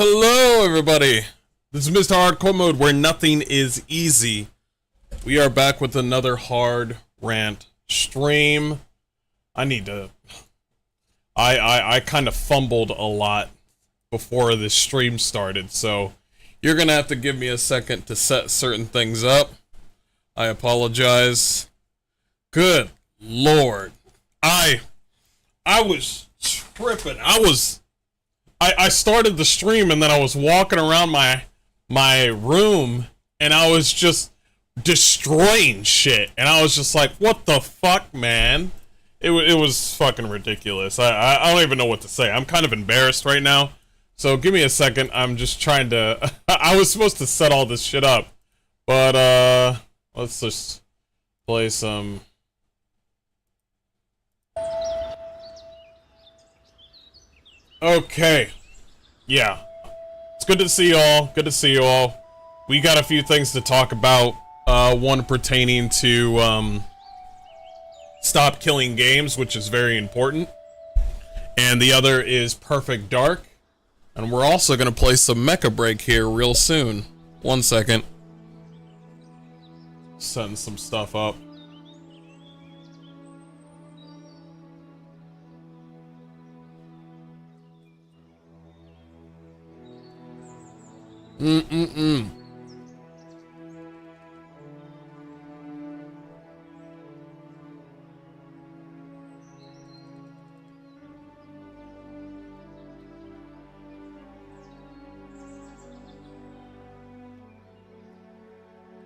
Hello, everybody. This is Mr. Hardcore Mode, where nothing is easy. We are back with another hard rant stream. I kind of fumbled a lot before this stream started, so you're gonna have to give me a second to set certain things up. I apologize. Good Lord. I was tripping. I started the stream and then I was walking around my room and I was just destroying shit. And I was just like, what the fuck, man? It was fucking ridiculous. I don't even know what to say. I'm kind of embarrassed right now. So give me a second. I'm just trying to... I was supposed to set all this shit up. But, let's just play some... Okay. Yeah. It's good to see y'all. Good to see you all. We got a few things to talk about. One pertaining to, Stop Killing Games, which is very important. And the other is Perfect Dark. And we're also gonna play some Mecha Break here real soon. 1 second. Setting some stuff up.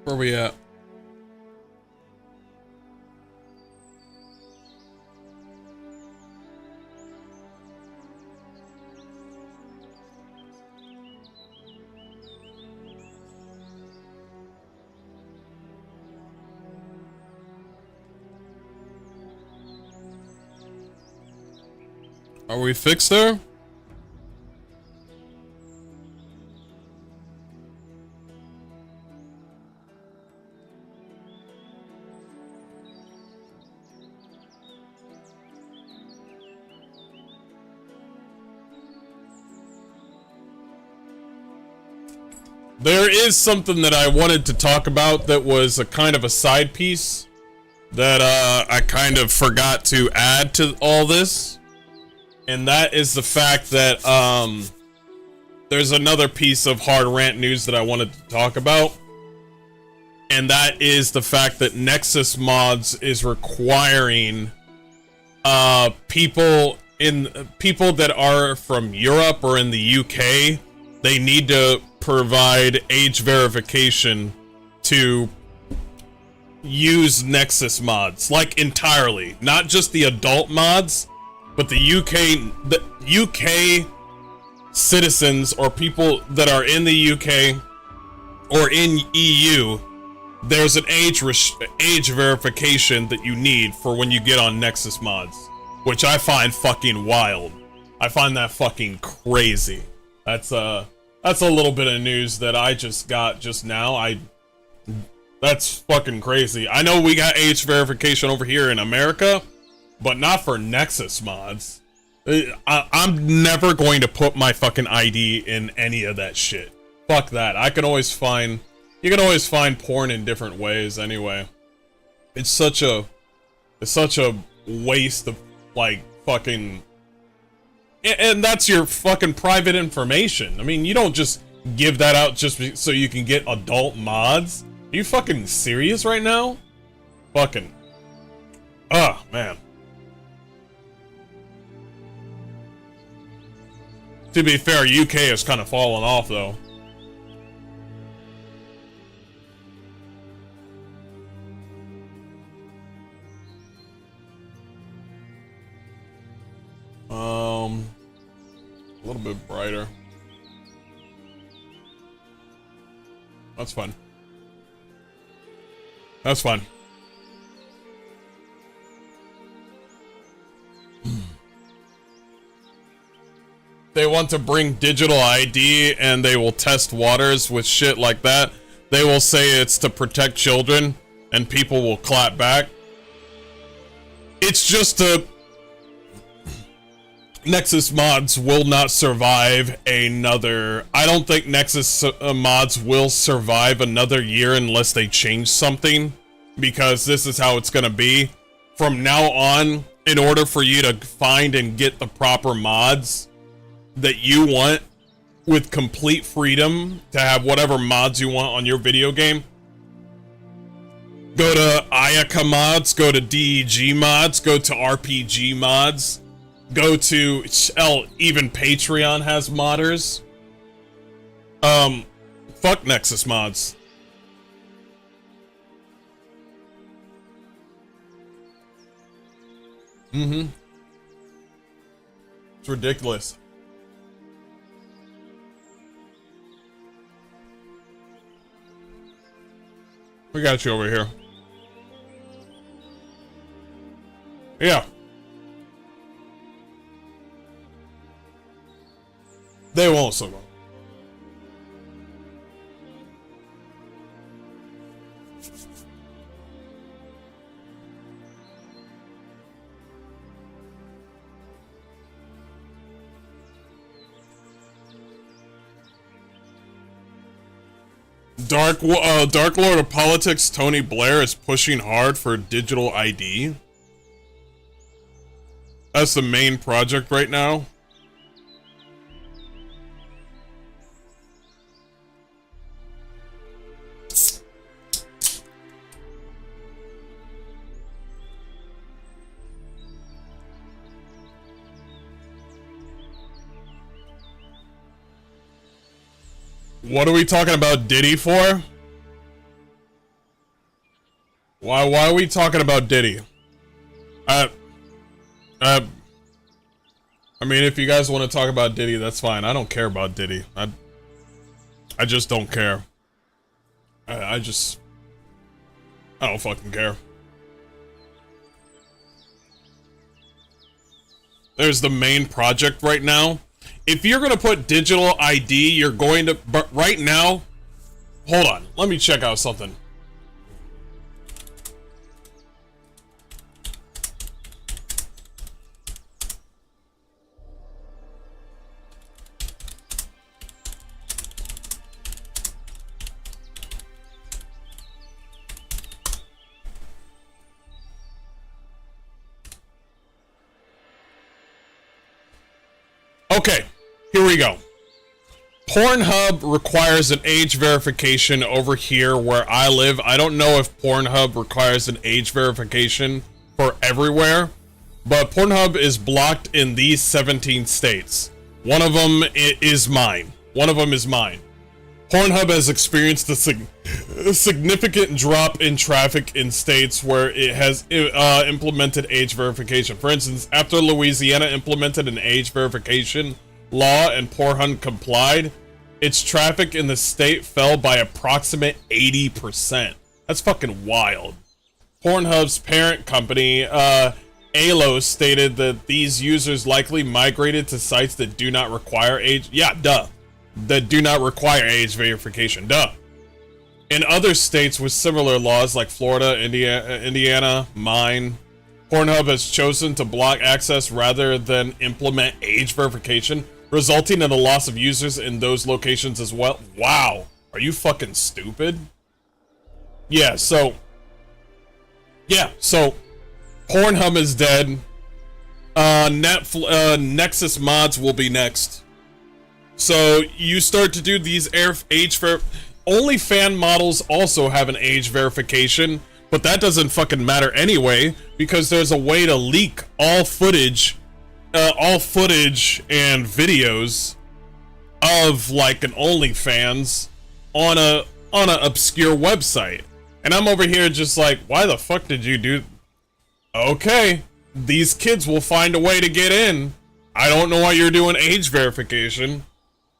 Where we at? Are we fixed there? There is something that I wanted to talk about that was a kind of a side piece that I kind of forgot to add to all this. And that is the fact that there's another piece of hard rant news that I wanted to talk about. And that is the fact that Nexus Mods is requiring people that are from Europe or in the UK, they need to provide age verification to use Nexus Mods, like entirely, not just the adult mods, but the UK citizens or people that are in the UK or in EU, there's an age verification that you need for when you get on Nexus Mods, which I find fucking wild. I find that fucking crazy. That's a little bit of news that I just got just now. That's fucking crazy. I know we got age verification over here in America, but not for Nexus Mods. I'm never going to put my fucking ID in any of that shit. Fuck that. You can always find porn in different ways anyway. It's such a waste of, like, fucking... And that's your fucking private information. I mean, you don't just give that out just so you can get adult mods. Are you fucking serious right now? Fucking... Oh, man. To be fair, UK has kind of fallen off, though. A little bit brighter. That's fine. That's fine. They want to bring digital ID and they will test waters with shit like that. They will say it's to protect children and people will clap back. It's just a... Nexus mods will not survive another... I don't think Nexus mods will survive another year unless they change something, because this is how it's gonna be. From now on, in order for you to find and get the proper mods that you want with complete freedom to have whatever mods you want on your video game, go to Ayaka mods, go to DEG mods, go to RPG mods, go to even Patreon has modders. Fuck Nexus mods. It's ridiculous. We got you over here. Yeah. They won't survive. Dark Lord of Politics Tony Blair is pushing hard for digital ID. That's the main project right now. What are we talking about Diddy for? Why are we talking about Diddy? I mean, if you guys want to talk about Diddy, that's fine. I don't care about Diddy. I just don't care. I don't fucking care. There's the main project right now. If you're gonna put digital ID, you're going to, but right now, hold on, let me check out something. Okay, here we go. Pornhub requires an age verification over here where I live. I don't know if Pornhub requires an age verification for everywhere, but Pornhub is blocked in these 17 states. One of them is mine. Pornhub has experienced a significant drop in traffic in states where it has implemented age verification. For instance, after Louisiana implemented an age verification law and Pornhub complied, its traffic in the state fell by approximate 80%. That's fucking wild. Pornhub's parent company, ALO, stated that these users likely migrated to sites that do not require age... Yeah, duh. That do not require age verification. Duh. In other states with similar laws like Florida, Indiana, mine, Pornhub has chosen to block access rather than implement age verification, resulting in the loss of users in those locations as well. Wow. Are you fucking stupid? Yeah, so Pornhub is dead. Nexus mods will be next. So you start to do these age only fan models also have an age verification, but that doesn't fucking matter anyway because there's a way to leak all footage and videos of like an OnlyFans on a obscure website. And I'm over here just like, why the fuck did you do? Okay, these kids will find a way to get in. I don't know why you're doing age verification.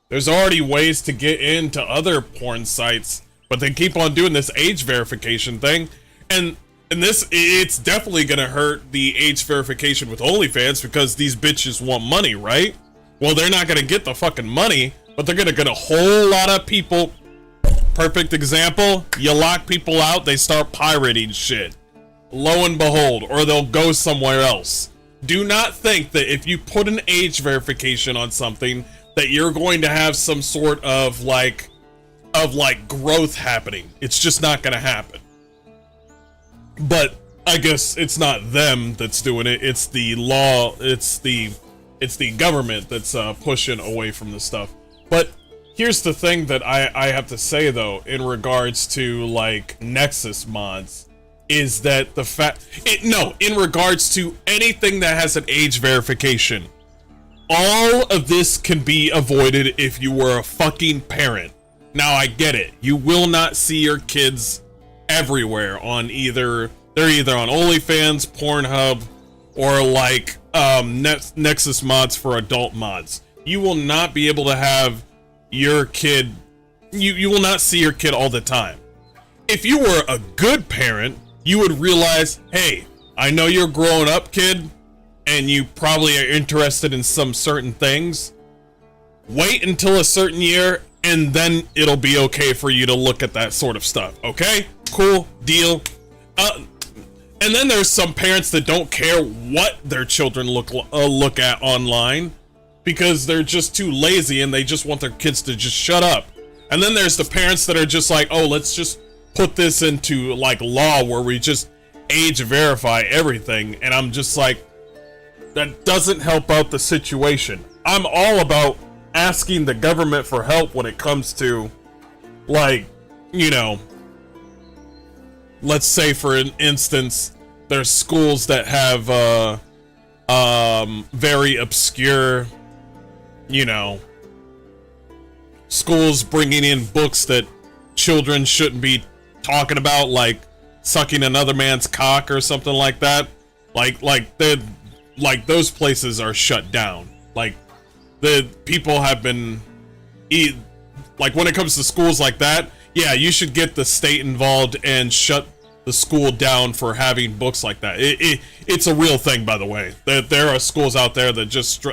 There's already ways to get into other porn sites, but they keep on doing this age verification thing. And this, it's definitely gonna hurt the age verification with OnlyFans because these bitches want money, right? Well, they're not gonna get the fucking money, but they're gonna get a whole lot of people. Perfect example, you lock people out, they start pirating shit. Lo and behold, or they'll go somewhere else. Do not think that if you put an age verification on something that you're going to have some sort of like growth happening. It's just not going to happen. But I guess it's not them that's doing it. It's the law. It's the government that's pushing away from this stuff. But here's the thing that I have to say though, in regards to like Nexus mods, is that in regards to anything that has an age verification, all of this can be avoided if you were a fucking parent. Now I get it. You will not see your kids everywhere on they're either on OnlyFans, Pornhub, or like Nexus mods for adult mods. You will not be able to have your kid, you will not see your kid all the time. If you were a good parent, you would realize, hey, I know you're growing up, kid, and you probably are interested in some certain things. Wait until a certain year, and then it'll be okay for you to look at that sort of stuff. Okay? Cool. Deal. And then there's some parents that don't care what their children look at online because they're just too lazy and they just want their kids to just shut up. And then there's the parents that are just like, oh, let's just put this into like law where we just age verify everything. And I'm just like, that doesn't help out the situation. I'm all about asking the government for help when it comes to, like, you know, let's say for an instance, there's schools that have very obscure, you know, schools bringing in books that children shouldn't be talking about, like sucking another man's cock or something like that. Like those places are shut down. Like the people have been like when it comes to schools like that, yeah, you should get the state involved and shut the school down for having books like that. It's a real thing, by the way. There are schools out there that just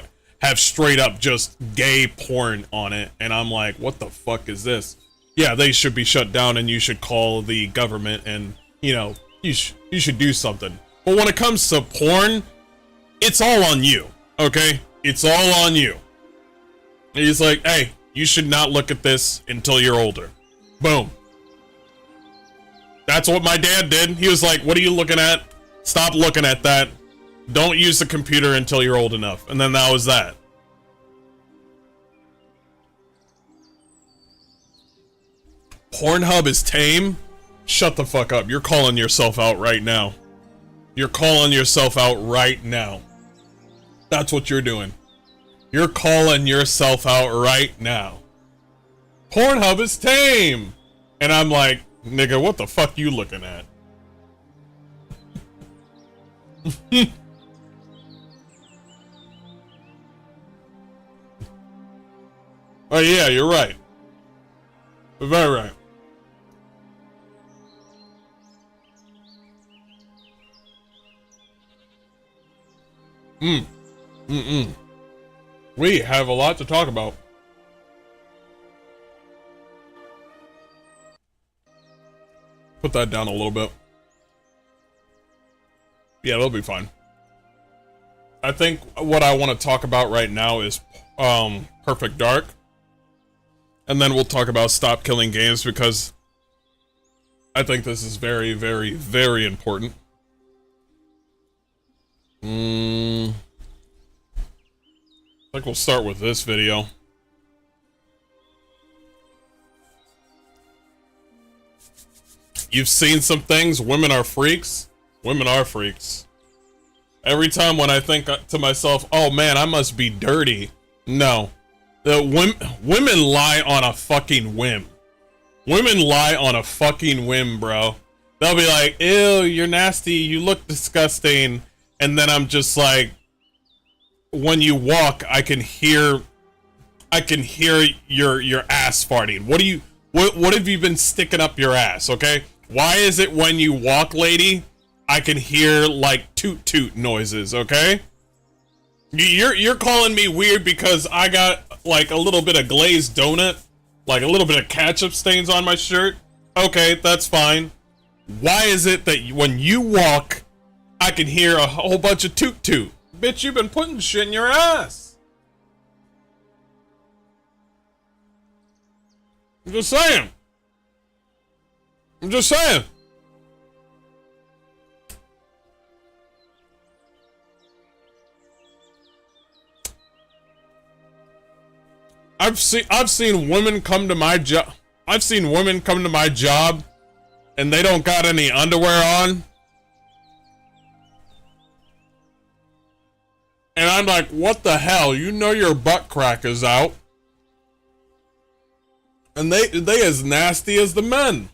have straight up just gay porn on it, and I'm like, what the fuck is this? Yeah, they should be shut down, and you should call the government, and you know, you should do something. But when it comes to porn, it's all on you, okay? It's all on you. And he's like, hey, you should not look at this until you're older. Boom. That's what my dad did. He was like, what are you looking at? Stop looking at that. Don't use the computer until you're old enough. And then that was that. Pornhub is tame? Shut the fuck up. You're calling yourself out right now. You're calling yourself out right now. That's what you're doing. You're calling yourself out right now. Pornhub is tame. And I'm like, nigga, what the fuck you looking at? Oh yeah, you're right. Very right. We have a lot to talk about. Put that down a little bit. Yeah, that'll be fine. I think what I want to talk about right now is Perfect Dark. And then we'll talk about Stop Killing Games because I think this is very, very, very important. I think we'll start with this video. You've seen some things. Women are freaks. Women are freaks. Every time when I think to myself, oh man, I must be dirty. No. Women lie on a fucking whim. Women lie on a fucking whim, bro. They'll be like, ew, you're nasty. You look disgusting. And then I'm just like, when you walk, I can hear your ass farting. What have you been sticking up your ass, okay? Why is it when you walk, lady, I can hear like toot toot noises, okay? You're calling me weird because I got like a little bit of glazed donut, like a little bit of ketchup stains on my shirt. Okay, that's fine. Why is it that when you walk, I can hear a whole bunch of toot toot? Bitch, you've been putting shit in your ass. I'm just saying. I'm just saying. I've seen women come to my job. I've seen women come to my job and they don't got any underwear on. And I'm like, what the hell? You know your butt crack is out. And they as nasty as the men.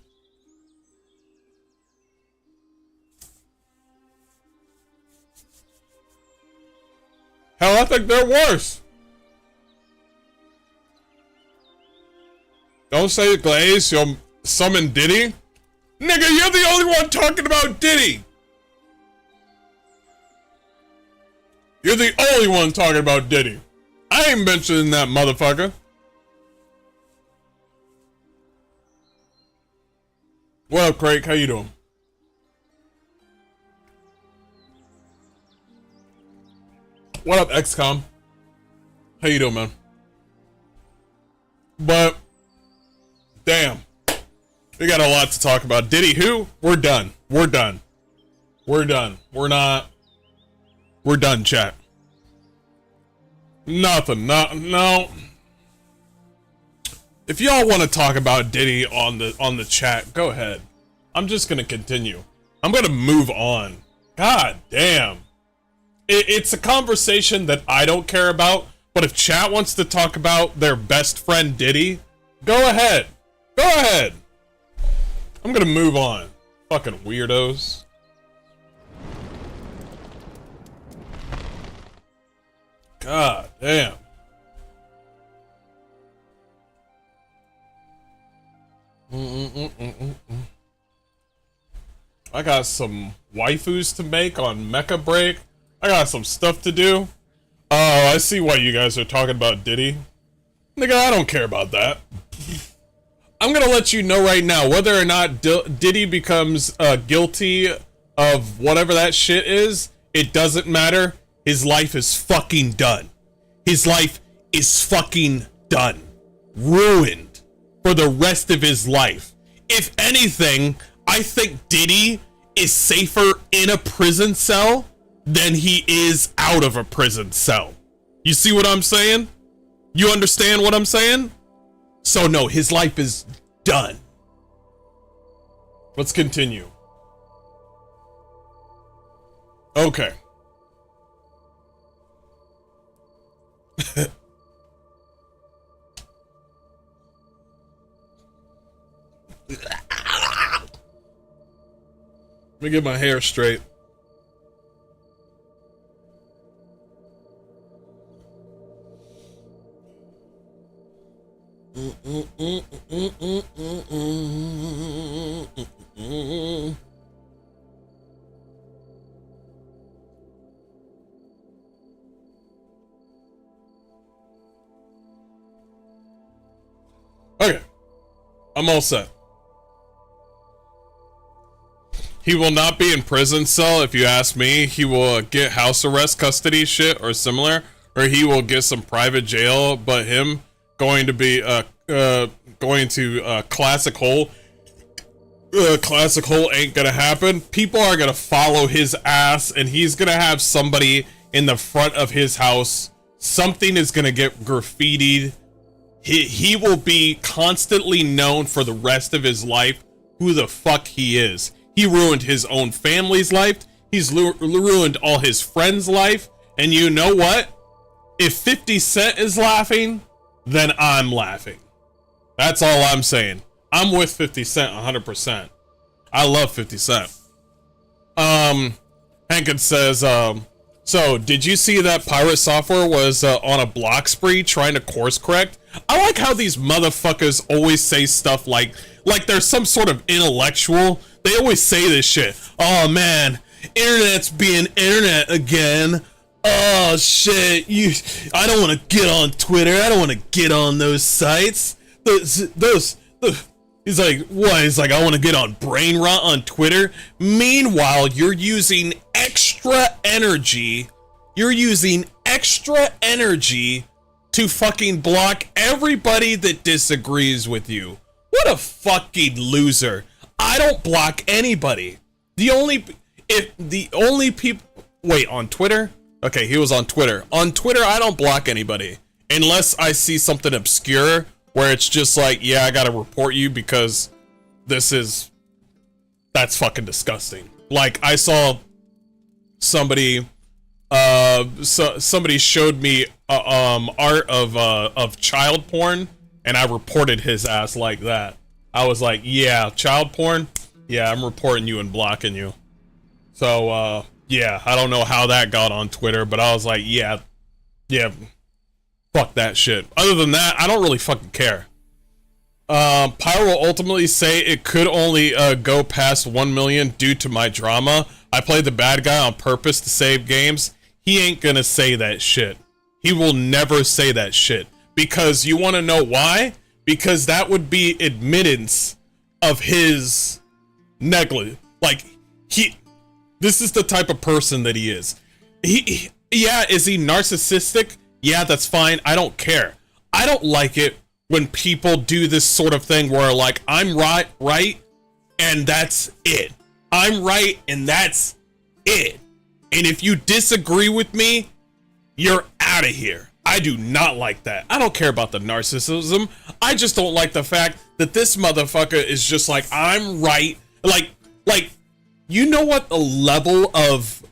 Hell, I think they're worse. Don't say Glaze, you'll summon Diddy. Nigga, you're the only one talking about Diddy. You're the only one talking about Diddy. I ain't mentioning that motherfucker. What up, Craig? How you doing? What up, XCOM? How you doing, man? But damn, we got a lot to talk about. Diddy who? We're done. We're done. We're done. We're not. We're done, chat. Nothing. No. If y'all want to talk about Diddy on the chat, go ahead. I'm just gonna continue. I'm gonna move on. God damn. It's a conversation that I don't care about, but if chat wants to talk about their best friend Diddy, go ahead. Go ahead. I'm gonna move on. Fucking weirdos. God damn. I got some waifus to make on Mecha break. I got some stuff to do. Oh, I see why you guys are talking about Diddy. Nigga, I don't care about that. I'm gonna let you know right now, whether or not Diddy becomes guilty of whatever that shit is, it doesn't matter. His life is fucking done. His life is fucking done. Ruined for the rest of his life. If anything, I think Diddy is safer in a prison cell than he is out of a prison cell. You see what I'm saying? You understand what I'm saying? So no, his life is done. Let's continue. Okay. Let me get my hair straight. Okay, I'm all set. He will not be in prison cell, if you ask me. He will get house arrest, custody shit, or similar, or he will get some private jail. But him going to be going to classic hole. Classic hole ain't gonna happen. People are gonna follow his ass, and he's gonna have somebody in the front of his house. Something is gonna get graffitied. He will be constantly known for the rest of his life who the fuck he is. He ruined his own family's life. He's ruined all his friends' life. And you know what? If 50 Cent is laughing, then I'm laughing. That's all I'm saying. I'm with 50 Cent 100%. I love 50 Cent. Hankins says, so did you see that Pirate Software was on a block spree trying to course correct? I like how these motherfuckers always say stuff like they're some sort of intellectual. They always say this shit. Oh man, internet's being internet again. Oh shit, I don't want to get on Twitter. I don't want to get on those sites. He's like, what? He's like, I want to get on brain rot on Twitter. Meanwhile, you're using extra energy. you're using extra energy to fucking block everybody that disagrees with you. What a fucking loser. I don't block anybody. The only people, wait, on Twitter? Okay, he was on Twitter. On Twitter, I don't block anybody. Unless I see something obscure where it's just like, yeah, I gotta report you because that's fucking disgusting. Like, I saw somebody, somebody showed me art of child porn, and I reported his ass like that. I was like, yeah, child porn? Yeah, I'm reporting you and blocking you. So, yeah, I don't know how that got on Twitter, but I was like, yeah, fuck that shit. Other than that, I don't really fucking care. Pyro will ultimately say it could only go past 1 million due to my drama. I played the bad guy on purpose to save games. He ain't gonna say that shit. He will never say that shit. Because you wanna know why? Because that would be admittance of his negligence. Like, this is the type of person that he is. Yeah, is he narcissistic? Yeah, that's fine. I don't care. I don't like it when people do this sort of thing where, like, I'm right, and that's it. I'm right, and that's it. And if you disagree with me, you're out of here. I do not like that. I don't care about the narcissism. I just don't like the fact that this motherfucker is just like, I'm right. Like, you know what the level of,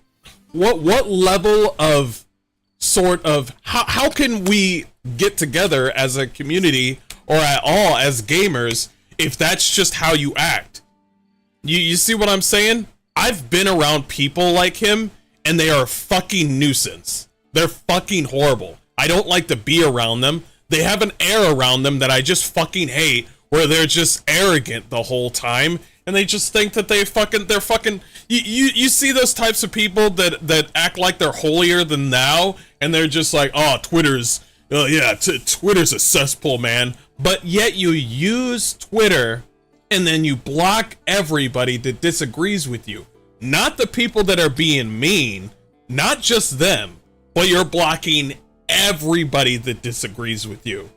what level of sort of, how can we get together as a community or at all as gamers if that's just how you act? You see what I'm saying? I've been around people like him, and they are a fucking nuisance. They're fucking horrible. I don't like to be around them. They have an air around them that I just fucking hate, where they're just arrogant the whole time, and they just think that they're fucking, you see those types of people that act like they're holier than thou, and they're just like, oh, Twitter's a cesspool, man. But yet you use Twitter, and then you block everybody that disagrees with you. Not the people that are being mean, not just them, but you're blocking everybody that disagrees with you.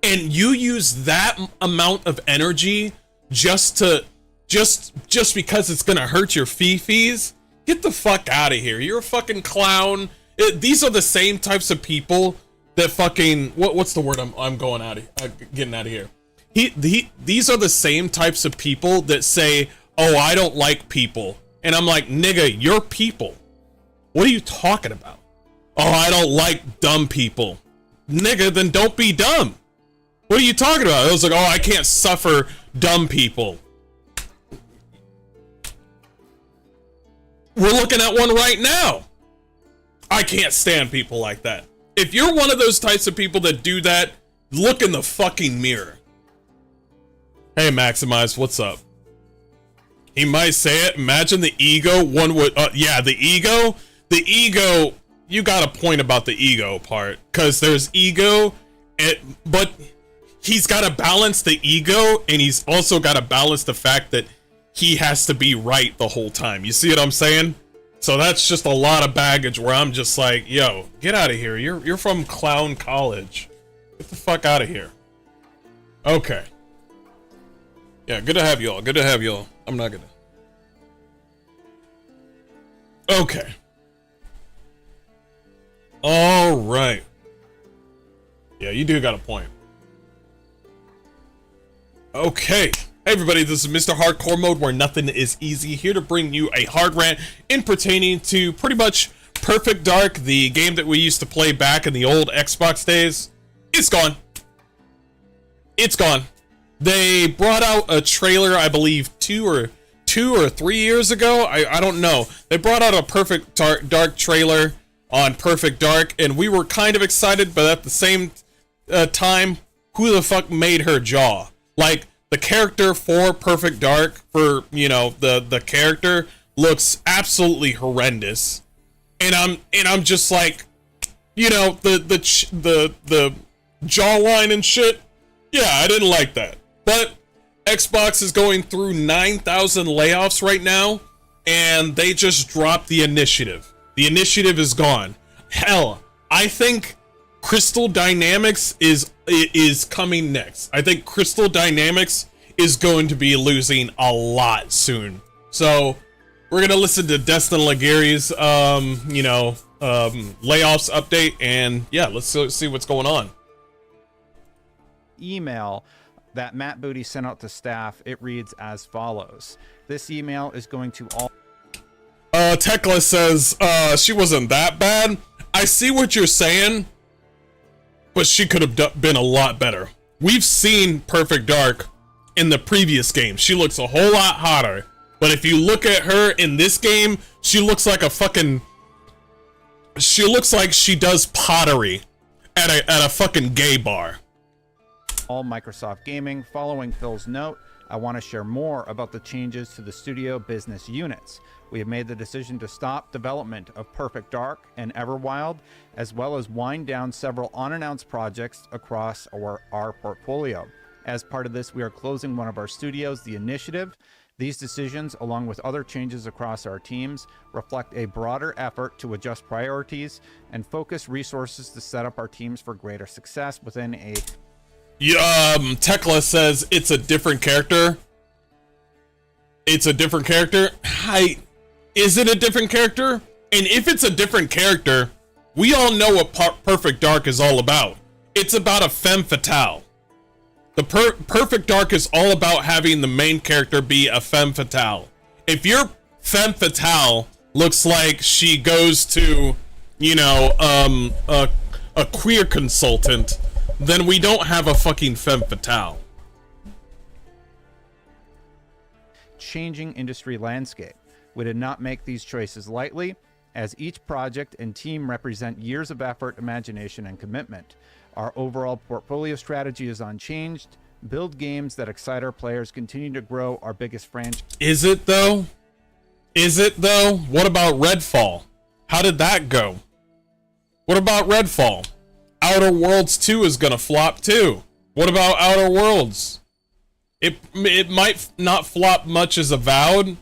And you use that amount of energy just because it's gonna hurt your fee-fees? Get the fuck out of here. You're a fucking clown. These are the same types of people that fucking, what's the word I'm going out of, getting out of here. These are the same types of people that say, oh, I don't like people. And I'm like, nigga, you're people. What are you talking about? Oh, I don't like dumb people. Nigga, then don't be dumb. What are you talking about? It was like, oh, I can't suffer dumb people. We're looking at one right now. I can't stand people like that. If you're one of those types of people that do that, look in the fucking mirror. Hey, Maximize, what's up? He might say it. Imagine the ego. One would, yeah, the ego, you got a point about the ego part. Because there's ego, but he's got to balance the ego, and he's also got to balance the fact that he has to be right the whole time. You see what I'm saying? So that's just a lot of baggage where I'm just like, yo, get out of here. You're from Clown College. Get the fuck out of here. Okay. Yeah, good to have y'all. Good to have y'all. I'm not gonna. Okay. All right. Yeah, you do got a point. Okay. Hey everybody, this is Mr. Hardcore Mode, where nothing is easy, here to bring you a hard rant in pertaining to pretty much Perfect Dark, the game that we used to play back in the old Xbox days. It's gone. It's gone. They brought out a trailer, I believe, two or 3 years ago. I don't know. They brought out a Perfect Dark trailer on Perfect Dark, and we were kind of excited, but at the same time, who the fuck made her jaw? Like, the character for Perfect Dark, for, you know, the character looks absolutely horrendous. And I'm just like, you know, the jawline and shit. Yeah, I didn't like that. But Xbox is going through 9,000 layoffs right now, and they just dropped the initiative. The initiative is gone. Hell, I think Crystal Dynamics is coming next. I think Crystal Dynamics is going to be losing a lot soon. So we're gonna listen to Destin Laguerre's layoffs update, and yeah, let's see what's going on. Email that Matt Booty sent out to staff. It reads as follows. This email is going to all. Tekla says she wasn't that bad. I see what you're saying, but she could have been a lot better. We've seen Perfect Dark in the previous game. She looks a whole lot hotter. But if you look at her in this game, she looks like she looks like she does pottery at a fucking gay bar. All Microsoft Gaming. Following Phil's note, I want to share more about the changes to the studio business units. We have made the decision to stop development of Perfect Dark and Everwild, as well as wind down several unannounced projects across our portfolio. As part of this, we are closing one of our studios, The Initiative. These decisions, along with other changes across our teams, reflect a broader effort to adjust priorities and focus resources to set up our teams for greater success within a... Tekla says it's a different character. It's a different character? Is it a different character? And if it's a different character, we all know what Perfect Dark is all about. It's about a femme fatale. The Perfect Dark is all about having the main character be a femme fatale. If your femme fatale looks like she goes to, a queer consultant, then we don't have a fucking femme fatale. Changing industry landscape. We did not make these choices lightly, as each project and team represent years of effort, imagination, and commitment. Our overall portfolio strategy is unchanged. Build games that excite our players, continue to grow our biggest franchise. Is it though? Is it though? What about Redfall? How did that go? What about Redfall? Outer Worlds 2 is gonna flop too. What about Outer Worlds? It might not flop much as Avowed.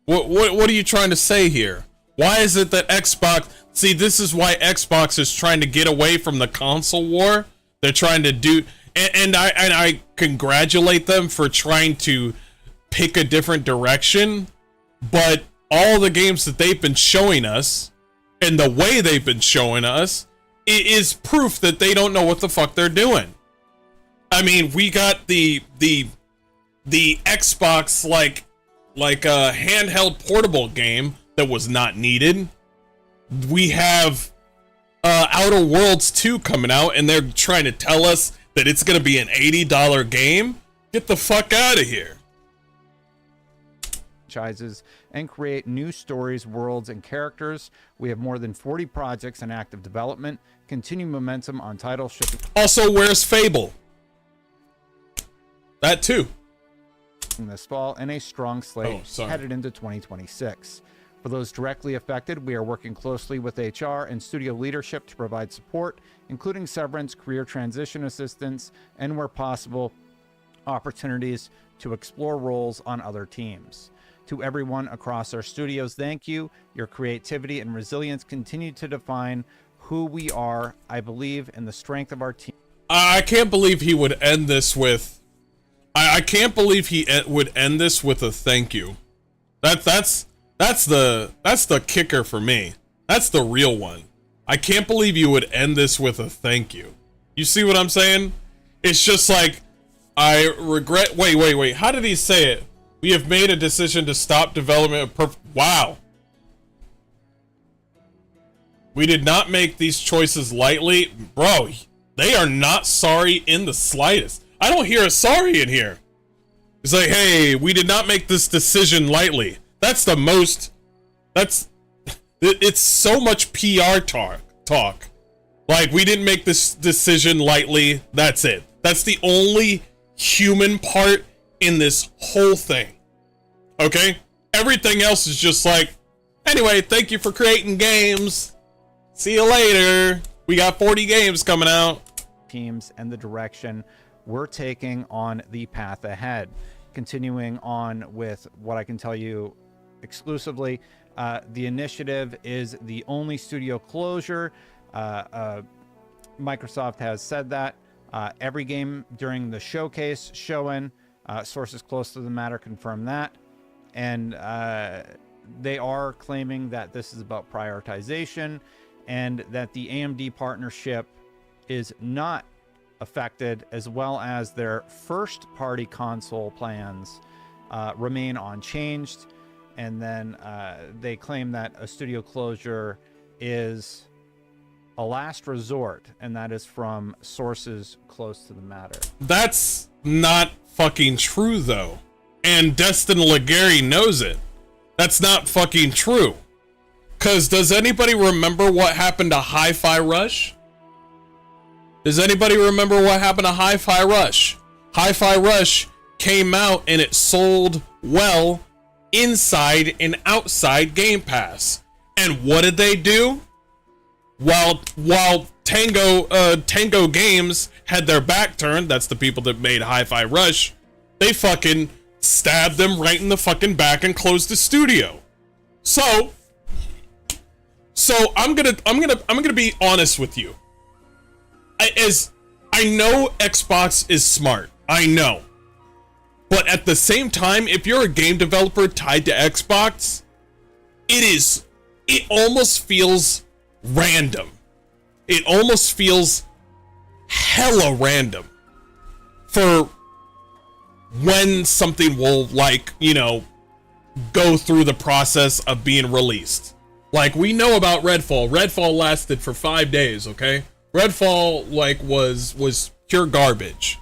What are you trying to say here? Why is it that Xbox... See, this is why Xbox is trying to get away from the console war. They're trying to do... And I congratulate them for trying to pick a different direction. But all the games that they've been showing us, and the way they've been showing us, it is proof that they don't know what the fuck they're doing. I mean, we got the Xbox like a handheld portable game that was not needed. We have Outer Worlds 2 coming out, and they're trying to tell us that it's gonna be an $80 game. Get the fuck out of here. And create new stories, worlds, and characters. We have more than 40 projects in active development. Continue momentum on title shipping. Also, where's Fable? That too. This fall, and a strong slate headed into 2026. For those directly affected, we are working closely with HR and studio leadership to provide support, including severance, career transition assistance, and where possible, opportunities to explore roles on other teams. To everyone across our studios, thank you. Your creativity and resilience continue to define who we are. I believe in the strength of our team. I can't believe he would end this with... I can't believe he would end this with a thank you. That's the kicker for me. That's the real one. I can't believe you would end this with a thank you. You see what I'm saying? It's just like, I regret... Wait. How did he say it? We have made a decision to stop development of Wow. We did not make these choices lightly. Bro, they are not sorry in the slightest. I don't hear a sorry in here. It's like, hey, we did not make this decision lightly. That's the most... It's so much PR talk. Like, we didn't make this decision lightly. That's it. That's the only human part in this whole thing. Okay? Everything else is just like, anyway, thank you for creating games. See you later. We got 40 games coming out. Teams and the direction we're taking on the path ahead. Continuing on with what I can tell you exclusively, The initiative is the only studio closure. Microsoft has said that. Every game during the showcase showing, sources close to the matter confirm that. And they are claiming that this is about prioritization and that the AMD partnership is not affected, as well as their first party console plans remain unchanged. And then they claim that a studio closure is a last resort, and that is from sources close to the matter. That's not fucking true, though. And Destin Legary knows it. That's not fucking true. Because does anybody remember what happened to Hi-Fi Rush? Does anybody remember what happened to Hi-Fi Rush? Hi-Fi Rush came out and it sold well inside and outside Game Pass. And what did they do? While Tango Games had their back turned, that's the people that made Hi-Fi Rush, they fucking stabbed them right in the fucking back and closed the studio. So I'm gonna be honest with you. I know Xbox is smart. I know. But at the same time, if you're a game developer tied to Xbox, it almost feels random. It almost feels hella random for when something will, like, you know, go through the process of being released. Like, we know about Redfall. Redfall lasted for 5 days, okay? Redfall, like, was pure garbage.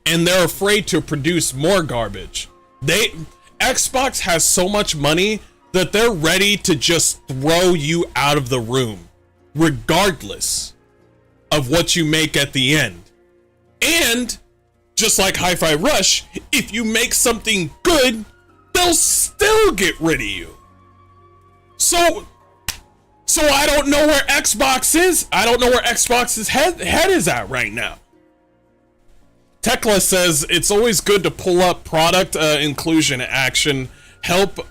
And they're afraid to produce more garbage. Xbox has so much money that they're ready to just throw you out of the room, regardless of what you make at the end. And just like Hi-Fi Rush, if you make something good, they'll still get rid of you. So I don't know where Xbox is. I don't know where Xbox's head is at right now. Tekla says it's always good to pull up product inclusion action, help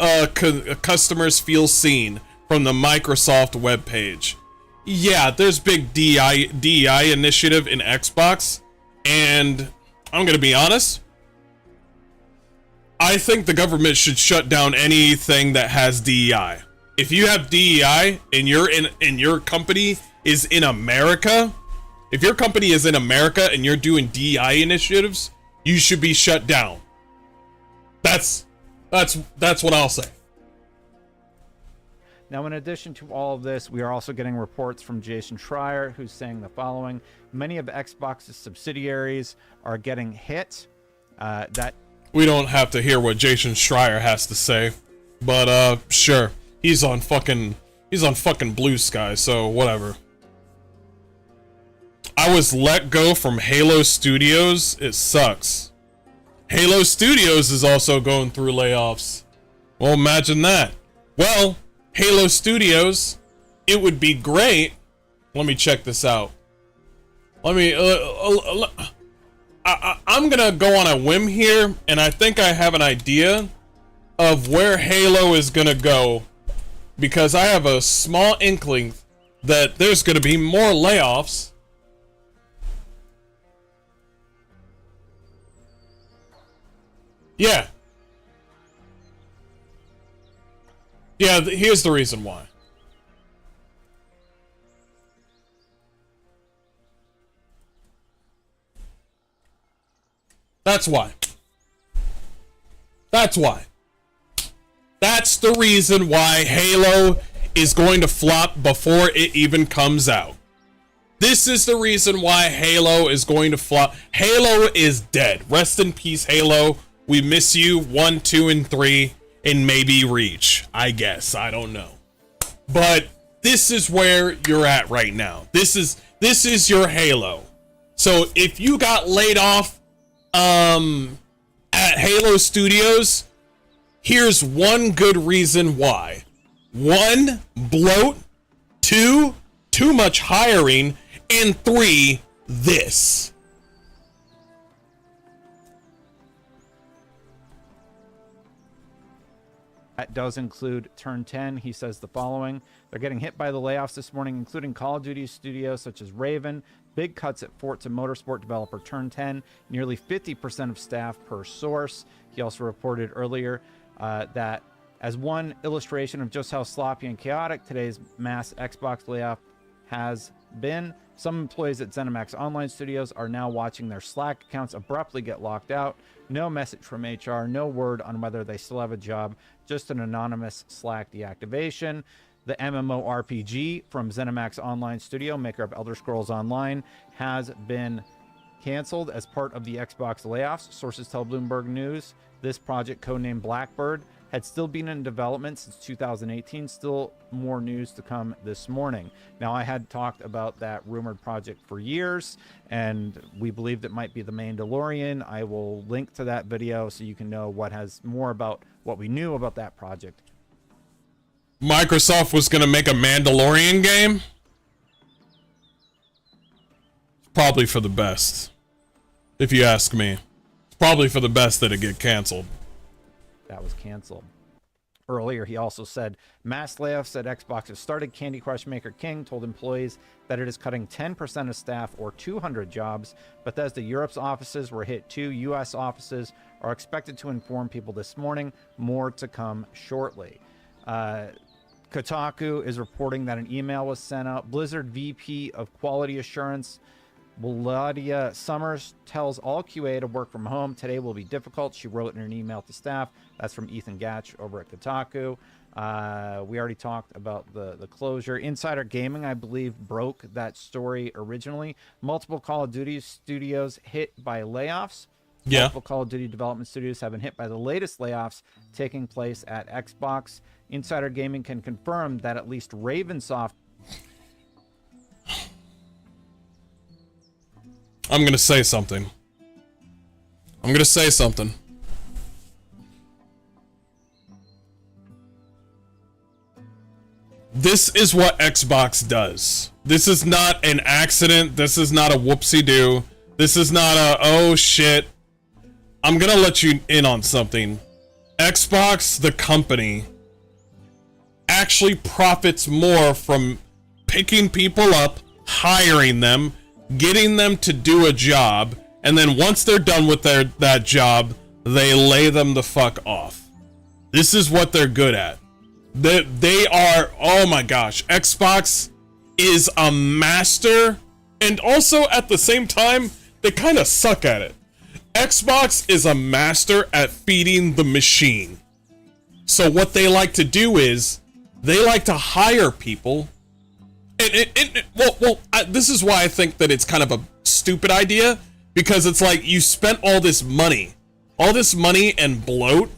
customers feel seen from the Microsoft webpage. Yeah, there's big DEI initiative in Xbox, and I'm gonna be honest, I think the government should shut down anything that has DEI. If you have DEI and your company is in America, if your company is in America and you're doing DEI initiatives, you should be shut down. That's what I'll say. Now, in addition to all of this, we are also getting reports from Jason Schreier, who's saying the following: many of Xbox's subsidiaries are getting hit. We don't have to hear what Jason Schreier has to say, but sure. He's on fucking Blue Sky, so whatever. I was let go from Halo Studios. It sucks. Halo Studios is also going through layoffs. Well, imagine that. Well, Halo Studios, it would be great. Let me check this out. Let me I'm gonna go on a whim here, and I think I have an idea of where Halo is gonna go, because I have a small inkling that there's gonna be more layoffs. Yeah. Yeah, here's the reason why. That's why. That's why. That's the reason why Halo is going to flop before it even comes out. This is the reason why Halo is going to flop. Halo is dead. Rest in peace, Halo. We miss you 1, 2, and 3, and maybe Reach. I guess. I don't know. But this is where you're at right now. This is your Halo. So if you got laid off at Halo Studios, here's one good reason why. 1, bloat. 2, too much hiring. And 3, this. That does include Turn 10. He says the following: they're getting hit by the layoffs this morning, including Call of Duty studios such as Raven, big cuts at Forza Motorsport developer Turn 10, nearly 50% of staff per source. He also reported earlier that as one illustration of just how sloppy and chaotic today's mass Xbox layoff has been, some employees at ZeniMax Online Studios are now watching their Slack accounts abruptly get locked out. No message from HR, no word on whether they still have a job, just an anonymous Slack deactivation. The MMORPG from ZeniMax Online Studio, maker of Elder Scrolls Online, has been canceled as part of the Xbox layoffs. Sources tell Bloomberg News this project, codenamed Blackbird, had still been in development since 2018. Still more news to come this morning. Now, I had talked about that rumored project for years, and we believed it might be the Mandalorian. I will link to that video so you can know what has more about what we knew about that project. Microsoft was going to make a Mandalorian game? Probably for the best, if you ask me. It's probably for the best that it get canceled. That was canceled. Earlier, he also said mass layoffs at Xbox have started. Candy Crush maker King told employees that it is cutting 10% of staff, or 200 jobs. Bethesda Europe's offices were hit too. U.S. offices are expected to inform people this morning. More to come shortly. Kotaku is reporting that an email was sent out. Blizzard VP of Quality Assurance Vladia Summers tells all QA to work from home. Today will be difficult, she wrote in an email to staff. That's from Ethan Gatch over at Kotaku. We already talked about the closure. Insider Gaming, I believe, broke that story originally. Multiple Call of Duty studios hit by layoffs. Yeah. Multiple Call of Duty development studios have been hit by the latest layoffs taking place at Xbox. Insider Gaming can confirm that at least Ravensoft... I'm gonna say something. This is what Xbox does. This is not an accident. This is not a whoopsie-doo. This is not a, oh shit. I'm gonna let you in on something. Xbox, the company, actually profits more from picking people up, hiring them, getting them to do a job, and then once they're done with that job, they lay them the fuck off. This is what they're good at. They are, oh my gosh, Xbox is a master, and also at the same time, they kind of suck at it. Xbox is a master at feeding the machine. So what they like to do is, they like to hire people. This is why I think that it's kind of a stupid idea, because it's like you spent all this money and bloat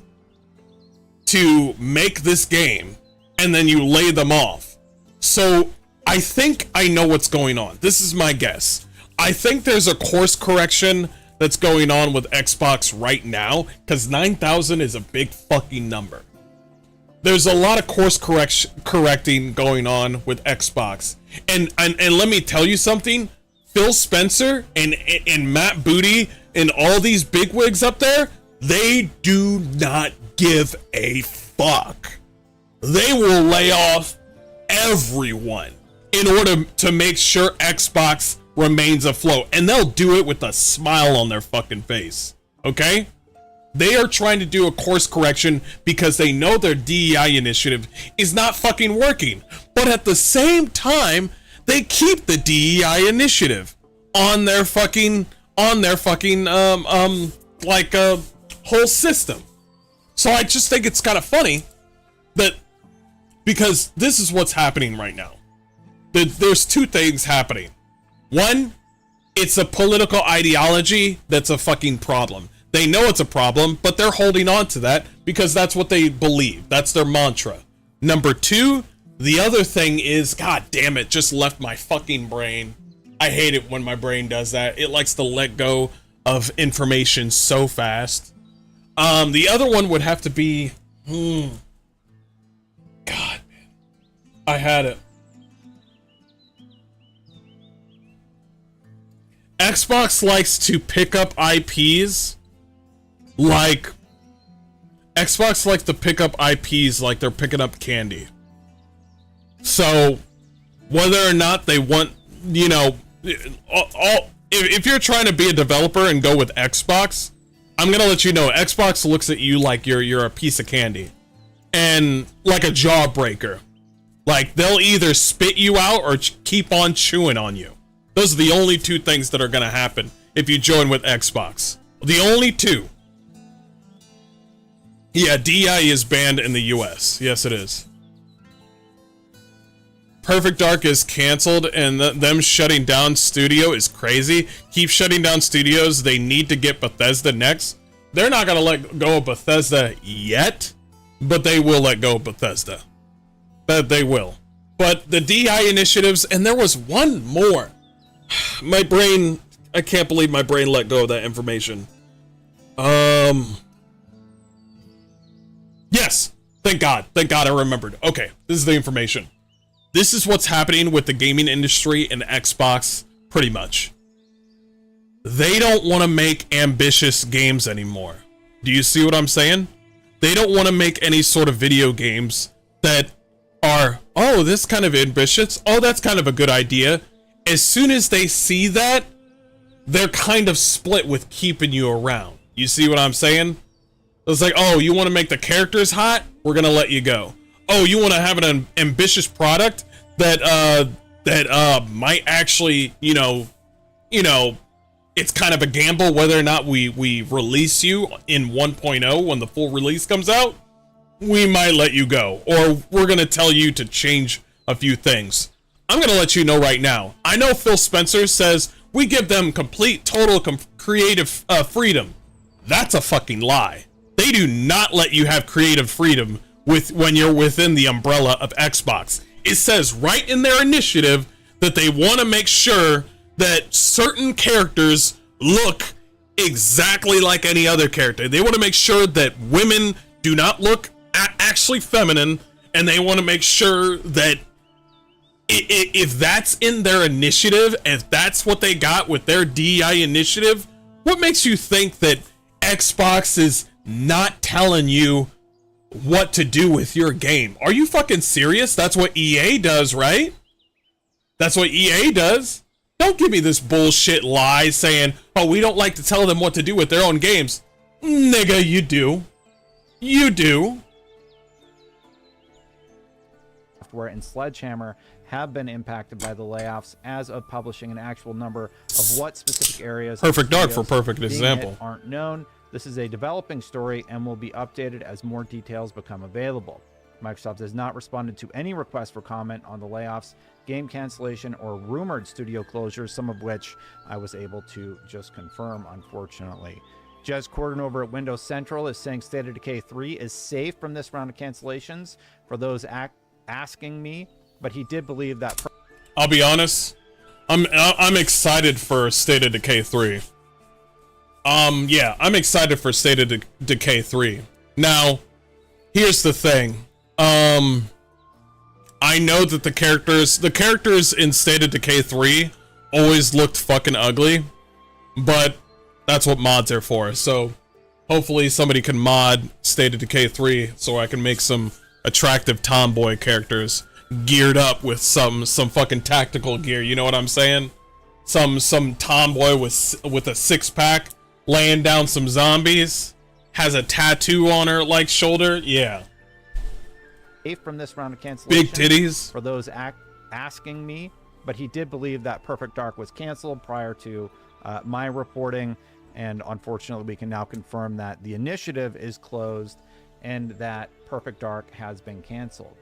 to make this game, and then you lay them off. So I think I know what's going on. This is my guess. I think there's a course correction that's going on with Xbox right now, because 9,000 is a big fucking number. There's a lot of course correcting going on with Xbox. And let me tell you something. Phil Spencer and Matt Booty and all these bigwigs up there, they do not give a fuck. They will lay off everyone in order to make sure Xbox remains afloat. And they'll do it with a smile on their fucking face. Okay? They are trying to do a course correction because they know their DEI initiative is not fucking working. But at the same time, they keep the DEI initiative on their fucking whole system. So I just think it's kind of funny that, because this is what's happening right now. There's two things happening. One, it's a political ideology that's a fucking problem. They know it's a problem, but they're holding on to that because that's what they believe. That's their mantra. Number two, the other thing is, god damn it, just left my fucking brain. I hate it when my brain does that. It likes to let go of information so fast. The other one would have to be, God, man. I had it. Xbox likes to pick up IPs like Xbox likes to pick up IPs like they're picking up candy. So, whether or not they want, you know, if you're trying to be a developer and go with Xbox, I'm gonna let you know, Xbox looks at you like you're a piece of candy. And like a jawbreaker. Like, they'll either spit you out or keep on chewing on you. Those are the only two things that are gonna happen if you join with Xbox. The only two. Yeah, DI is banned in the US. Yes, it is. Perfect Dark is canceled, and them shutting down studio is crazy. Keep shutting down studios. They need to get Bethesda next. They're not gonna let go of Bethesda yet, but they will let go of Bethesda. But they will. But the DI initiatives, and there was one more. My brain, I can't believe my brain let go of that information. Yes, thank God I remembered. Okay, this is the information. This is what's happening with the gaming industry and Xbox, pretty much. They don't want to make ambitious games anymore. Do you see what I'm saying? They don't want to make any sort of video games that are, oh, this kind of ambitious. Oh, that's kind of a good idea. As soon as they see that, they're kind of split with keeping you around. You see what I'm saying? It's like, oh, you want to make the characters hot? We're going to let you go. Oh, you want to have an ambitious product that might actually, you know, it's kind of a gamble whether or not we release you in 1.0 when the full release comes out. We might let you go, or we're going to tell you to change a few things. I'm going to let you know right now. I know Phil Spencer says we give them complete, total creative freedom. That's a fucking lie. They do not let you have creative freedom when you're within the umbrella of Xbox. It says right in their initiative that they want to make sure that certain characters look exactly like any other character. They want to make sure that women do not look actually feminine, and they want to make sure that if that's in their initiative, if that's what they got with their DEI initiative, what makes you think that Xbox is not telling you what to do with your game? Are you fucking serious? That's what EA does, right? That's what EA does. Don't give me this bullshit lie saying, oh, we don't like to tell them what to do with their own games. Nigga, you do. You do. Software and Sledgehammer have been impacted by the layoffs as of publishing an actual number of what specific areas Perfect Dark for perfect example aren't known. This is a developing story and will be updated as more details become available. Microsoft has not responded to any requests for comment on the layoffs, game cancellation, or rumored studio closures, some of which I was able to just confirm, unfortunately. Jez Corden over at Windows Central is saying State of Decay 3 is safe from this round of cancellations for those asking me, but he did believe that. I'll be honest, I'm excited for State of Decay 3. Yeah, I'm excited for State of Decay 3. Now, here's the thing. I know that the characters in State of Decay 3 always looked fucking ugly, but that's what mods are for. So hopefully somebody can mod State of Decay 3 so I can make some attractive tomboy characters geared up with some fucking tactical gear. You know what I'm saying? Some tomboy with a six-pack laying down some zombies, has a tattoo on her like shoulder. Yeah. From this round of cancellation. Big titties. For those asking me, but he did believe that Perfect Dark was canceled prior to my reporting, and unfortunately we can now confirm that the initiative is closed and that Perfect Dark has been canceled.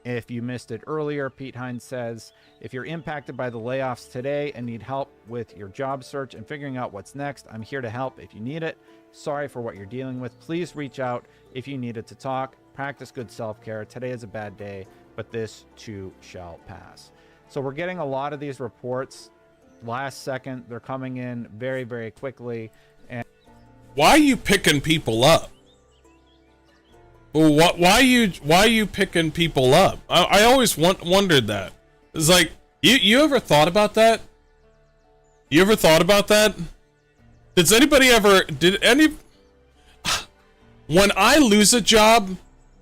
If you missed it earlier, Pete Hines says, if you're impacted by the layoffs today and need help with your job search and figuring out what's next, I'm here to help if you need it. Sorry for what you're dealing with. Please reach out if you needed to talk. Practice good self-care. Today is a bad day, but this too shall pass. So we're getting a lot of these reports last second. They're coming in very, very quickly. And why are you picking people up? Why are you picking people up? I always wondered that. It's like, you ever thought about that? You ever thought about that? Did when I lose a job,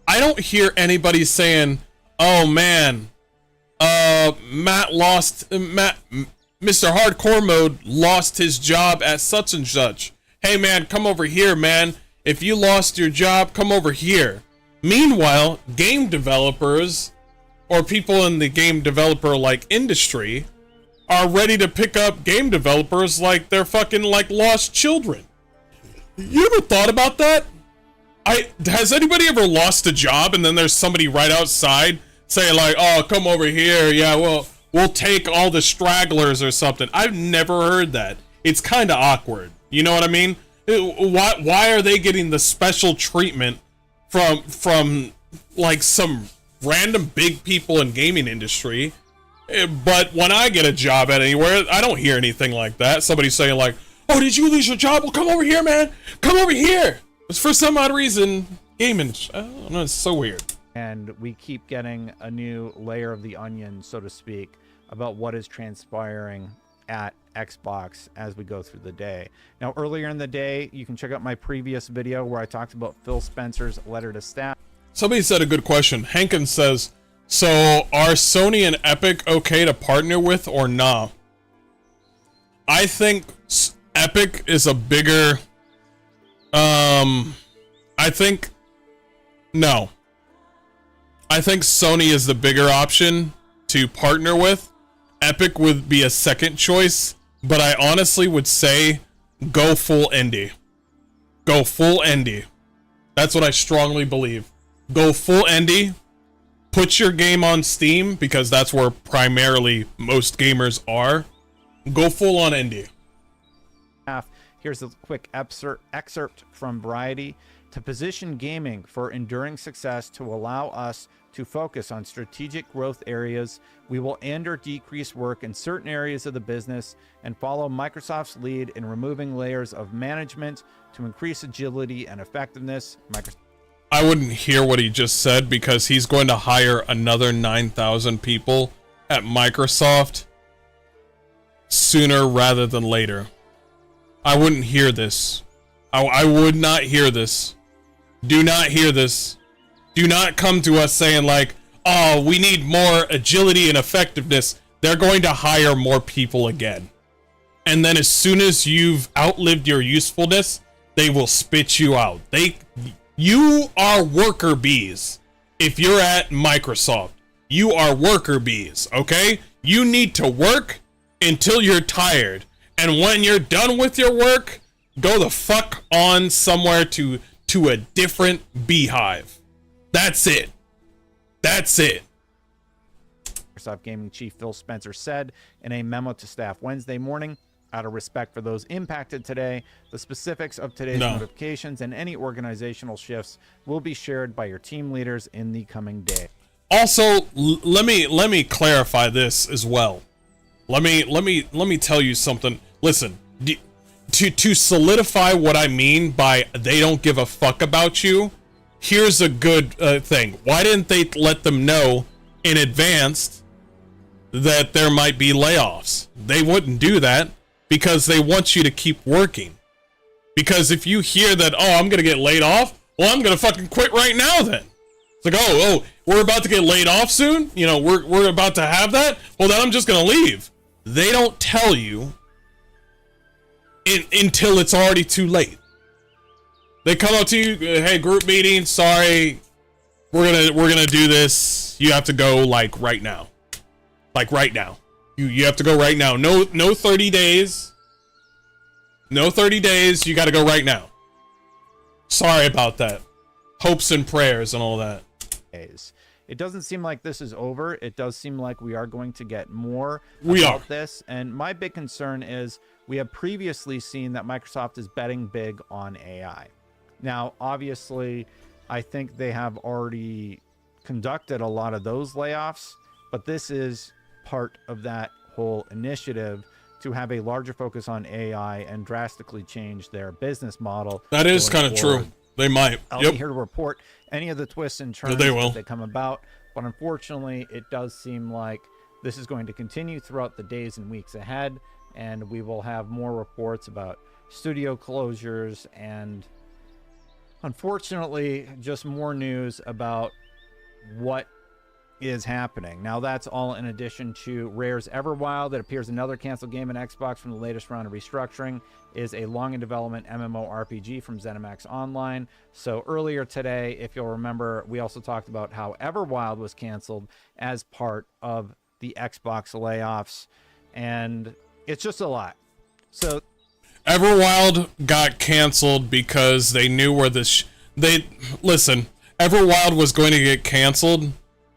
I don't hear anybody saying, "Oh man, Mr. Hardcore Mode lost his job at such and such. Hey man, come over here, man. If you lost your job, come over here." Meanwhile, game developers or people in the game developer like industry are ready to pick up game developers like they're fucking like lost children. You ever thought about that? Has anybody ever lost a job and then there's somebody right outside saying like, "Oh, come over here. Yeah, well, we'll take all the stragglers or something." I've never heard that. It's kind of awkward. You know what I mean? Why are they getting the special treatment from like some random big people in gaming industry? But when I get a job at anywhere, I don't hear anything like that. Somebody saying like, "Oh, did you lose your job? Well, come over here, man. Come over here." It's for some odd reason, gaming. I don't know. It's so weird. And we keep getting a new layer of the onion, so to speak, about what is transpiring at Xbox as we go through the day. Now, earlier in the day, you can check out my previous video where I talked about Phil Spencer's letter to staff. Somebody said a good question. Hankins says, "So are Sony and Epic okay to partner with or nah?" I think Epic is a bigger, I think, no. I think Sony is the bigger option to partner with. Epic would be a second choice, but I honestly would say go full indie. Go full indie. That's what I strongly believe. Go full indie. Put your game on Steam because that's where primarily most gamers are. Go full on indie. Here's a quick excerpt from Variety. To position gaming for enduring success to allow us to focus on strategic growth areas, we will end or decrease work in certain areas of the business and follow Microsoft's lead in removing layers of management to increase agility and effectiveness. I wouldn't hear what he just said because he's going to hire another 9,000 people at Microsoft sooner rather than later. I wouldn't hear this. I would not hear this. Do not hear this. Do not come to us saying like, "Oh, we need more agility and effectiveness." They're going to hire more people again. And then as soon as you've outlived your usefulness, they will spit you out. You are worker bees. If you're at Microsoft, you are worker bees, okay? You need to work until you're tired. And when you're done with your work, go the fuck on somewhere to a different beehive. That's it. That's it. Microsoft Gaming Chief Phil Spencer said in a memo to staff Wednesday morning, out of respect for those impacted today, the specifics of today's notifications and any organizational shifts will be shared by your team leaders in the coming day. Also, let me clarify this as well. Let me tell you something. Listen, to solidify what I mean by they don't give a fuck about you, here's a good thing. Why didn't they let them know in advance that there might be layoffs? They wouldn't do that because they want you to keep working. Because if you hear that, "Oh, I'm gonna get laid off," well, I'm gonna fucking quit right now then. It's like, oh, we're about to get laid off soon? You know, we're about to have that? Well, then I'm just gonna leave. They don't tell you until it's already too late. They come up to you, "Hey, group meeting, sorry, we're gonna do this. You have to go like right now. Like right now. You have to go right now. No 30 days. No 30 days. You got to go right now. Sorry about that. Hopes and prayers and all that." It doesn't seem like this is over. It does seem like we are going to get more about this. And my big concern is we have previously seen that Microsoft is betting big on AI. Now, obviously, I think they have already conducted a lot of those layoffs, but this is part of that whole initiative to have a larger focus on AI and drastically change their business model. That is kind of true. They might. I'll be here to report any of the twists and turns as they come about, but unfortunately, it does seem like this is going to continue throughout the days and weeks ahead, and we will have more reports about studio closures and Unfortunately, just more news about what is happening. Now, that's all in addition to Rare's Everwild. It appears another canceled game in Xbox from the latest round of restructuring is a long in development MMORPG from ZeniMax Online. So earlier today, if you'll remember, we also talked about how Everwild was canceled as part of the Xbox layoffs, and it's just a lot. So Everwild got canceled because they knew where this listen, Everwild was going to get canceled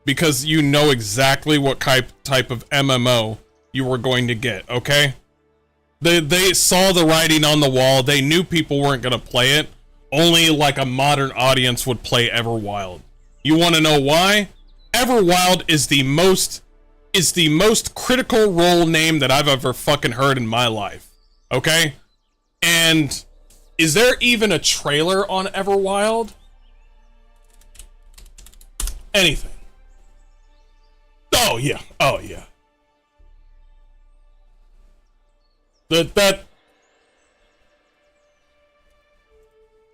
because you know exactly what type of MMO you were going to get, okay? They saw the writing on the wall. They knew people weren't going to play it. Only like a modern audience would play Everwild. You want to know why? Everwild is the most critical role name that I've ever fucking heard in my life, okay? And is there even a trailer on Everwild? Anything. Oh yeah. Oh yeah. That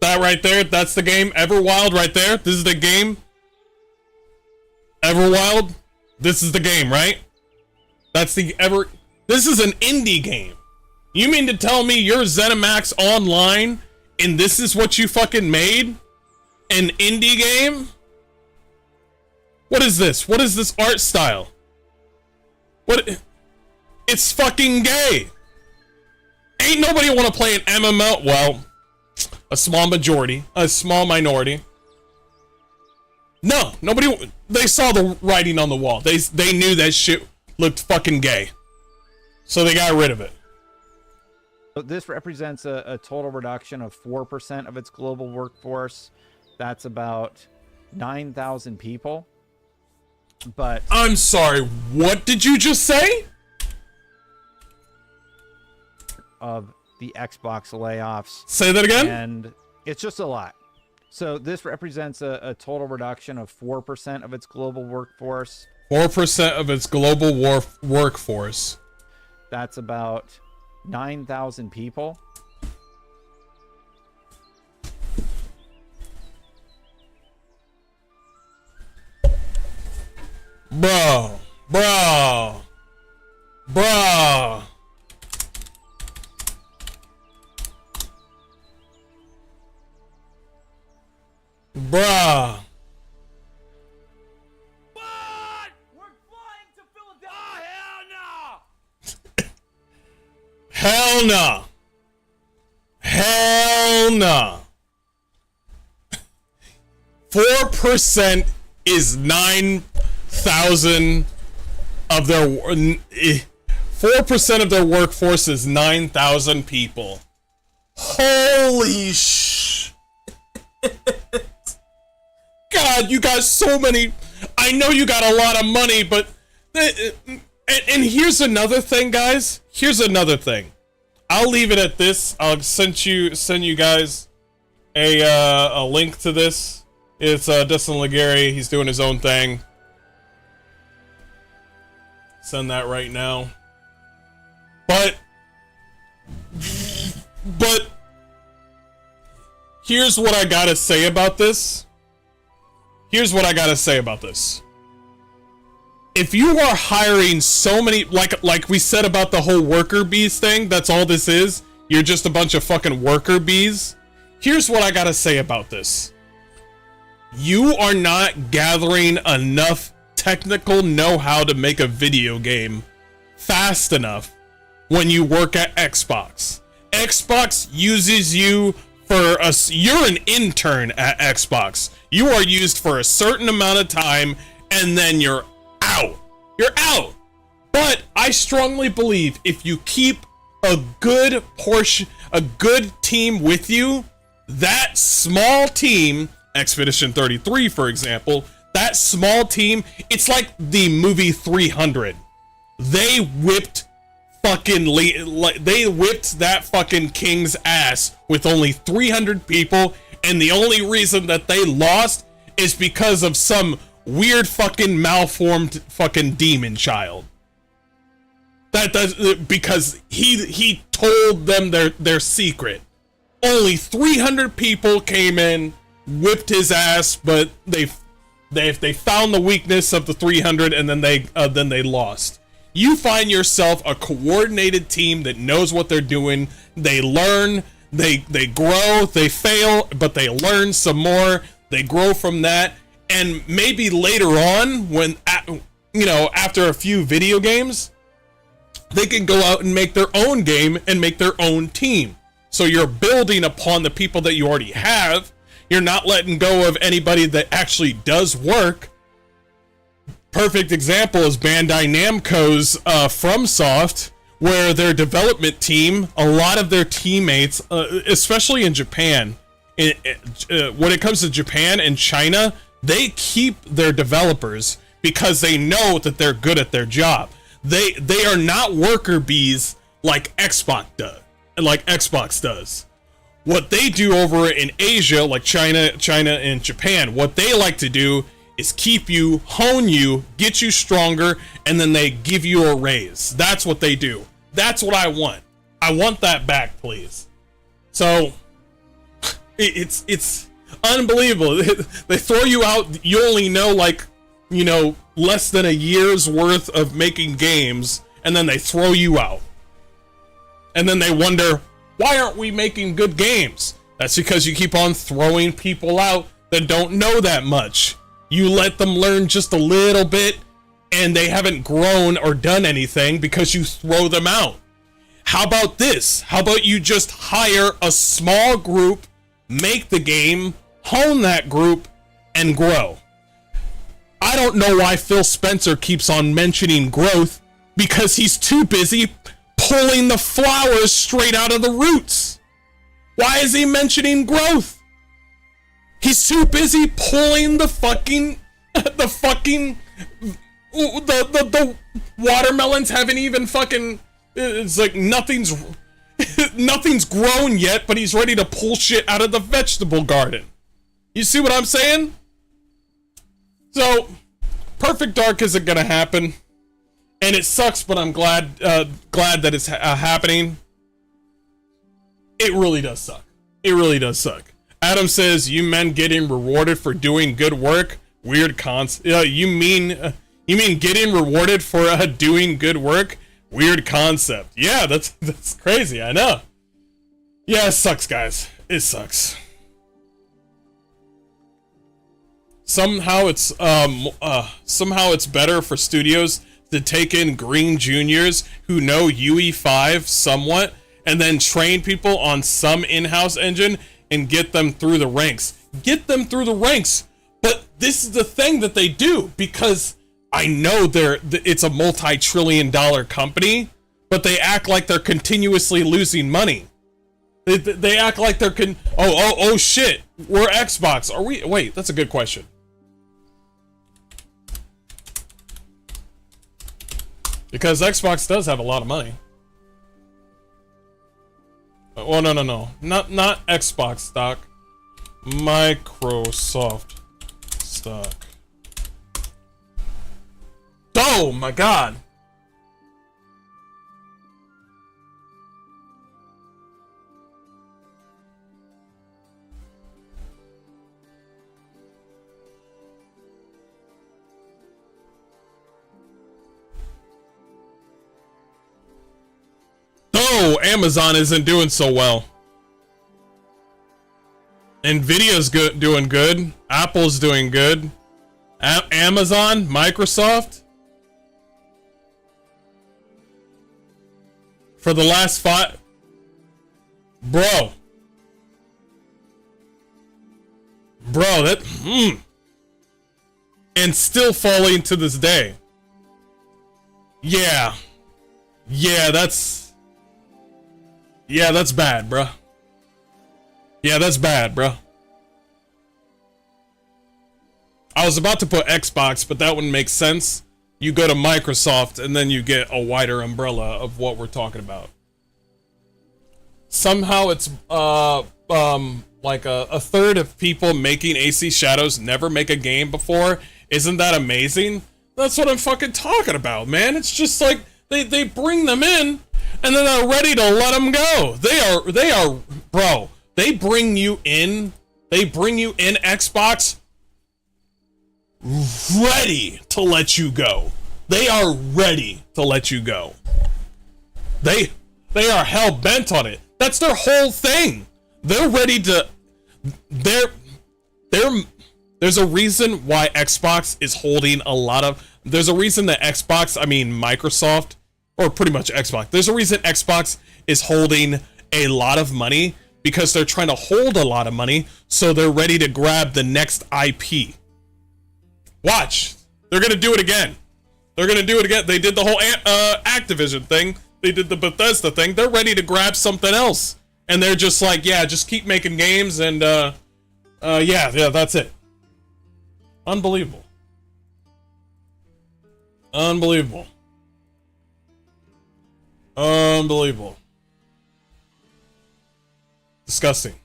right there, that's the game. Everwild right there. This is the game. Everwild. This is the game, right? This is an indie game. You mean to tell me you're ZeniMax Online and this is what you fucking made? An indie game? What is this? What is this art style? What? It's fucking gay. Ain't nobody want to play an MMO. Well, a small minority. No, nobody. They saw the writing on the wall. They knew that shit looked fucking gay, so they got rid of it. So this represents a total reduction of 4% of its global workforce. That's about 9,000 people. But I'm sorry, what did you just say? Of the Xbox layoffs. Say that again? And it's just a lot. So this represents a total reduction of 4% of its global workforce. 4% of its global workforce. That's about 9,000 people. Bro. Bruh. What? We're flying to Philadelphia. Oh, Hell no. Hell no. 4% is 9,000 of their 4% of their workforce is 9,000 people. Holy sh! God, you got so many. I know you got a lot of money, but and here's another thing, guys. Here's another thing. I'll leave it at this. I'll send you guys a link to this. It's Dustin Legary. He's doing his own thing. Send that right now. But here's what I gotta say about this. If you are hiring so many, like we said about the whole worker bees thing, that's all this is. You're just a bunch of fucking worker bees. Here's what I gotta say about this. You are not gathering enough technical know-how to make a video game fast enough when you work at Xbox. Xbox uses you for you're an intern at Xbox. You are used for a certain amount of time and then you're out. You're out. But I strongly believe if you keep a good team with you, that small team, Expedition 33 for example, that small team, it's like the movie 300. They whipped that fucking king's ass with only 300 people, and the only reason that they lost is because of some weird fucking malformed fucking demon child. Because he told them their secret. Only 300 people came in whipped his ass, but they found the weakness of the 300 and then they lost. You find yourself a coordinated team that knows what they're doing. They learn, they grow, they fail, but they learn some more. They grow from that, and maybe later on, when after a few video games, they can go out and make their own game and make their own team. So you're building upon the people that you already have. You're not letting go of anybody that actually does work. Perfect example is Bandai Namco's FromSoft, where their development team, a lot of their teammates, especially in Japan, when it comes to Japan and China, they keep their developers because they know that they're good at their job. They are not worker bees like Xbox does. What they do over in Asia, like China and Japan, what they like to do is keep you, hone you, get you stronger, and then they give you a raise. That's what they do. That's what I want. I want that back, please. So it's unbelievable. They throw you out. You only know less than a year's worth of making games, and then they throw you out. And then they wonder, why aren't we making good games? That's because you keep on throwing people out that don't know that much. You let them learn just a little bit, and they haven't grown or done anything because you throw them out. How about this? How about you just hire a small group, make the game, hone that group, and grow? I don't know why Phil Spencer keeps on mentioning growth, because he's too busy pulling the flowers straight out of the roots. Why is he mentioning growth? He's too busy pulling the watermelons haven't even fucking, it's like nothing's grown yet, but he's ready to pull shit out of the vegetable garden. You see what I'm saying? So, Perfect Dark isn't gonna happen, and it sucks, but I'm glad that it's happening. It really does suck. It really does suck. Adam says, "You men getting rewarded for doing good work? Weird concept." You mean getting rewarded for doing good work? Weird concept. Yeah, that's crazy. I know. Yeah, it sucks, guys. It sucks. Somehow it's better for studios to take in green juniors who know UE5 somewhat, and then train people on some in-house engine and get them through the ranks. Get them through the ranks. But this is the thing that they do, because I know it's a multi-trillion-dollar company, but they act like they're continuously losing money. They act like they're oh shit, we're Xbox. Are we? Wait, that's a good question. Because Xbox does have a lot of money. Well, no. Not Xbox stock. Microsoft stock. Oh my god. Oh, Amazon isn't doing so well. Nvidia's doing good. Apple's doing good. Amazon, Microsoft. For the last 5... Bro, that... And still falling to this day. Yeah, that's bad, bruh. Yeah, that's bad, bruh. I was about to put Xbox, but that wouldn't make sense. You go to Microsoft, and then you get a wider umbrella of what we're talking about. Somehow it's, like a third of people making AC Shadows never make a game before. Isn't that amazing? That's what I'm fucking talking about, man. It's just like, they bring them in, and then they're ready to let them go. They are, bro, they bring you in They bring you in Xbox ready to let you go. They are ready to let you go. They are hell bent on it. That's their whole thing. They're ready to. There's a reason why Xbox is holding a lot of. There's a reason that Microsoft, or pretty much Xbox. There's a reason Xbox is holding a lot of money, because they're trying to hold a lot of money, so they're ready to grab the next IP. Watch, they're gonna do it again. They're gonna do it again. They did the whole Activision thing. They did the Bethesda thing. They're ready to grab something else, and they're just like, yeah, just keep making games, and yeah, that's it. Unbelievable. Unbelievable. Unbelievable. Disgusting.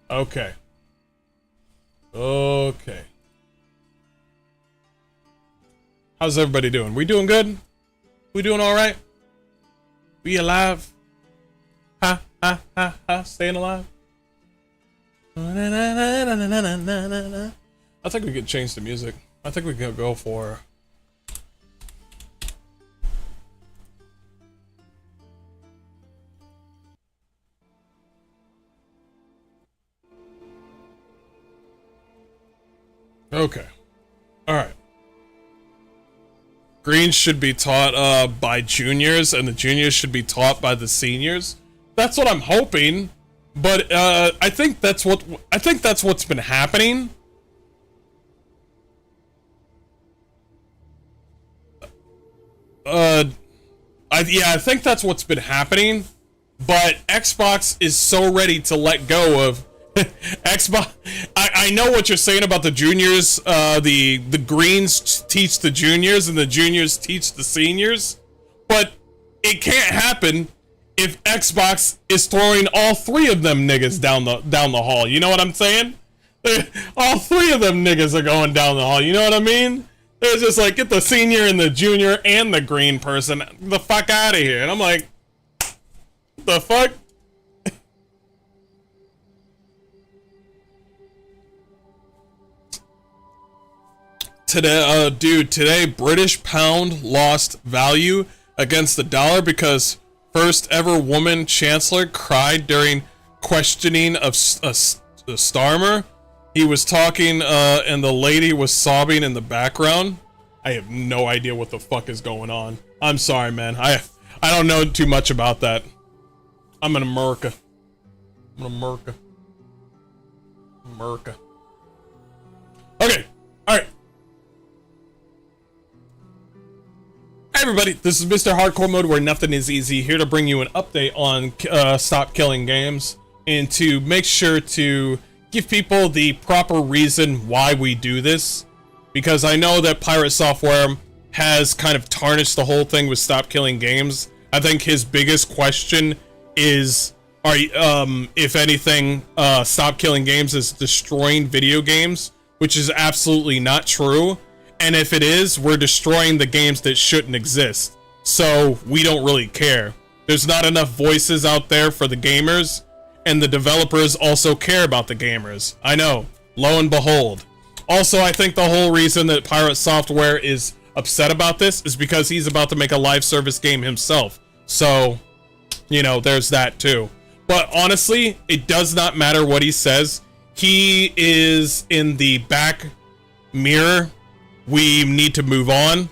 Okay. Okay. How's everybody doing? We doing good? We doing all right? We alive? Ha, ha, ha, ha, staying alive? I think we could change the music. I think we could go for... Okay. Alright. Greens should be taught by juniors, and the juniors should be taught by the seniors. That's what I'm hoping, but I think that's what's been happening. I think that's what's been happening, but Xbox is so ready to let go of Xbox. I know what you're saying about the juniors. The greens teach the juniors, and the juniors teach the seniors, but it can't happen if Xbox is throwing all three of them niggas down the hall. You know what I'm saying? All three of them niggas are going down the hall. You know what I mean? It's just like, get the senior and the junior and the green person the fuck out of here. And I'm like, the fuck? Today, today British pound lost value against the dollar because first ever woman chancellor cried during questioning of Starmer. He was talking, and the lady was sobbing in the background. I have no idea what the fuck is going on. I'm sorry, man. I don't know too much about that. I'm in America. America. Okay. All right. Hi everybody, this is Mr. Hardcore Mode, where nothing is easy, here to bring you an update on Stop Killing Games, and to make sure to give people the proper reason why we do this, because I know that Pirate Software has kind of tarnished the whole thing with Stop Killing Games. I think his biggest question is, if anything, Stop Killing Games is destroying video games, which is absolutely not true. And if it is, we're destroying the games that shouldn't exist. So we don't really care. There's not enough voices out there for the gamers, and the developers also care about the gamers. I know, lo and behold. Also, I think the whole reason that Pirate Software is upset about this is because he's about to make a live service game himself. So, you know, there's that too. But honestly, it does not matter what he says. He is in the back mirror. We need to move on.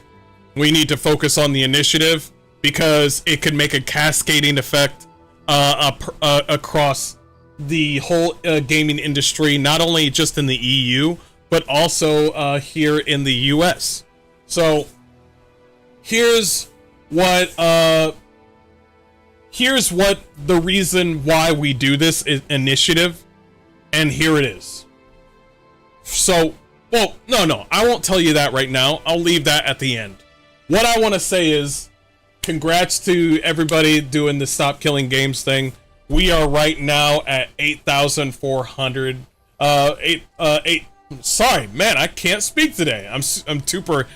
We need to focus on the initiative, because it could make a cascading effect across the whole gaming industry, not only just in the EU, but also here in the US. So here's what the reason why we do this initiative, and here it is. So, well, no, I won't tell you that right now. I'll leave that at the end. What I want to say is, congrats to everybody doing the Stop Killing Games thing. We are right now at 8,400. Sorry, man, I can't speak today. I'm super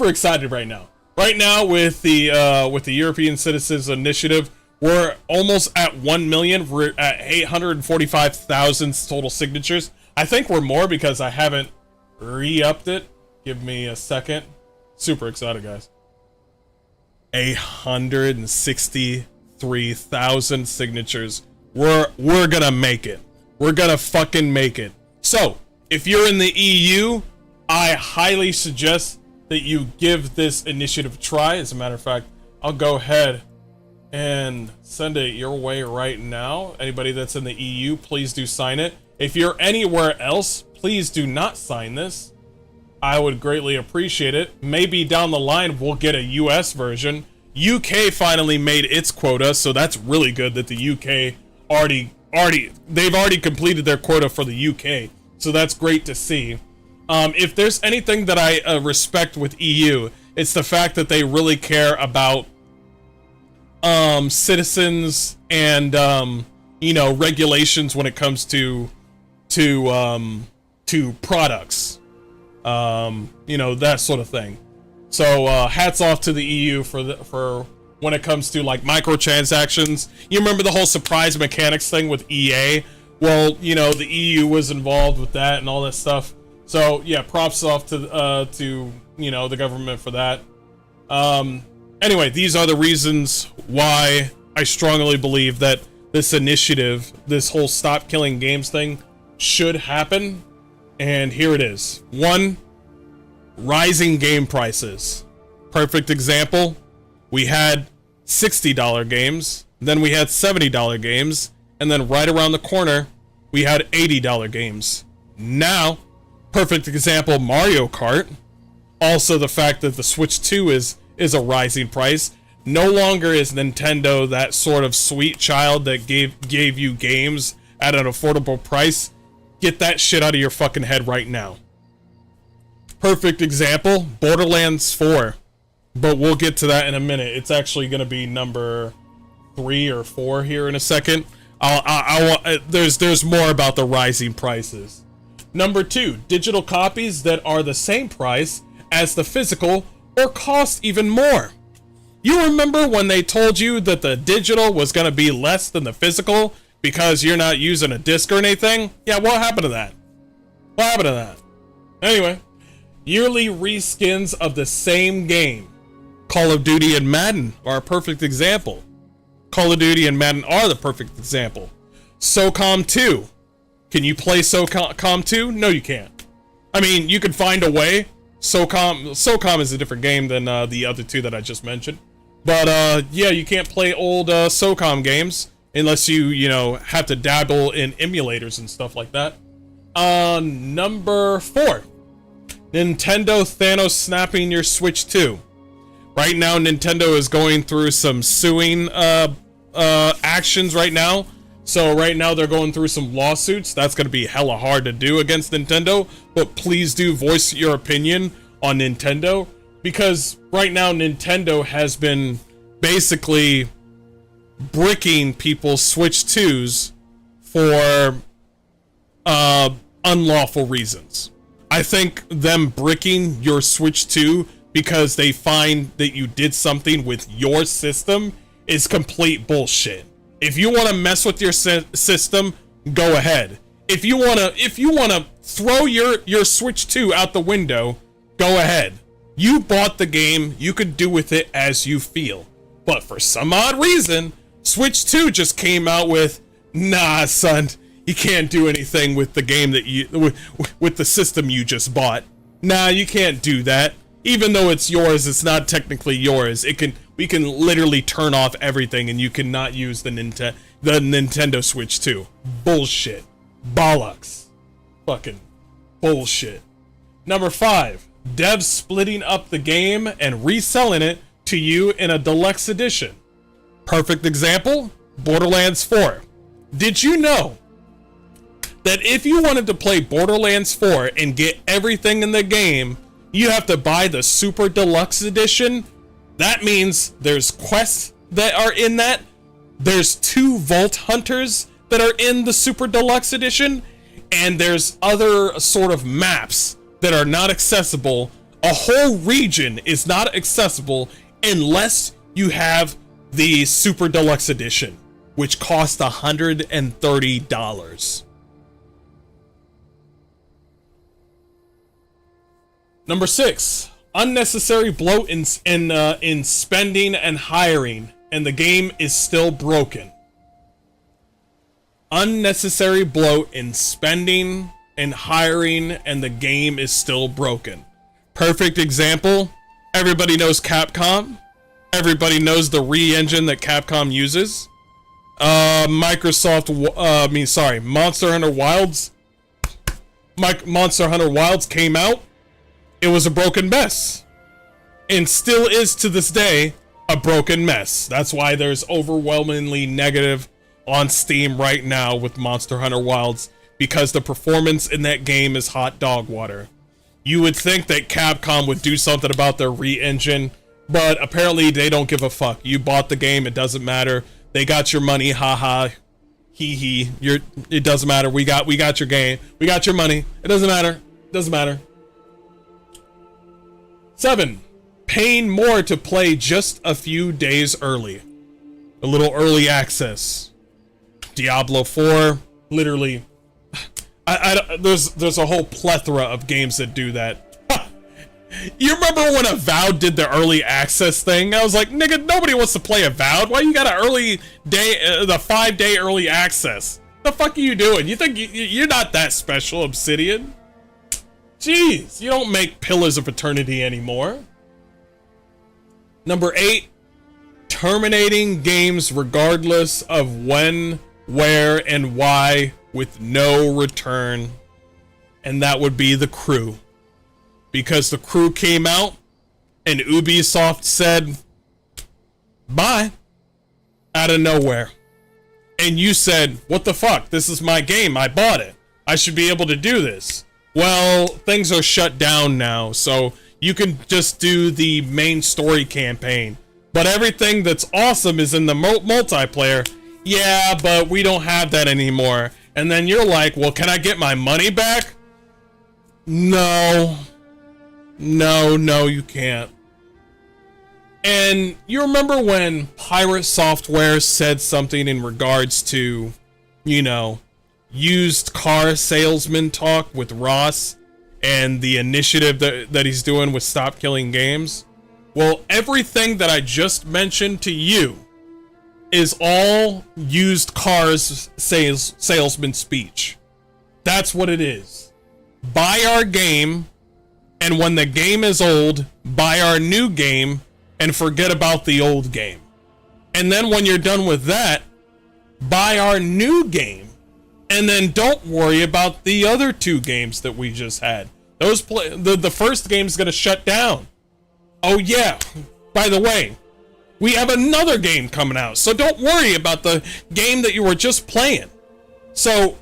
excited right now. Right now, with the European Citizens Initiative, We're almost at 1 million. We're at 845,000 total signatures. I think we're more because I haven't re-upped it. Give me a second. Super excited, guys. 863,000 signatures. We're gonna make it. We're gonna fucking make it. So, if you're in the EU, I highly suggest that you give this initiative a try. As a matter of fact, I'll go ahead and send it your way right now. Anybody that's in the EU, please do sign it. If you're anywhere else, please do not sign this. I would greatly appreciate it. Maybe down the line we'll get a US version. UK finally made its quota, so that's really good that the UK they've already completed their quota for the UK. So that's great to see. If there's anything that I respect with EU, it's the fact that they really care about citizens and regulations when it comes to products, that sort of thing. So hats off to the EU for when it comes to like microtransactions. You remember the whole surprise mechanics thing with EA? Well, the EU was involved with that and all that stuff. So yeah, props off to the government for that. Anyway, these are the reasons why I strongly believe that this initiative, this whole stop killing games thing, should happen. And here it is. 1, rising game prices. Perfect example. We had $60 games, then we had $70 games, and then right around the corner, we had $80 games. Now, perfect example, Mario Kart. Also the fact that the Switch 2 is a rising price. No longer is Nintendo that sort of sweet child that gave you games at an affordable price. Get that shit out of your fucking head right now. Perfect example, Borderlands 4. But we'll get to that in a minute. It's actually going to be number 3 or 4 here in a second. There's more about the rising prices. Number 2, digital copies that are the same price as the physical or cost even more. You remember when they told you that the digital was going to be less than the physical because you're not using a disc or anything? Yeah, what happened to that? What happened to that? Anyway, yearly reskins of the same game. Call of Duty and Madden are a perfect example. Call of Duty and Madden are the perfect example. SOCOM 2. Can you play SOCOM 2? No, you can't. I mean, you can find a way. SOCOM is a different game than the other two that I just mentioned. But yeah, you can't play old SOCOM games unless you have to dabble in emulators and stuff like that. Number 4. Nintendo Thanos snapping your Switch 2. Right now, Nintendo is going through some suing actions right now. So right now they're going through some lawsuits. That's going to be hella hard to do against Nintendo. But please do voice your opinion on Nintendo. Because right now Nintendo has been basically bricking people's Switch 2s for unlawful reasons. I think them bricking your Switch 2 because they find that you did something with your system is complete bullshit. If you want to mess with your system, go ahead. If you want to throw your Switch 2 out the window, go ahead. You bought the game, you could do with it as you feel. But for some odd reason, Switch 2 just came out with, nah, son, you can't do anything with the game that with the system you just bought. Nah, you can't do that. Even though it's yours, it's not technically yours. We can literally turn off everything and you cannot use the Nintendo Switch 2. Bullshit. Bollocks. Fucking bullshit. Number 5. Devs splitting up the game and reselling it to you in a deluxe edition. Perfect example, Borderlands 4. Did you know that if you wanted to play Borderlands 4 and get everything in the game, you have to buy the Super Deluxe Edition? That means there's quests that are in that. There's 2 Vault Hunters that are in the Super Deluxe Edition. And there's other sort of maps that are not accessible. A whole region is not accessible unless you have the Super Deluxe Edition, which cost $130. Number 6, unnecessary bloat in spending and hiring, and the game is still broken. Unnecessary bloat in spending and hiring, and the game is still broken. Perfect example, everybody knows Capcom. Everybody knows the re-engine that Capcom uses. Monster Hunter Wilds. Monster Hunter Wilds came out. It was a broken mess. And still is to this day a broken mess. That's why there's overwhelmingly negative on Steam right now with Monster Hunter Wilds, because the performance in that game is hot dog water. You would think that Capcom would do something about their re-engine, but apparently they don't give a fuck. You bought the game, it doesn't matter. They got your money, haha, hee hee. It doesn't matter. We got your game. We got your money. It doesn't matter. It doesn't matter. 7, paying more to play just a few days early. A little early access. Diablo 4, literally. There's a whole plethora of games that do that. You remember when Avowed did the early access thing? I was like, nigga, nobody wants to play Avowed. Why you got an early day, the 5-day early access? The fuck are you doing? You think you're not that special, Obsidian? Jeez, you don't make Pillars of Eternity anymore. Number 8, terminating games regardless of when, where, and why with no return. And that would be The Crew. Because The Crew came out and Ubisoft said, bye, out of nowhere. And you said, what the fuck? This is my game. I bought it. I should be able to do this. Well, things are shut down now, so you can just do the main story campaign. But everything that's awesome is in the multiplayer. Yeah, but we don't have that anymore. And then you're like, well, can I get my money back? No. No, you can't. And you remember when Pirate Software said something in regards to, you know, used car salesman talk with Ross and the initiative that he's doing with Stop Killing Games? Well, everything that I just mentioned to you is all used cars salesman speech. That's what it is. Buy our game, and when the game is old, buy our new game and forget about the old game. And then when you're done with that, buy our new game, and then don't worry about the other 2 games that we just had. The first game's gonna shut down. Oh yeah, by the way, we have another game coming out, so don't worry about the game that you were just playing. So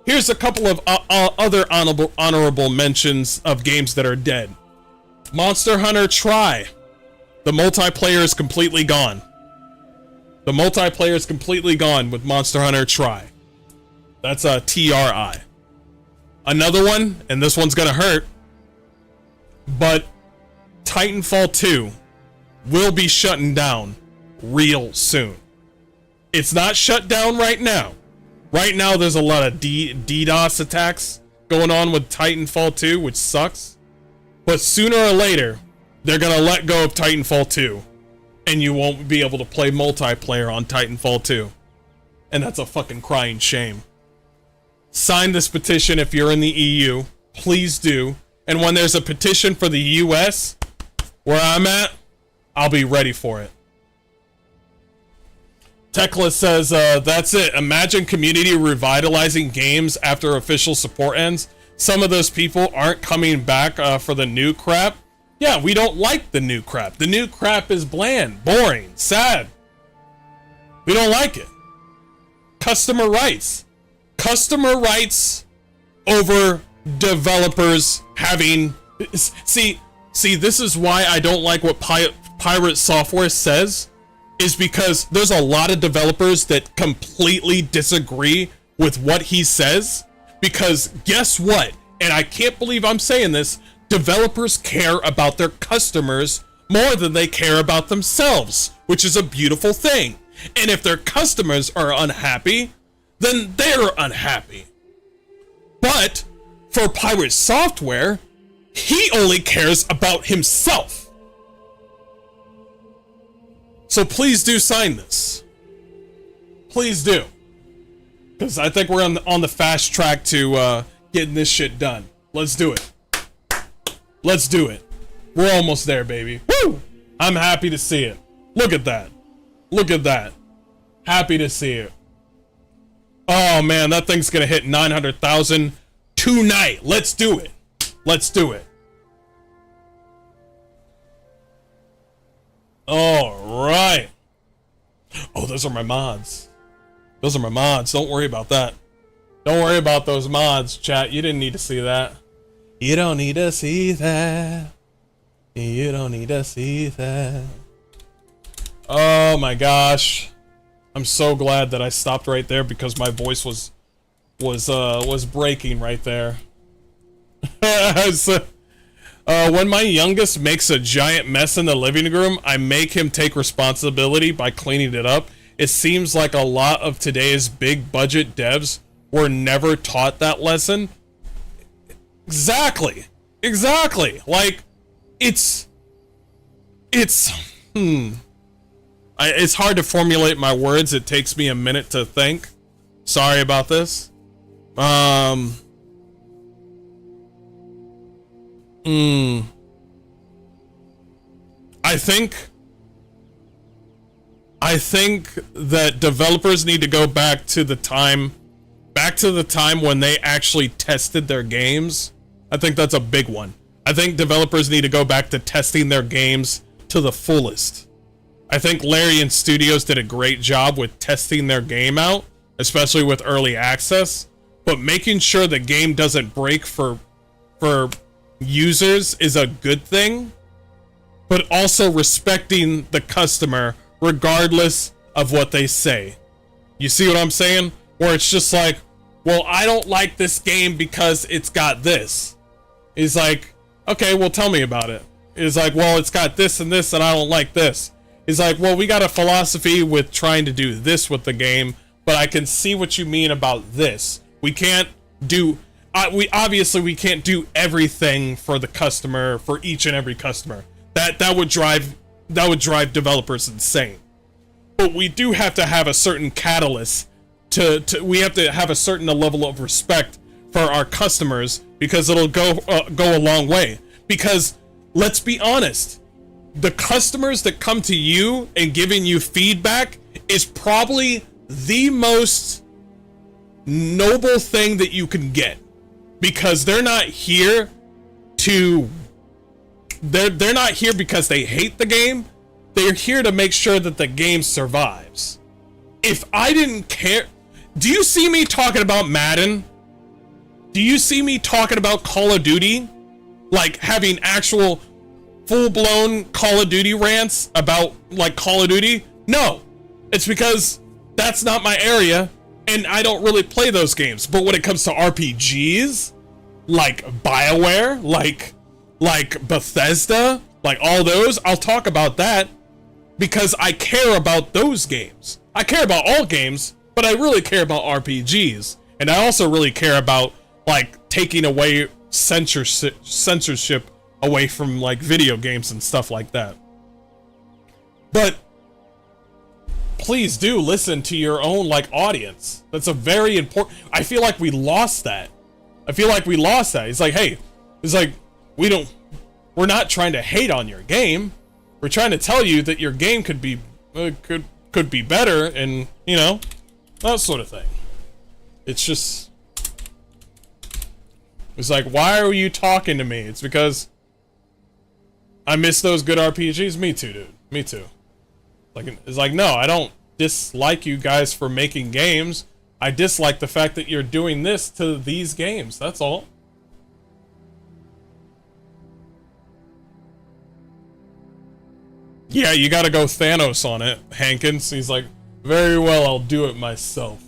here's a couple of other honorable mentions of games that are dead. Monster Hunter Tri. The multiplayer is completely gone. The multiplayer is completely gone with Monster Hunter Tri. That's a TRI. Another one, and this one's gonna hurt, but Titanfall 2 will be shutting down real soon. It's not shut down right now. Right now, there's a lot of DDoS attacks going on with Titanfall 2, which sucks. But sooner or later, they're gonna let go of Titanfall 2, and you won't be able to play multiplayer on Titanfall 2. And that's a fucking crying shame. Sign this petition if you're in the EU. Please do. And when there's a petition for the US, where I'm at, I'll be ready for it. Tekla says, that's it. Imagine community revitalizing games after official support ends. Some of those people aren't coming back for the new crap. Yeah, we don't like the new crap. The new crap is bland, boring, sad. We don't like it. Customer rights. Customer rights over developers having... See, this is why I don't like what Pirate Software says, is because there's a lot of developers that completely disagree with what he says. Because guess what? And I can't believe I'm saying this, developers care about their customers more than they care about themselves, which is a beautiful thing. And if their customers are unhappy, then they're unhappy. But for Pirate Software, he only cares about himself. So please do sign this. Please do. Because I think we're on the fast track to getting this shit done. Let's do it. Let's do it. We're almost there, baby. Woo! I'm happy to see it. Look at that. Look at that. Happy to see it. Oh man, that thing's gonna hit 900,000 tonight. Let's do it. Let's do it. All right. Oh, those are my mods. Those are my mods. Don't worry about that. Don't worry about those mods, chat. You didn't need to see that. You don't need to see that. You don't need to see that. Oh my gosh. I'm so glad that I stopped right there because my voice was breaking right there. So, when my youngest makes a giant mess in the living room, I make him take responsibility by cleaning it up. It seems like a lot of today's big budget devs were never taught that lesson. Exactly. Exactly. Like, it's hard to formulate my words. It takes me a minute to think. Sorry about this. I think that developers need to go back to the time when they actually tested their games. I think that's a big one. I think developers need to go back to testing their games to the fullest. I think Larian Studios did a great job with testing their game out, especially with early access, but making sure the game doesn't break for users is a good thing, but also respecting the customer regardless of what they say. You see what I'm saying? Where it's just like, well, I don't like this game because it's got this. He's like, okay, well, tell me about it. He's like, well, it's got this and this and I don't like this. He's like, well, we got a philosophy with trying to do this with the game, but I can see what you mean about this. We can't do, we can't do everything for the customer, for each and every customer. That would drive developers insane. But we do have to have a certain catalyst we have to have a certain level of respect for our customers, because it'll go a long way. Because let's be honest, the customers that come to you and giving you feedback is probably the most noble thing that you can get, because they're not here because they hate the game. They're here to make sure that the game survives. If I didn't care, do you see me talking about Madden? Do you see me talking about Call of Duty? Like having actual full-blown Call of Duty rants about like Call of Duty? No, it's because that's not my area and I don't really play those games. But when it comes to RPGs, like BioWare, like Bethesda, like all those, I'll talk about that because I care about those games. I care about all games, but I really care about RPGs. And I also really care about like taking away censorship away from like video games and stuff like that. But please do listen to your own like audience. That's a very important. I feel like we lost that. It's like, hey, it's like we're not trying to hate on your game. We're trying to tell you that your game could be could be better, and you know, that sort of thing. It's just, it's like, why are you talking to me? It's because I miss those good RPGs. Me too, dude. Me too. Like, it's like, no, I don't dislike you guys for making games. I dislike the fact that you're doing this to these games. That's all. Yeah, you gotta go Thanos on it, Hankins. He's like, very well, I'll do it myself.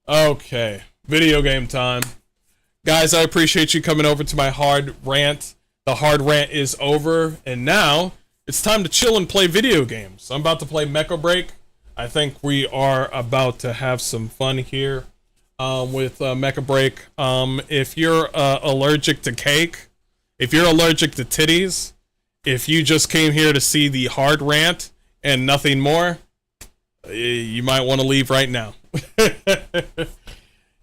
Okay, video game time. Guys, I appreciate you coming over to my hard rant. The hard rant is over, and now it's time to chill and play video games. I'm about to play Mecha Break. I think we are about to have some fun here with Mecha Break. If you're allergic to cake, if you're allergic to titties, if you just came here to see the hard rant and nothing more, you might want to leave right now.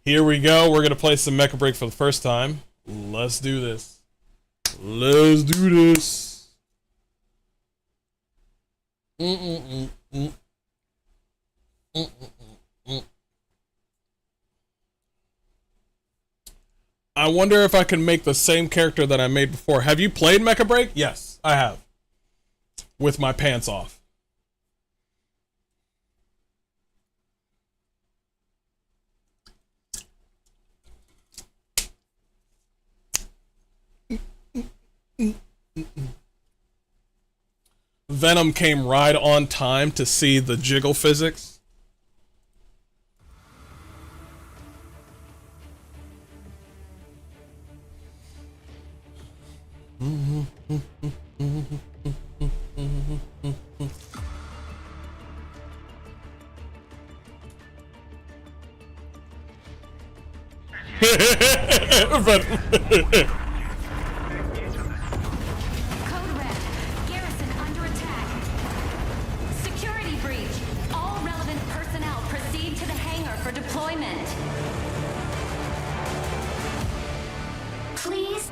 Here we go. We're going to play some Mecha Break for the first time. Let's do this. Let's do this. I wonder if I can make the same character that I made before. Have you played Mecha Break? Yes, I have. With my pants off. Venom came right on time to see the jiggle physics.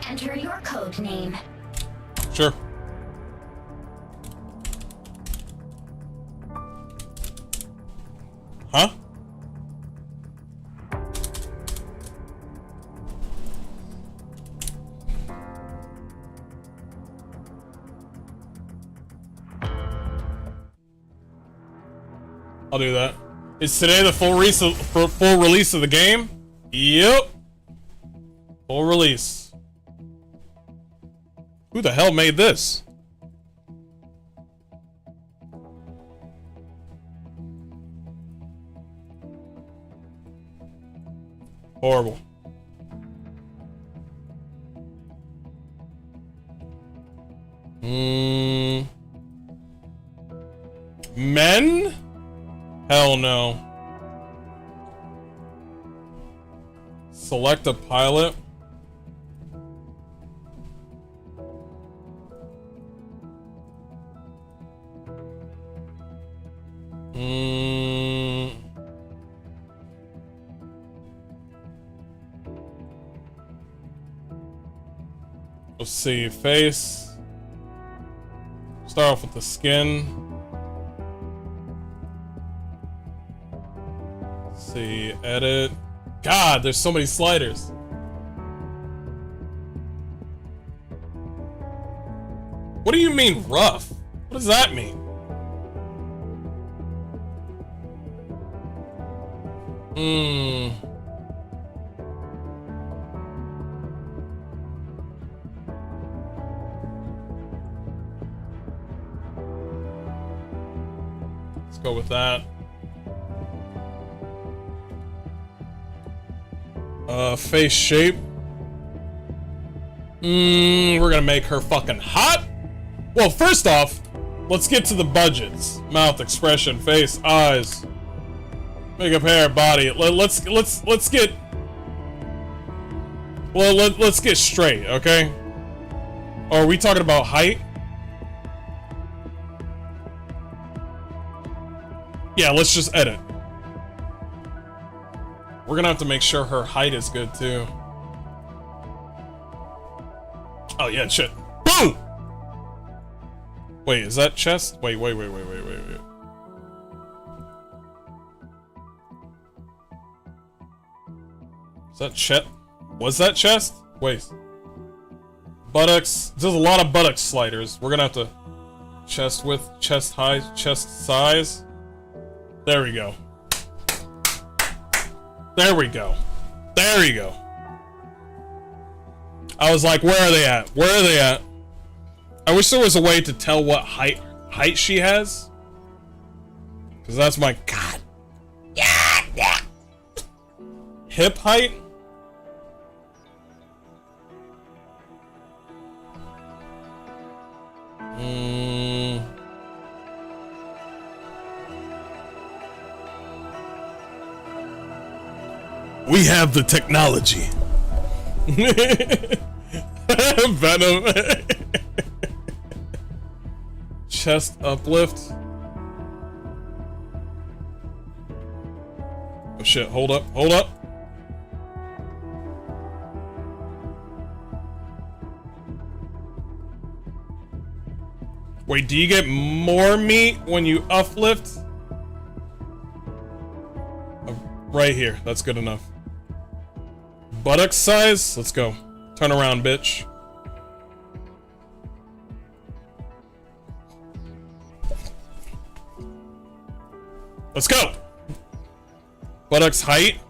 Enter your code name. Sure. Huh? I'll do that. Is today the full release of the game? Yep. Full release. Who the hell made this? Horrible. Men? Hell no. Select a pilot. Let's see, face. Start off with the skin. Let's see, edit. God, there's so many sliders. What do you mean rough? What does that mean? Let's go with that. Face shape. We're gonna make her fucking hot. Well, first off, let's get to the budgets. Mouth, expression, face, eyes, makeup, hair, body. Let's get. Well, let's get straight, okay? Or are we talking about height? Yeah, let's just edit. We're gonna have to make sure her height is good too. Oh yeah, shit. Boom! Wait, is that chest? Wait. Is that chest? Was that chest? Wait. Buttocks. There's a lot of buttock sliders. We're gonna have to chest width, chest height, chest size. There we go. There we go. There you go. I was like, where are they at? Where are they at? I wish there was a way to tell what height she has. Because that's my god. Yeah. Hip height? We have the technology. Venom. Chest uplift. Oh shit, hold up, hold up. Wait, do you get more meat when you uplift? Oh, right here, that's good enough. Buttock size? Let's go. Turn around, bitch. Let's go! Buttocks height?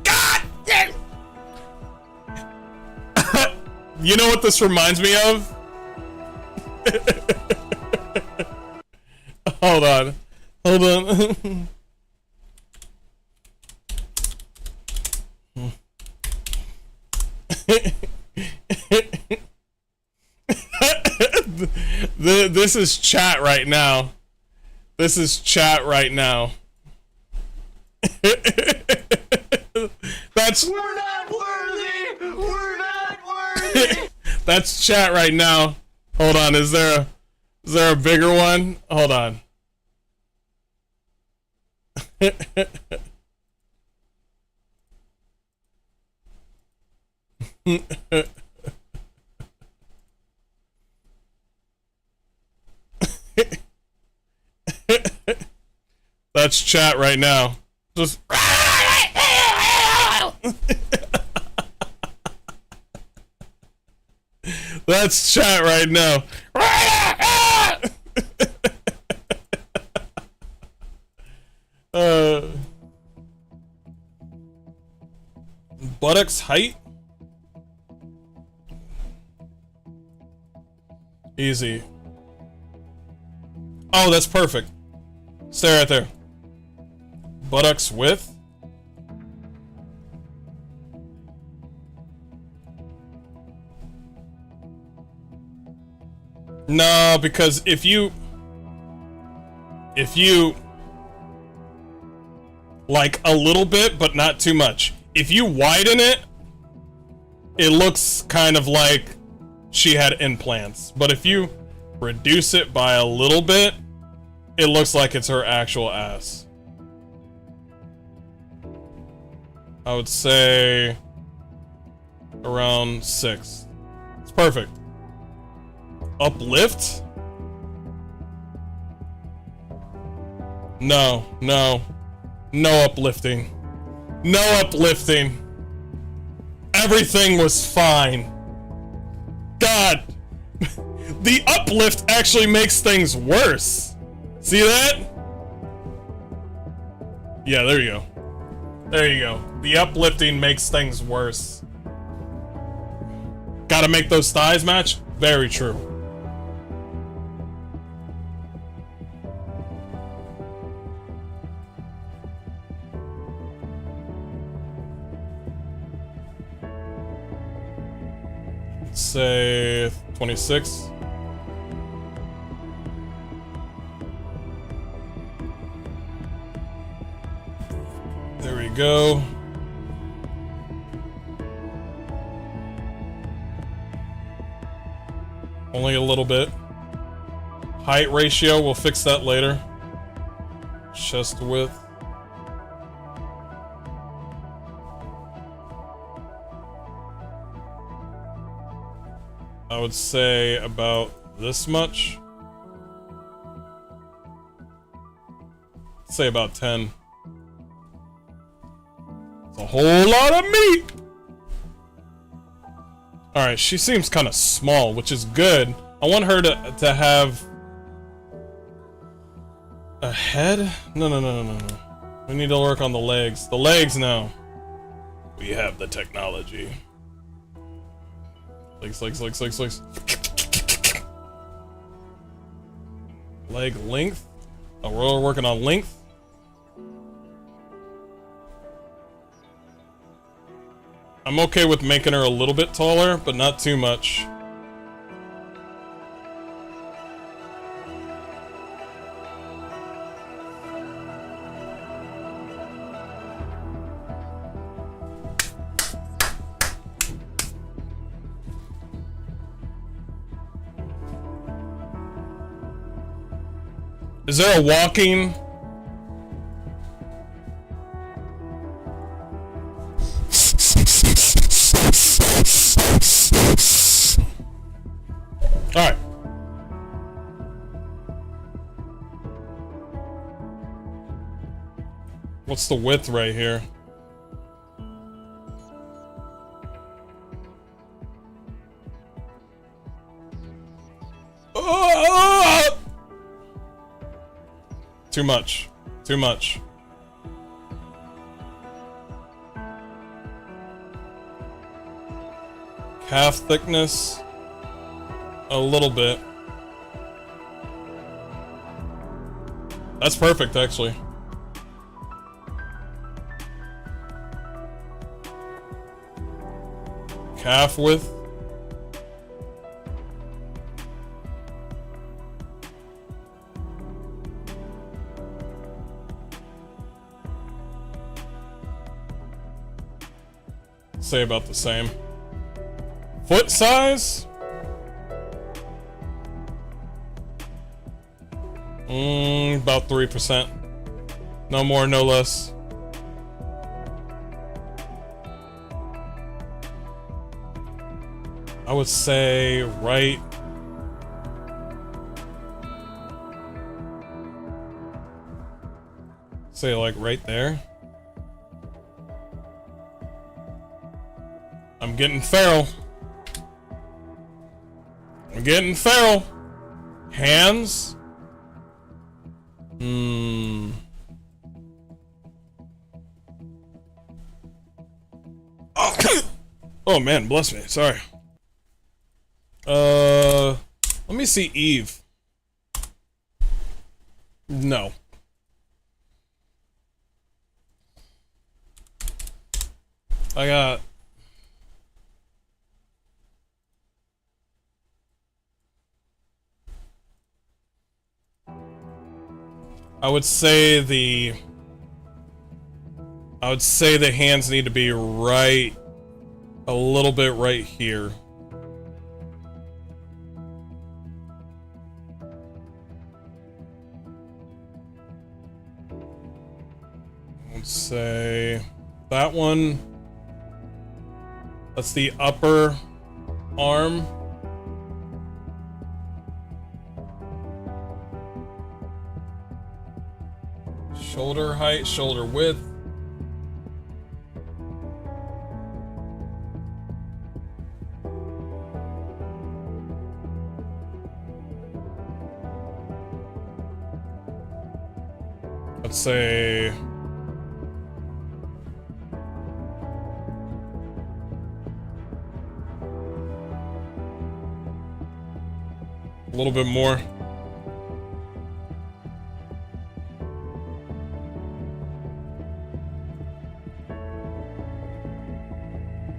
God damn! You know what this reminds me of? Hold on. Hold on. This is chat right now. This is chat right now. That's We're not worthy! We're not worthy! That's chat right now. Hold on, is there a bigger one? Hold on. That's chat right now. Just that's chat right now. Buttocks height? Easy. Oh, that's perfect. Stay right there. Buttocks width? No, because if you like a little bit, but not too much. If you widen it, it looks kind of like she had implants. But if you reduce it by a little bit, it looks like it's her actual ass. I would say around 6. It's perfect. Uplift? No, no. No uplifting. No uplifting. Everything was fine. God. The uplift actually makes things worse. See that? Yeah, there you go. There you go. The uplifting makes things worse. Gotta make those thighs match? Very true. Say 26. There we go. Only a little bit. Height ratio, we'll fix that later. Chest width. I would say about this much. Say about 10. It's a whole lot of meat! Alright, she seems kind of small, which is good. I want her to have a head? No. We need to work on the legs. The legs now. We have the technology. Legs. Leg length. Oh, we're working on length. I'm okay with making her a little bit taller, but not too much. Is there a walking? Alright. What's the width right here? Too much. Too much. Calf thickness. A little bit. That's perfect, actually. Calf width. Say about the same. Foot size? About 3%. No more, no less. I would say right. Say like right there. I'm getting feral. I'm getting feral. Hands? Oh man, bless me. Sorry. Let me see Eve. No. I got... I would say the hands need to be right, a little bit right here. Let's say that one. That's the upper arm. Shoulder height, shoulder width. Let's say a little bit more.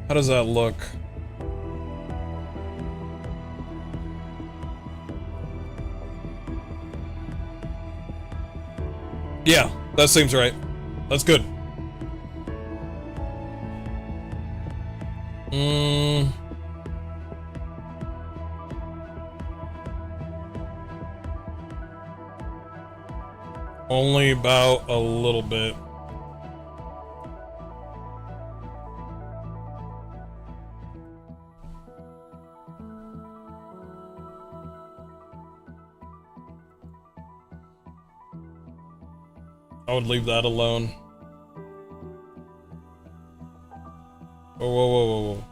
How does that look? Yeah, that seems right. That's good. Only about a little bit. I would leave that alone. Whoa, whoa, whoa, whoa, whoa.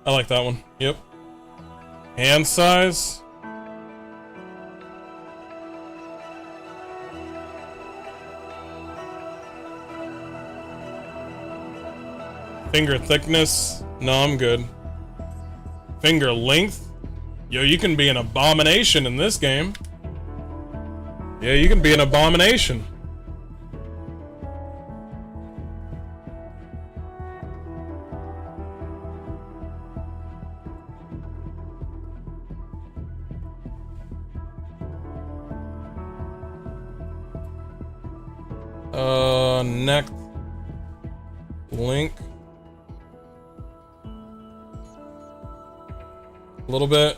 I like that one. Yep. Hand size. Finger thickness. No, I'm good. Finger length. Yo, you can be an abomination in this game. Yeah, you can be an abomination. Neck link. A little bit.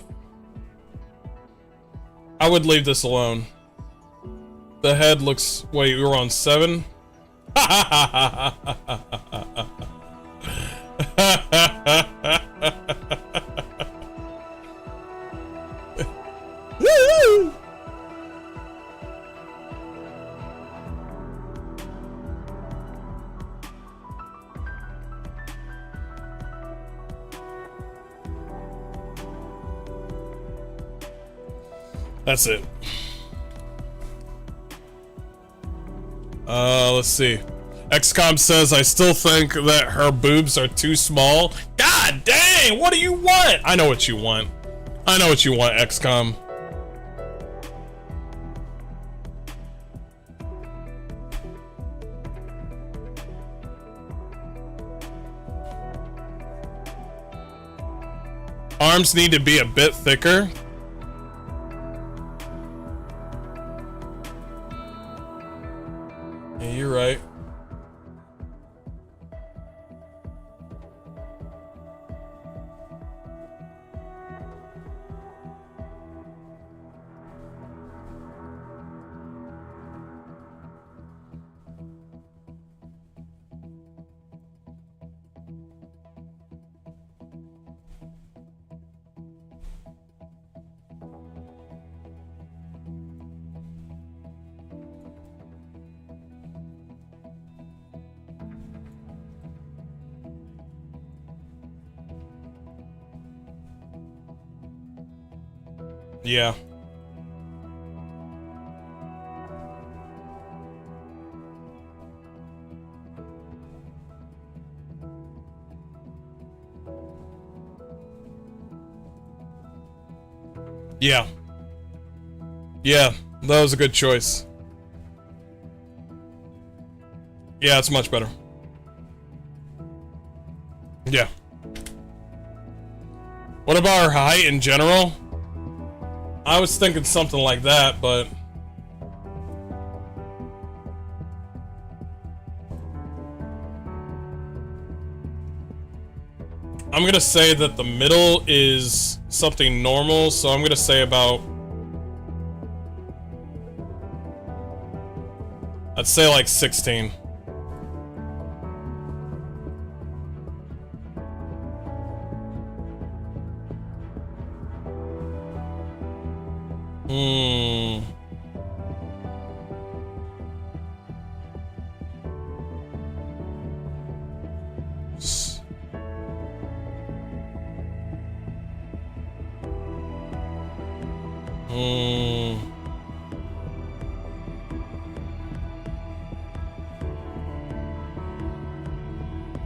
I would leave this alone. The head looks... Wait, we were on 7? That's it. Let's see. XCOM says, I still think that her boobs are too small. God dang, what do you want? I know what you want. I know what you want, XCOM. Arms need to be a bit thicker. Yeah, you're right. Yeah. Yeah. Yeah, that was a good choice. Yeah, it's much better. Yeah. What about her height in general? I was thinking something like that, but... I'm gonna say that the middle is something normal, so I'm gonna say about... I'd say like 16.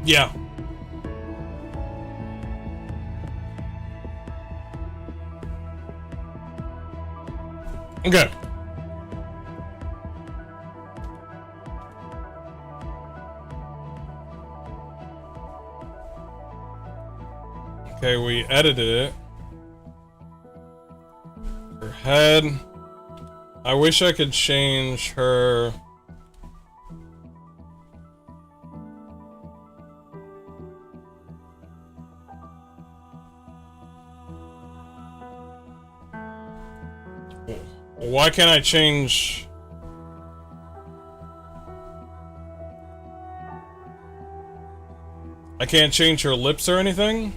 Yeah. Okay. Okay, we edited it. Her head. I wish I could change her... Why can't I change... I can't change her lips or anything?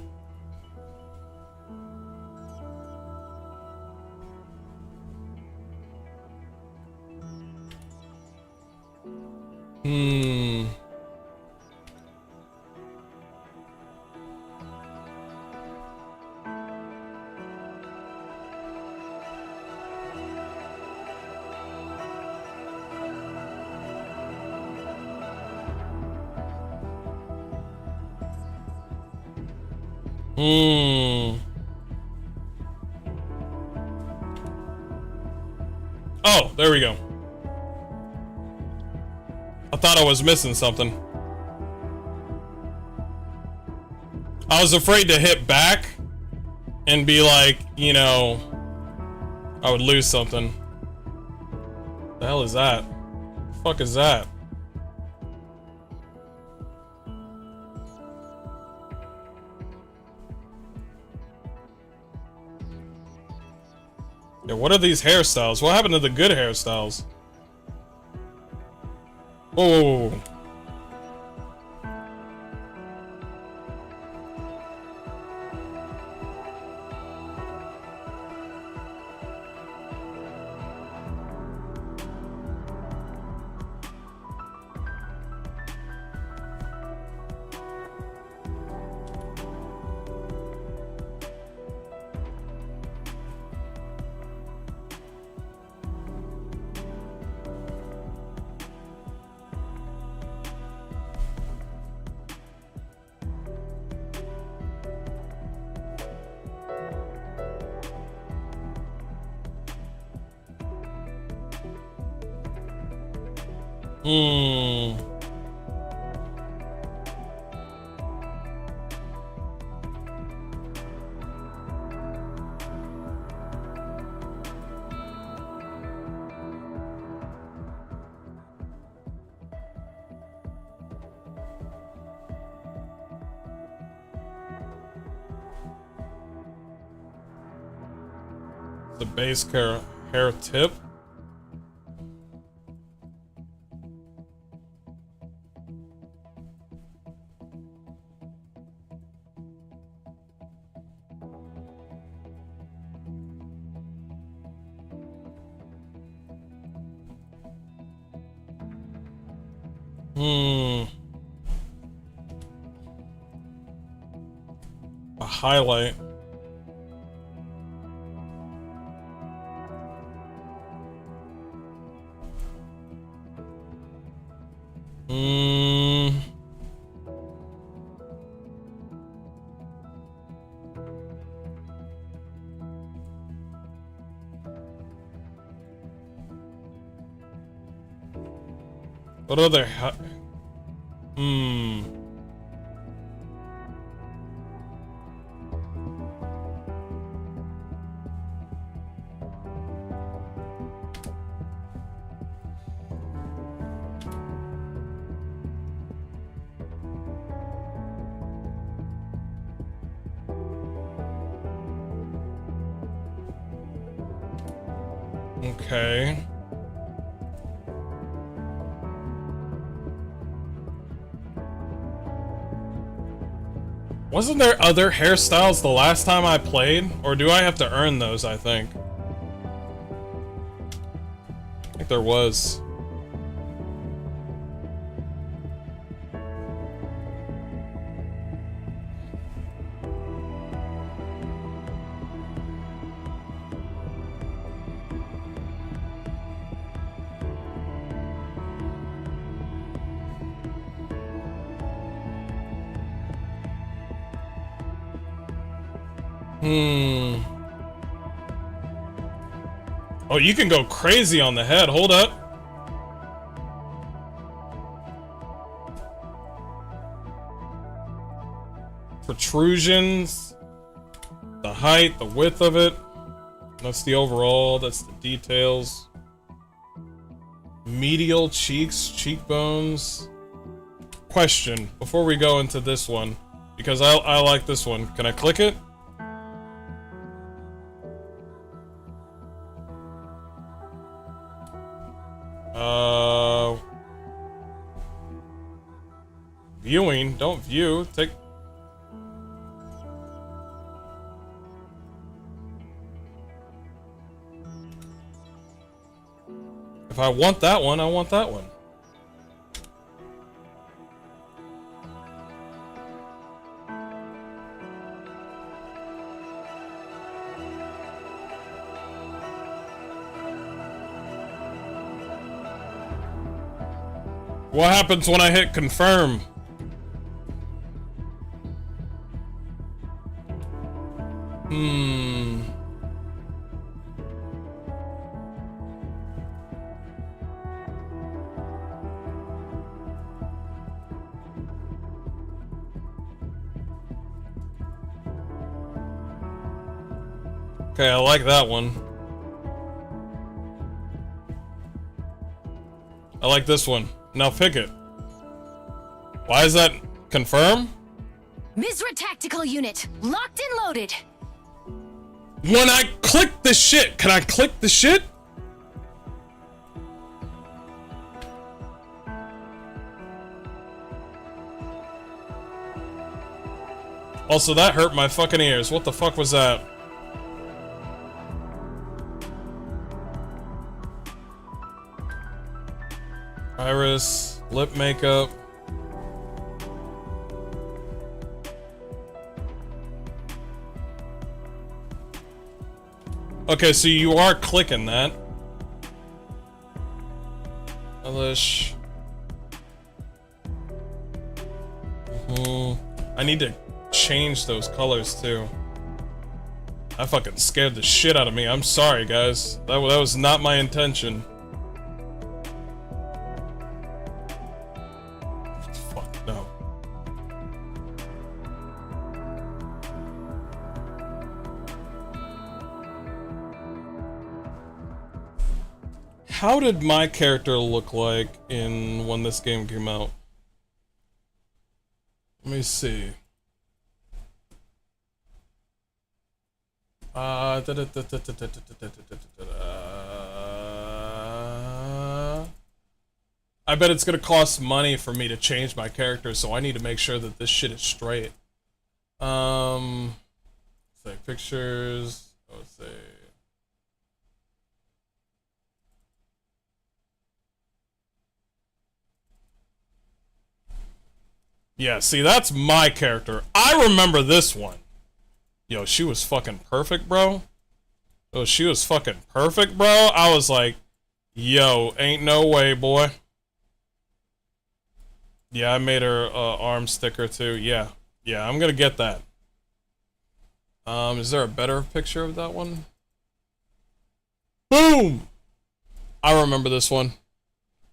Oh, there we go. I thought I was missing something. I was afraid to hit back and be like, you know, I would lose something. The hell is that? The fuck is that? Yeah, what are these hairstyles? What happened to the good hairstyles? Whoa, whoa, whoa. Hmm. The base hair tip. Hmm. A highlight. Hmm. What other Hmm. Okay. Wasn't there other hairstyles the last time I played? Or do I have to earn those, I think? I think there was. Hmm. Oh, you can go crazy on the head. Hold up. Protrusions. The height, the width of it. That's the overall. That's the details. Medial cheeks, cheekbones. Question, before we go into this one, because I like this one. Can I click it? Viewing, don't view, take... If I want that one, I want that one. What happens when I hit confirm? Hmm. Okay, I like that one. I like this one. Now pick it. Why is that confirm? Misra Tactical Unit, locked and loaded. When I click the shit, can I click the shit? Also, that hurt my fucking ears. What the fuck was that? Iris, lip makeup. Okay, so you are clicking that. Elish. I need to change those colors too. That fucking scared the shit out of me. I'm sorry, guys. That was not my intention. Fuck no. How did my character look like when this game came out? Let me see. I bet it's gonna cost money for me to change my character, so I need to make sure that this shit is straight. Say pictures. Let's say. Yeah, see, that's my character. I remember this one. Yo, she was fucking perfect, bro. Oh, she was fucking perfect, bro. I was like, yo, ain't no way, boy. Yeah, I made her arm sticker too. Yeah, I'm gonna get that. Is there a better picture of that one? Boom! I remember this one.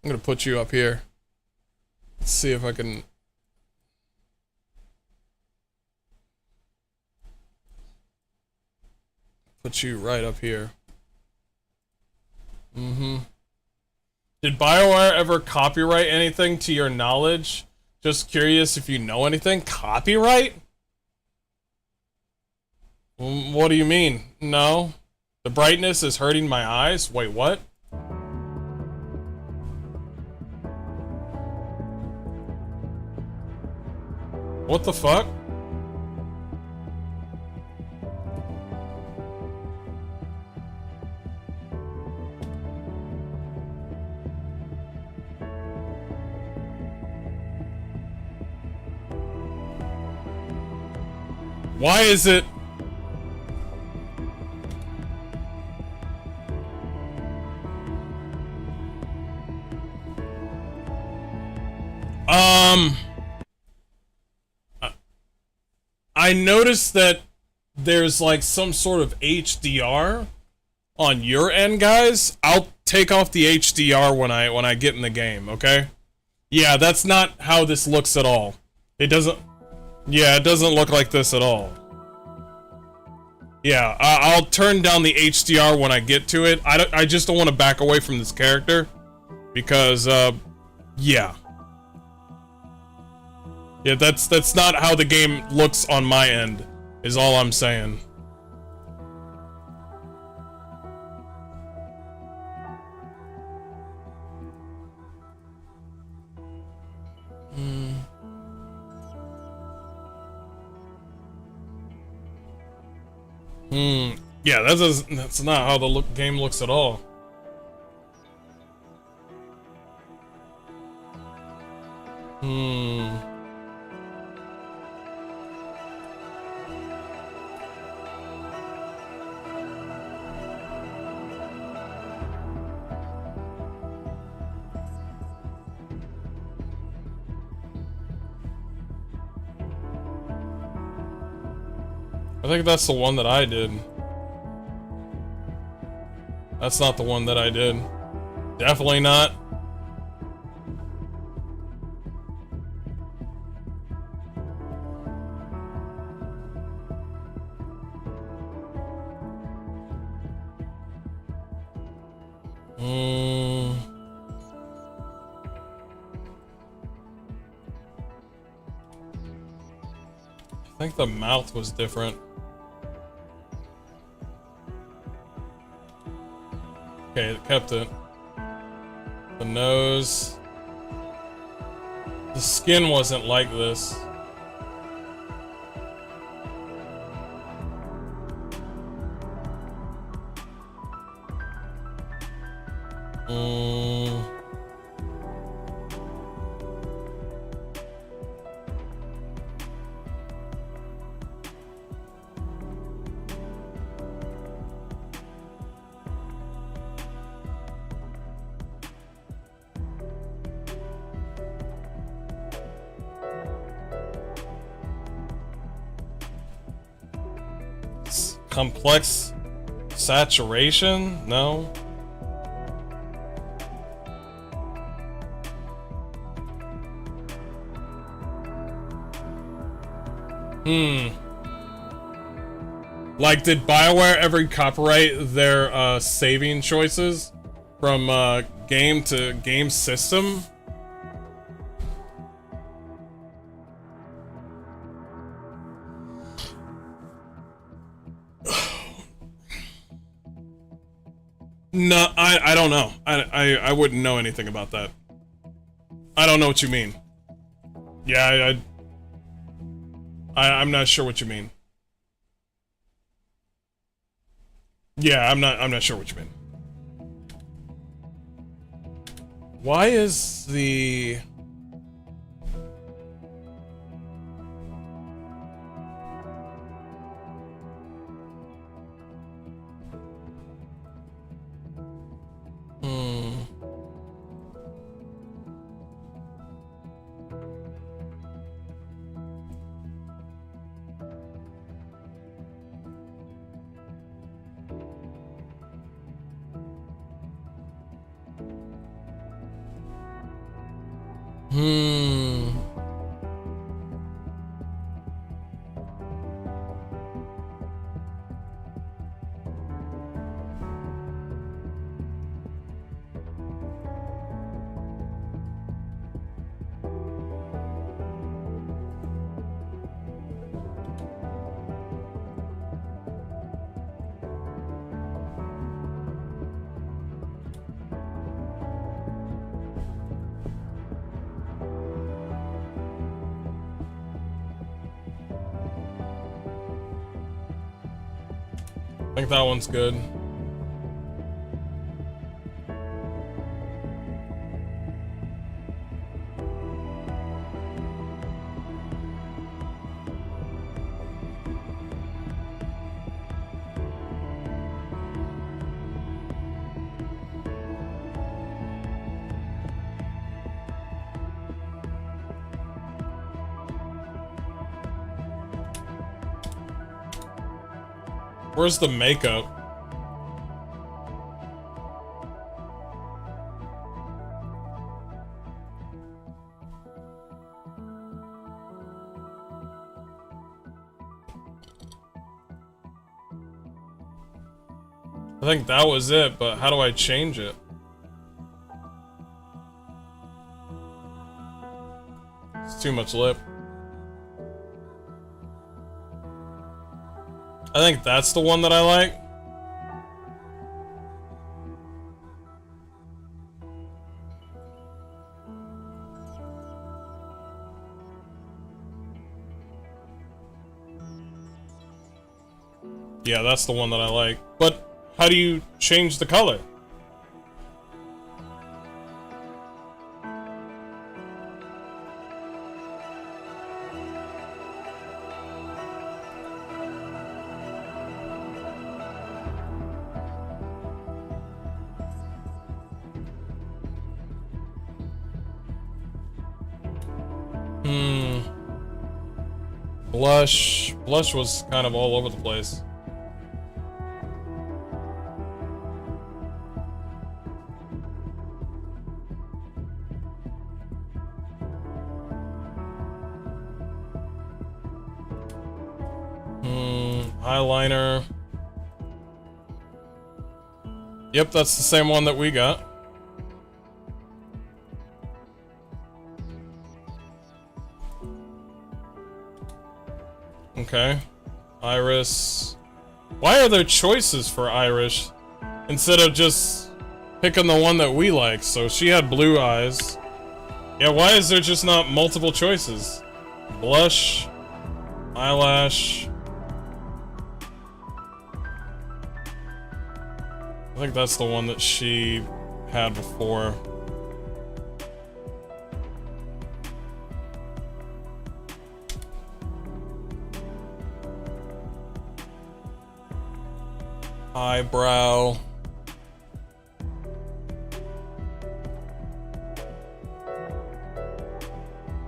I'm gonna put you up here. Let's see if I can... Put you right up here. Did BioWare ever copyright anything to your knowledge? Just curious if you know anything. Copyright? What do you mean? No. The brightness is hurting my eyes? Wait, what? What the fuck? Why is it... I noticed that there's like some sort of HDR on your end, guys. I'll take off the HDR when I get in the game, okay? Yeah, that's not how this looks at all. It doesn't... Yeah, it doesn't look like this at all. Yeah, I'll turn down the HDR when I get to it. I just don't want to back away from this character. Because, yeah. Yeah, that's not how the game looks on my end, is all I'm saying. Yeah, that's not how the game looks at all. I think that's the one that I did. That's not the one that I did. Definitely not. I think the mouth was different. Okay, it kept it. The nose. The skin wasn't like this. Complex saturation? No. Like, did BioWare ever copyright their saving choices from game to game system? No, I don't know. I wouldn't know anything about that. I don't know what you mean. Yeah, I'm not sure what you mean. Yeah, I'm not sure what you mean. Why is the... I think that one's good. Where's the makeup? I think that was it, but how do I change it? It's too much lip. I think that's the one that I like. Yeah, that's the one that I like. But how do you change the color? Blush. Blush was kind of all over the place. Eyeliner. Yep, that's the same one that we got. Okay. Iris. Why are there choices for Iris instead of just picking the one that we like. So she had blue eyes. Yeah, why is there just not multiple choices? Blush, eyelash. I think that's the one that she had before. Eyebrow.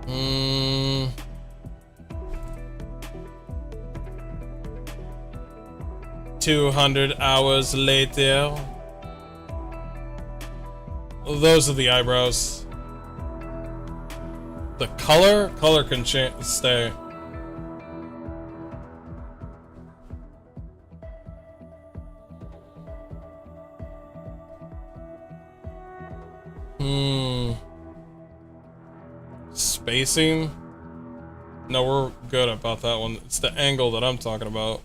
Hmm. 200 hours later. Those are the eyebrows. The color? Color can stay. Spacing? No, we're good about that one. It's the angle that I'm talking about.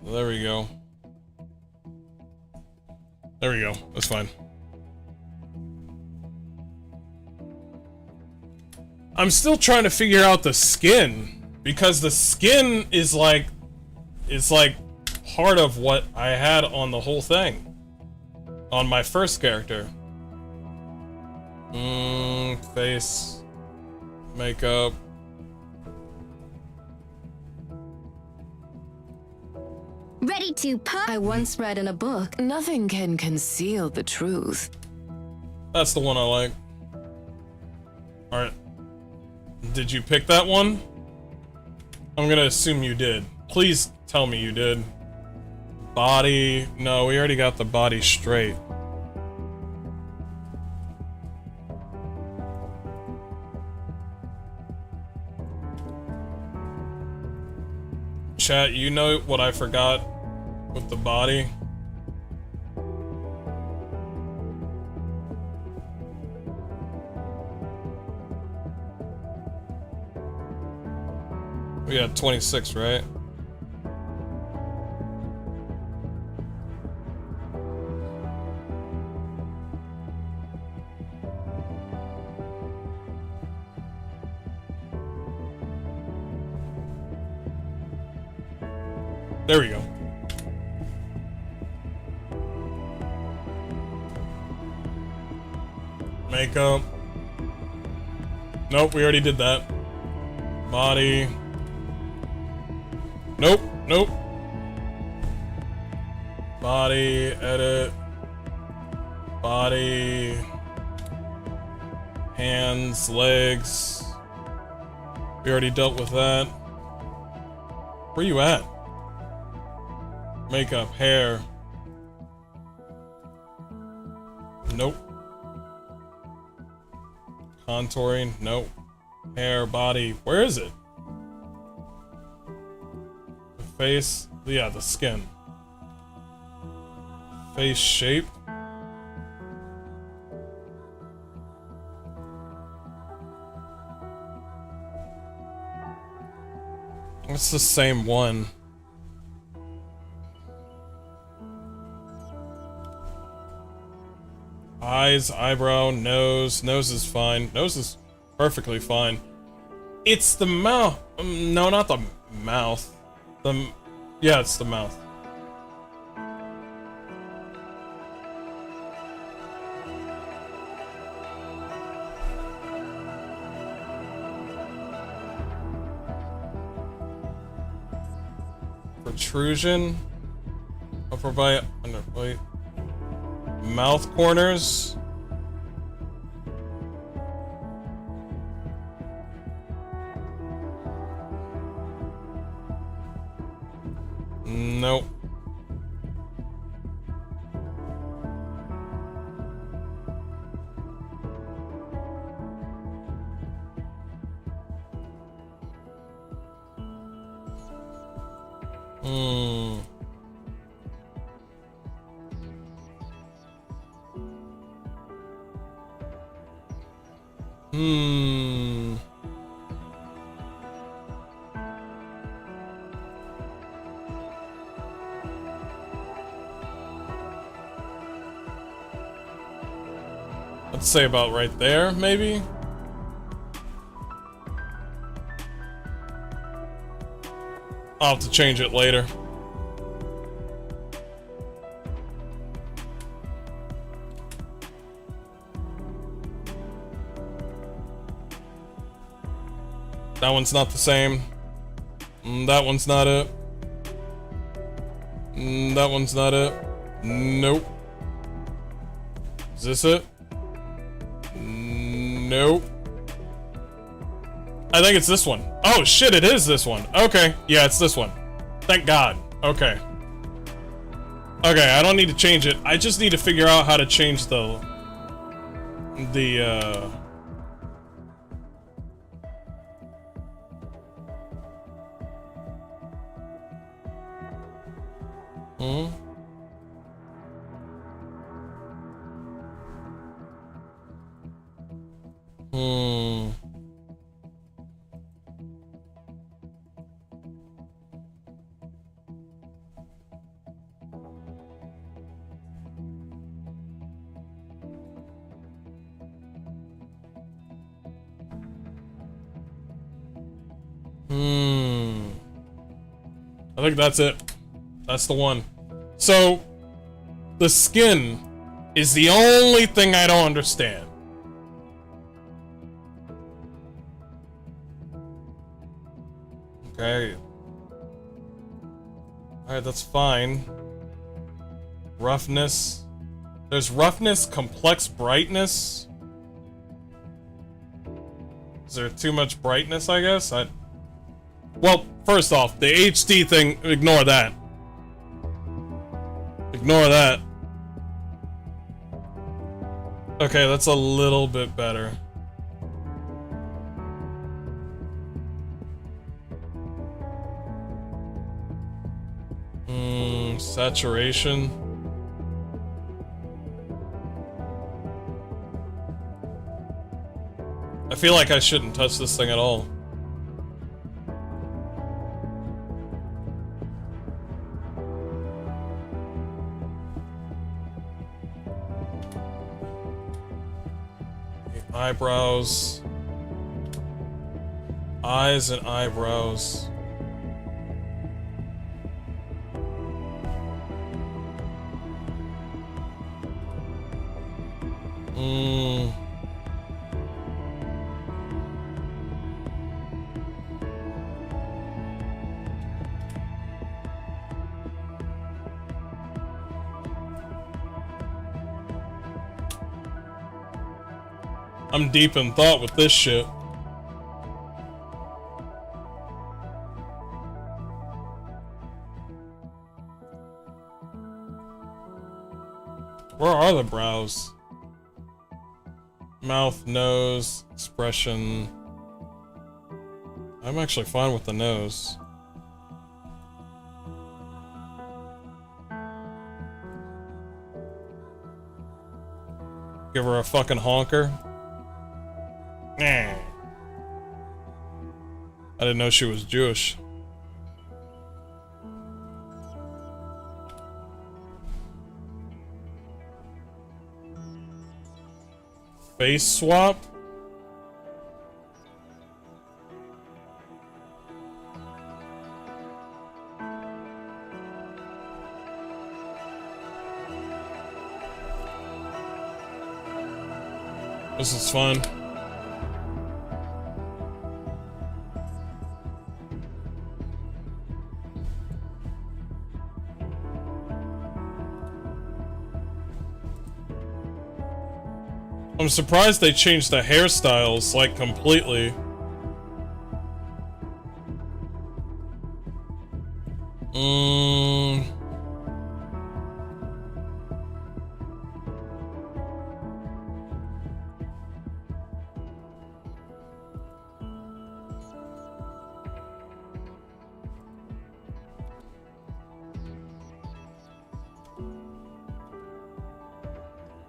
There we go. There we go. That's fine. I'm still trying to figure out the skin, because the skin is like part of what I had on the whole thing. On my first character. Face. Makeup. Ready to pop? I once read in a book, nothing can conceal the truth. That's the one I like. Alright. Did you pick that one? I'm gonna assume you did. Please tell me you did. Body. No, we already got the body straight. Chat, you know what I forgot with the body? We got 26, right? There we go. Makeup. Nope, we already did that. Body. Nope, nope. Body, edit. Body. Hands, legs. We already dealt with that. Where you at? Makeup, hair. Nope. Contouring, nope. Hair, body, where is it? The face, yeah, the skin. Face shape. It's the same one. Eyes, eyebrow, nose. Nose is fine. Nose is perfectly fine. It's the mouth. No, not the mouth. Yeah, it's the mouth. Protrusion. Upper bite, underbite. Mouth corners. Nope. Let's say about right there, maybe? I'll have to change it later. That one's not the same. That one's not it. That one's not it. Nope. Is this it? Nope. I think it's this one. Oh shit, it is this one. Okay, yeah, it's this one. Thank God. Okay. Okay, I don't need to change it. I just need to figure out how to change the I think that's it. That's the one. So, the skin is the only thing I don't understand. Okay. Alright, that's fine. Roughness. There's roughness, complex brightness. Is there too much brightness, I guess? Well, first off, the HD thing, ignore that. Ignore that. Okay, that's a little bit better. Saturation. I feel like I shouldn't touch this thing at all. Eyebrows. Eyes and eyebrows. I'm deep in thought with this shit. Where are the brows? Mouth, nose, expression. I'm actually fine with the nose. Give her a fucking honker. Nah. I didn't know she was Jewish. Face swap? This is fun. I'm surprised they changed the hairstyles, like, completely.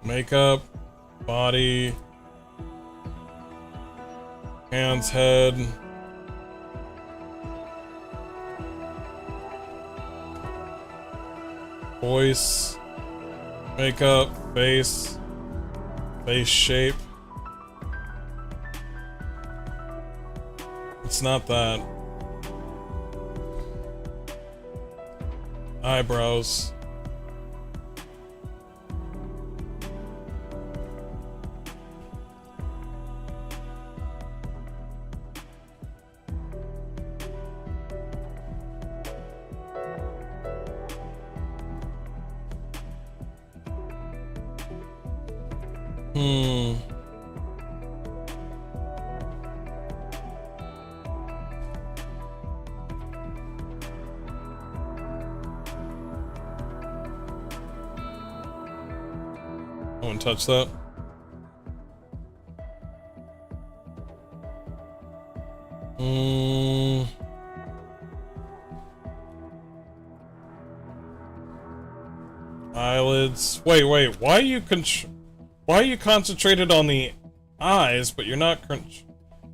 Makeup. Body, hands, head, voice, makeup, face, Face shape. It's not that. Eyebrows. I won't touch that. Eyelids. Wait. Why are you concentrated on the eyes, but you're not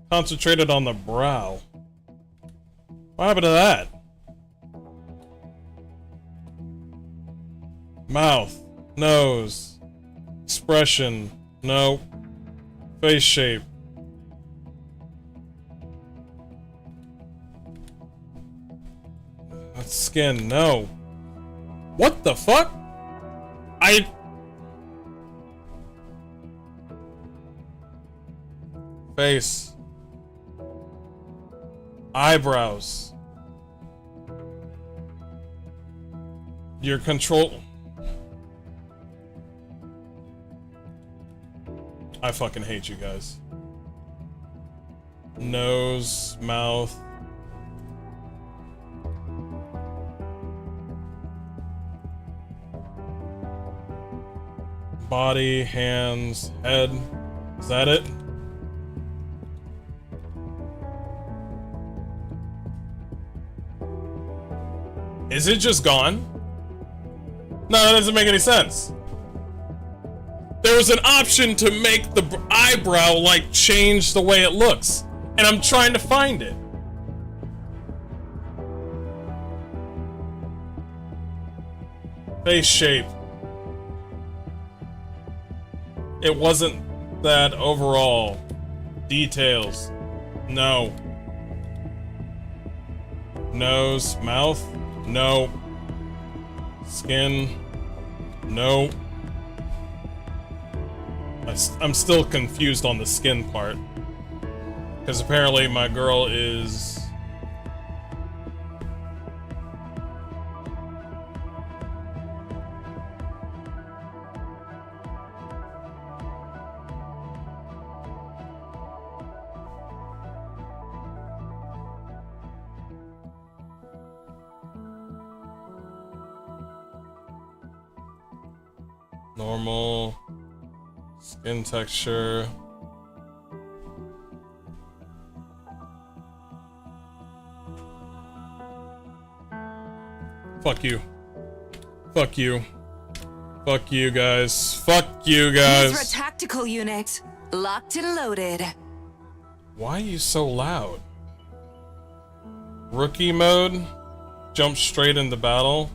concentrated on the brow? What happened to that? Mouth. Nose. Expression. No. Face shape. That's skin. No. What the fuck? Face. Eyebrows. Your control. I fucking hate you guys. Nose, mouth. Body, hands, head. Is that it? Is it just gone? No, that doesn't make any sense. There was an option to make the eyebrow, like, change the way it looks. And I'm trying to find it. Face shape. It wasn't that overall. Details. No. Nose, mouth. No. Skin. No. I'm still confused on the skin part. Because apparently my girl is... normal. Skin texture. Fuck you. Fuck you. Fuck you guys. Fuck you guys. These are a tactical unit. Locked and loaded. Why are you so loud? Rookie mode? Jump straight into battle?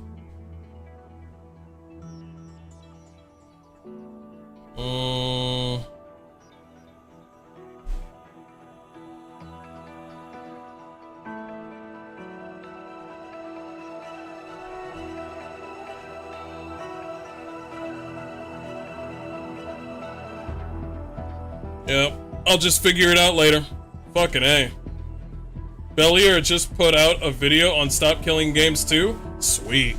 Yep, I'll just figure it out later. Fucking A. Bellier just put out a video on Stop Killing Games 2? Sweet.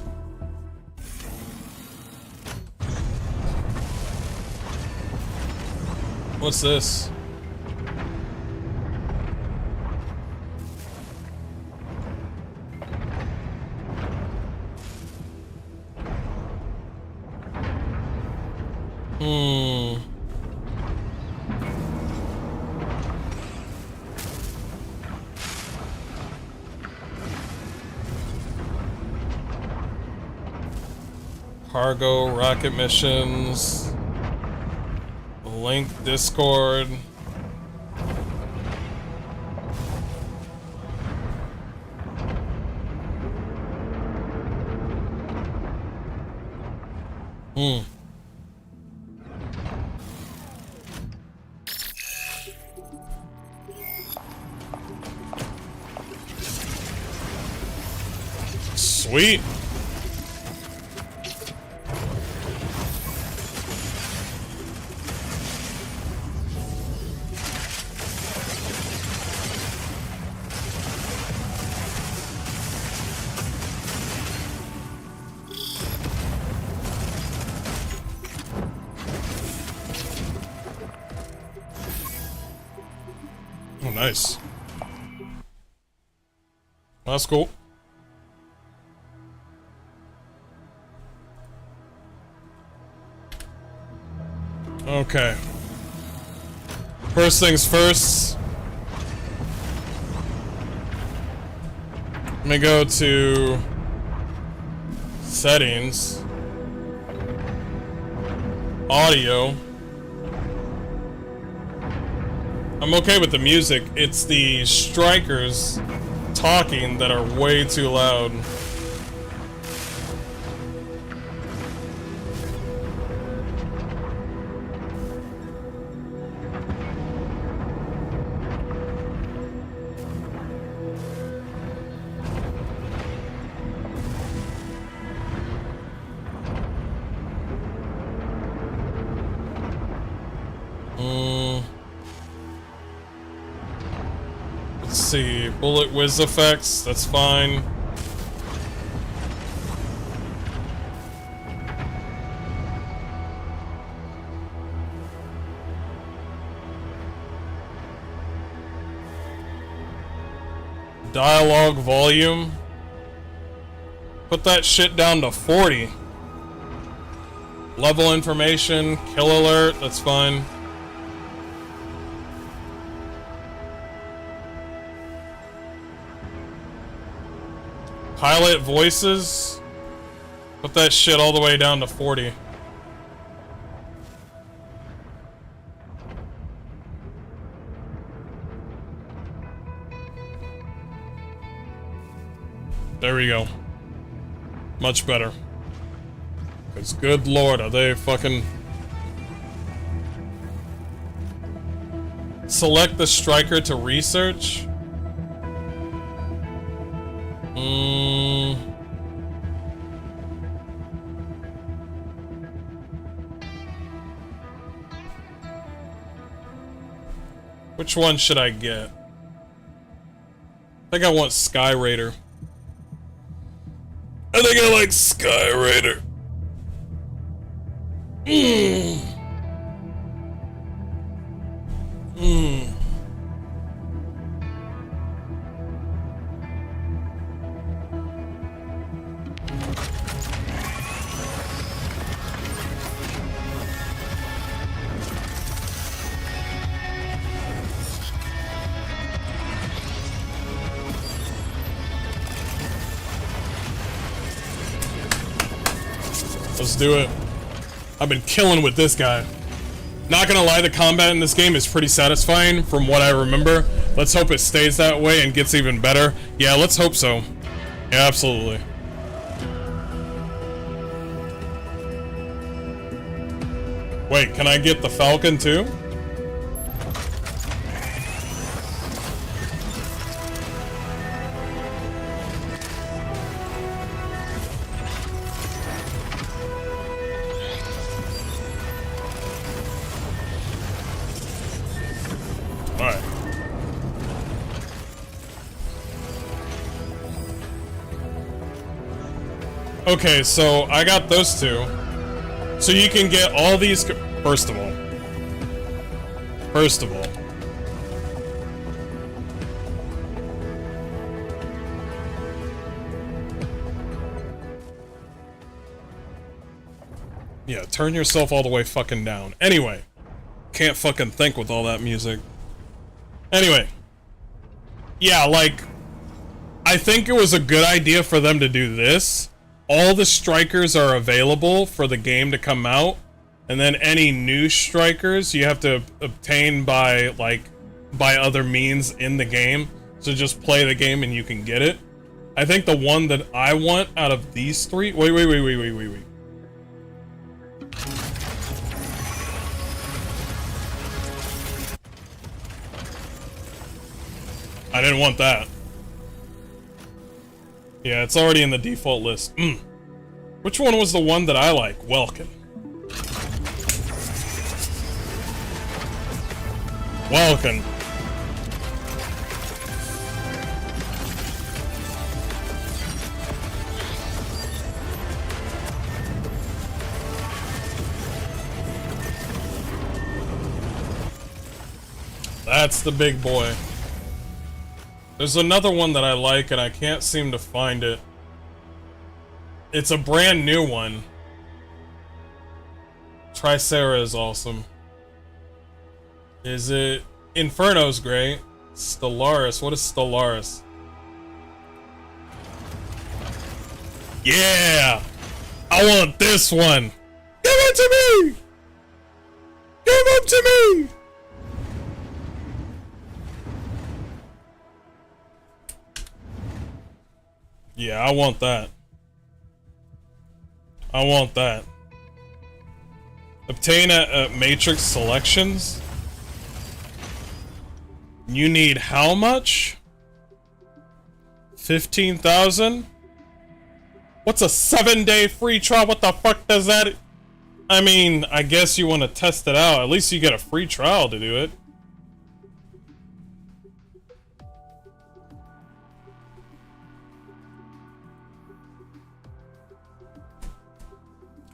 What's this? Cargo, rocket missions, link Discord. Sweet. Oh, nice. That's cool. Okay. First things first. Let me go to settings. Audio. I'm okay with the music. It's the strikers talking that are way too loud. Let's see, bullet whiz effects, that's fine. Dialogue volume. Put that shit down to 40. Level information, kill alert, that's fine. Pilot voices. Put that shit all the way down to 40. There we go. Much better. Because good lord, are they fucking... Select the striker to research? Which one should I get? I think I want Sky Raider. I think I like Sky Raider. Let's do it. I've been killing with this guy. Not gonna lie, the combat in this game is pretty satisfying from what I remember. Let's hope it stays that way and gets even better. Yeah, let's hope so. Yeah, absolutely. Wait, can I get the Falcon too? Alright. Okay, so I got those two. So you can get all these... First of all. Yeah, turn yourself all the way fucking down. Anyway. Can't fucking think with all that music. Anyway. Yeah, like... I think it was a good idea for them to do this. All the strikers are available for the game to come out. And then any new strikers you have to obtain by, like, by other means in the game. So just play the game and you can get it. I think the one that I want out of these three... Wait. I didn't want that. Yeah, it's already in the default list. Which one was the one that I like? Welkin. Welkin. That's the big boy. There's another one that I like and I can't seem to find it. It's a brand new one. Tricera is awesome. Is it... Inferno's great. Stellaris. What is Stellaris? Yeah! I want this one! Give it to me! Give it to me! Yeah, I want that. I want that. Obtain a matrix selections. You need how much? 15,000? What's a 7-day free trial? What the fuck does that... I mean, I guess you want to test it out. At least you get a free trial to do it.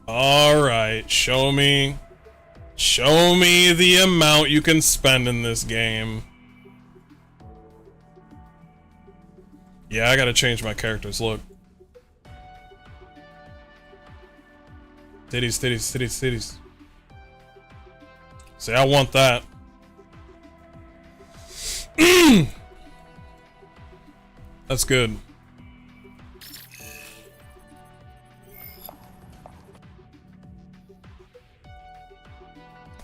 Alright, show me the amount you can spend in this game. Yeah, I gotta change my character's look. Titties, titties, titties, titties. See, I want that. That's good.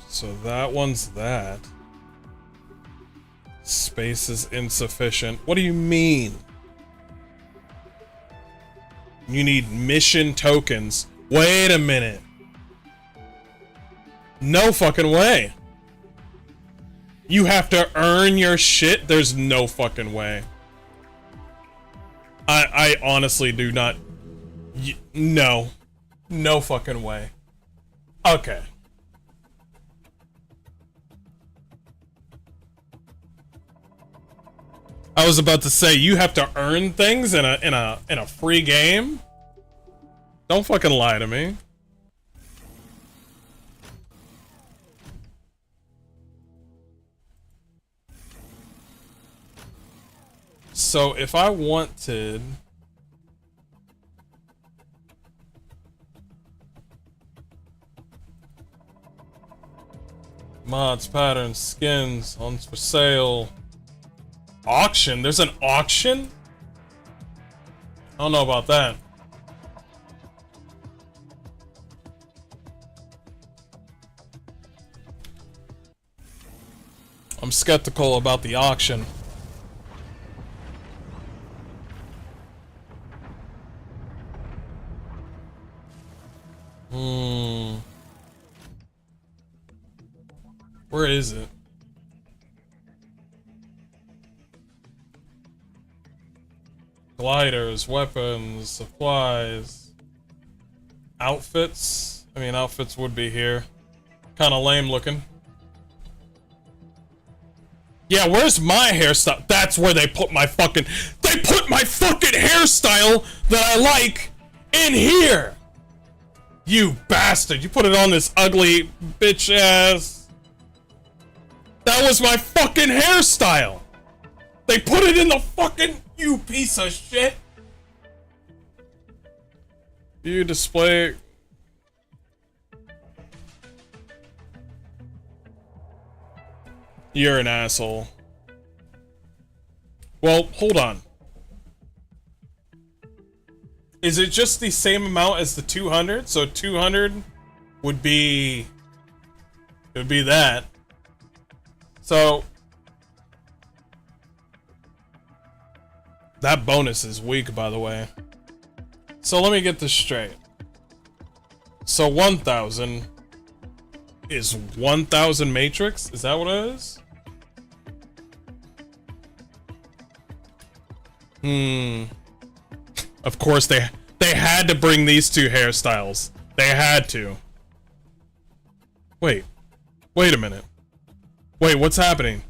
So that one's that. Space is insufficient. What do you mean? You need mission tokens. Wait a minute. No fucking way. You have to earn your shit? There's no fucking way. I honestly do not... No. No fucking way. Okay. I was about to say, you have to earn things in a free game? Don't fucking lie to me. So if I wanted... mods, patterns, skins, on for sale... Auction? There's an auction? I don't know about that. I'm skeptical about the auction. Where is it? Gliders, weapons, supplies, outfits. I mean, outfits would be here. Kind of lame looking. Yeah, where's my hairstyle? That's where they put my fucking... They put my fucking hairstyle that I like in here! You bastard! You put it on this ugly bitch ass... That was my fucking hairstyle! They put it in the fucking... You piece of shit! You display... You're an asshole. Well, hold on. Is it just the same amount as the 200? So 200 would be... It would be that. So... That bonus is weak, by the way. So let me get this straight. So 1,000 is 1,000 matrix? Is that what it is? Of course they had to bring these two hairstyles. They had to. Wait a minute. Wait, what's happening?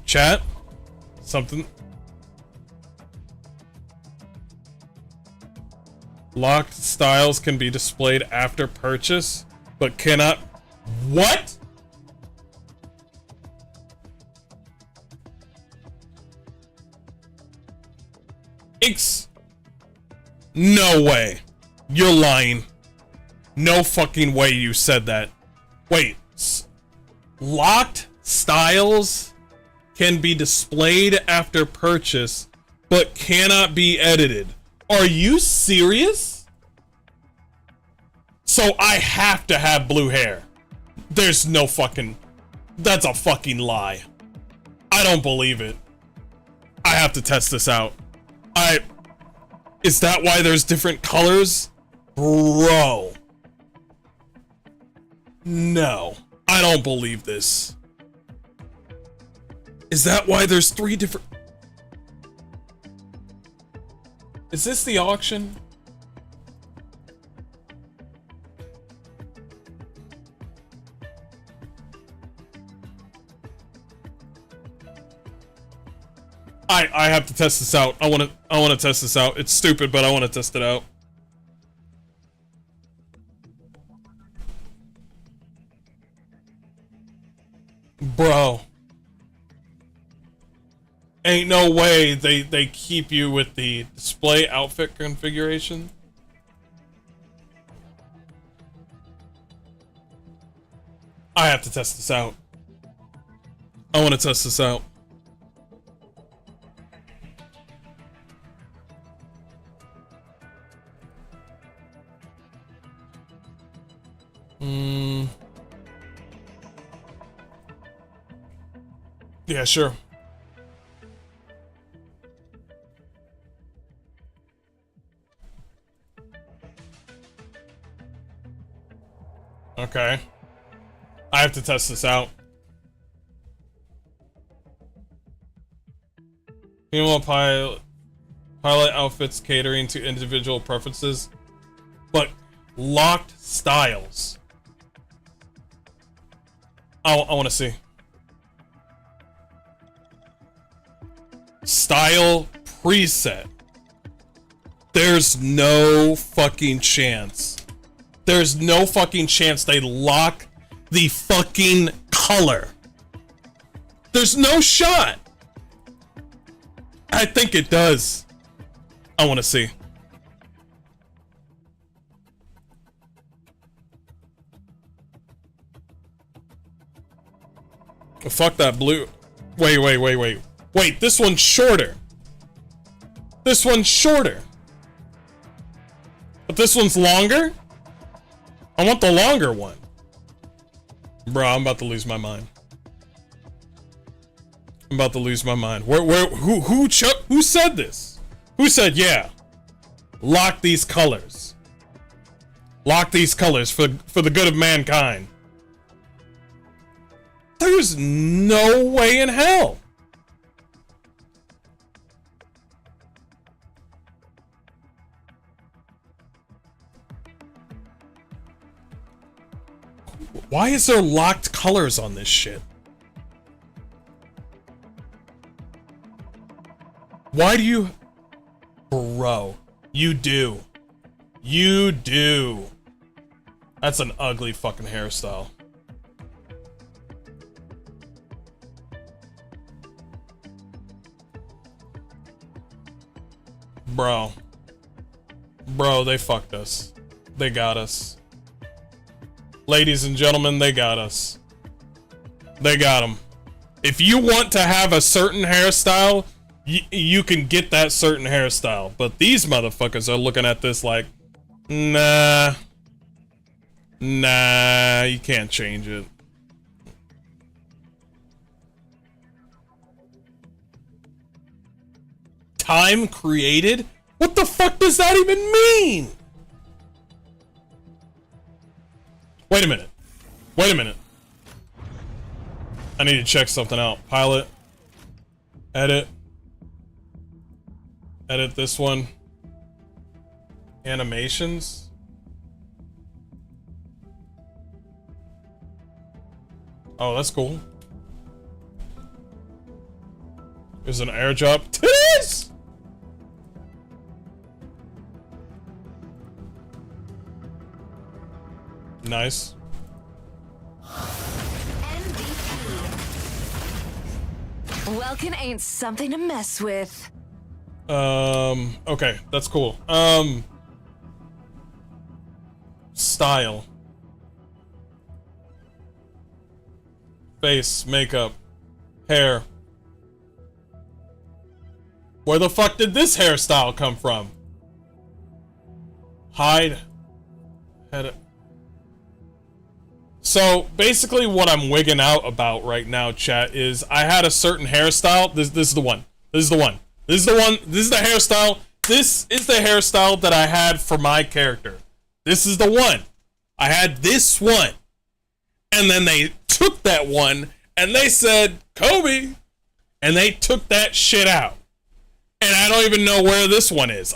Chat? Something? Locked styles can be displayed after purchase, but cannot... What? No way. You're lying. No fucking way you said that. Wait. Locked styles can be displayed after purchase, but cannot be edited. Are you serious? So I have to have blue hair. There's no fucking... That's a fucking lie. I don't believe it. I have to test this out. Is that why there's different colors? Bro. No. I don't believe this. Is that why there's 3 different... Is this the auction? I have to test this out. I wanna test this out. It's stupid, but I wanna test it out. Bro. Ain't no way they keep you with the display outfit configuration. I have to test this out. I wanna test this out. Yeah, sure. Okay. I have to test this out. Female pilot outfits catering to individual preferences, but locked styles. I want to see. Style preset. There's no fucking chance. There's no fucking chance they lock the fucking color. There's no shot. I think it does. I want to see. Oh, fuck that blue. Wait. Wait, this one's shorter. This one's shorter. But this one's longer? I want the longer one. Bro, I'm about to lose my mind. I'm about to lose my mind. Who said this? Who said, yeah, lock these colors. Lock these colors for the good of mankind. There's no way in hell. Why is there locked colors on this shit? Why do you... Bro, you do. You do. That's an ugly fucking hairstyle. Bro. Bro, they fucked us. They got us. Ladies and gentlemen, they got us. They got them. If you want to have a certain hairstyle, you can get that certain hairstyle. But these motherfuckers are looking at this like, nah. Nah, you can't change it. Time created? What the fuck does that even mean? Wait a minute. Wait a minute. I need to check something out. Pilot. Edit. Edit this one. Animations. Oh, that's cool. There's an airdrop. Titties! Nice. Welkin ain't something to mess with. Okay, that's cool. Style. Face, makeup, hair. Where the fuck did this hairstyle come from? Hide. Head. So basically what I'm wigging out about right now, chat, is I had a certain hairstyle. This is the one. This is the one. This is the one. This is the hairstyle. This is the hairstyle that I had for my character. This is the one. I had this one. And then they took that one and they said, Kobe. And they took that shit out. And I don't even know where this one is.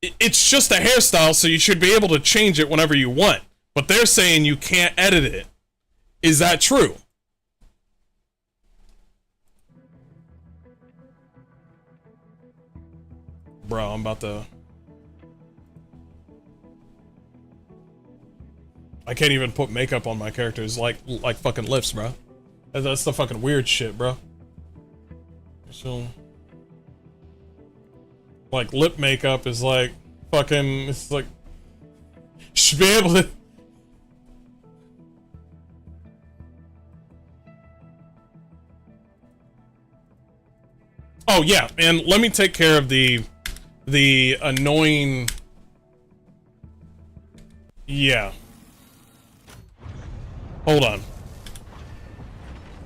It's just a hairstyle, so you should be able to change it whenever you want. But they're saying you can't edit it. Is that true? Bro, I'm about to... I can't even put makeup on my characters like fucking lips, bro. That's the fucking weird shit, bro. So... Like, lip makeup is like... Fucking... It's like... Should be able to... Oh yeah, and let me take care of the annoying. Yeah. Hold on.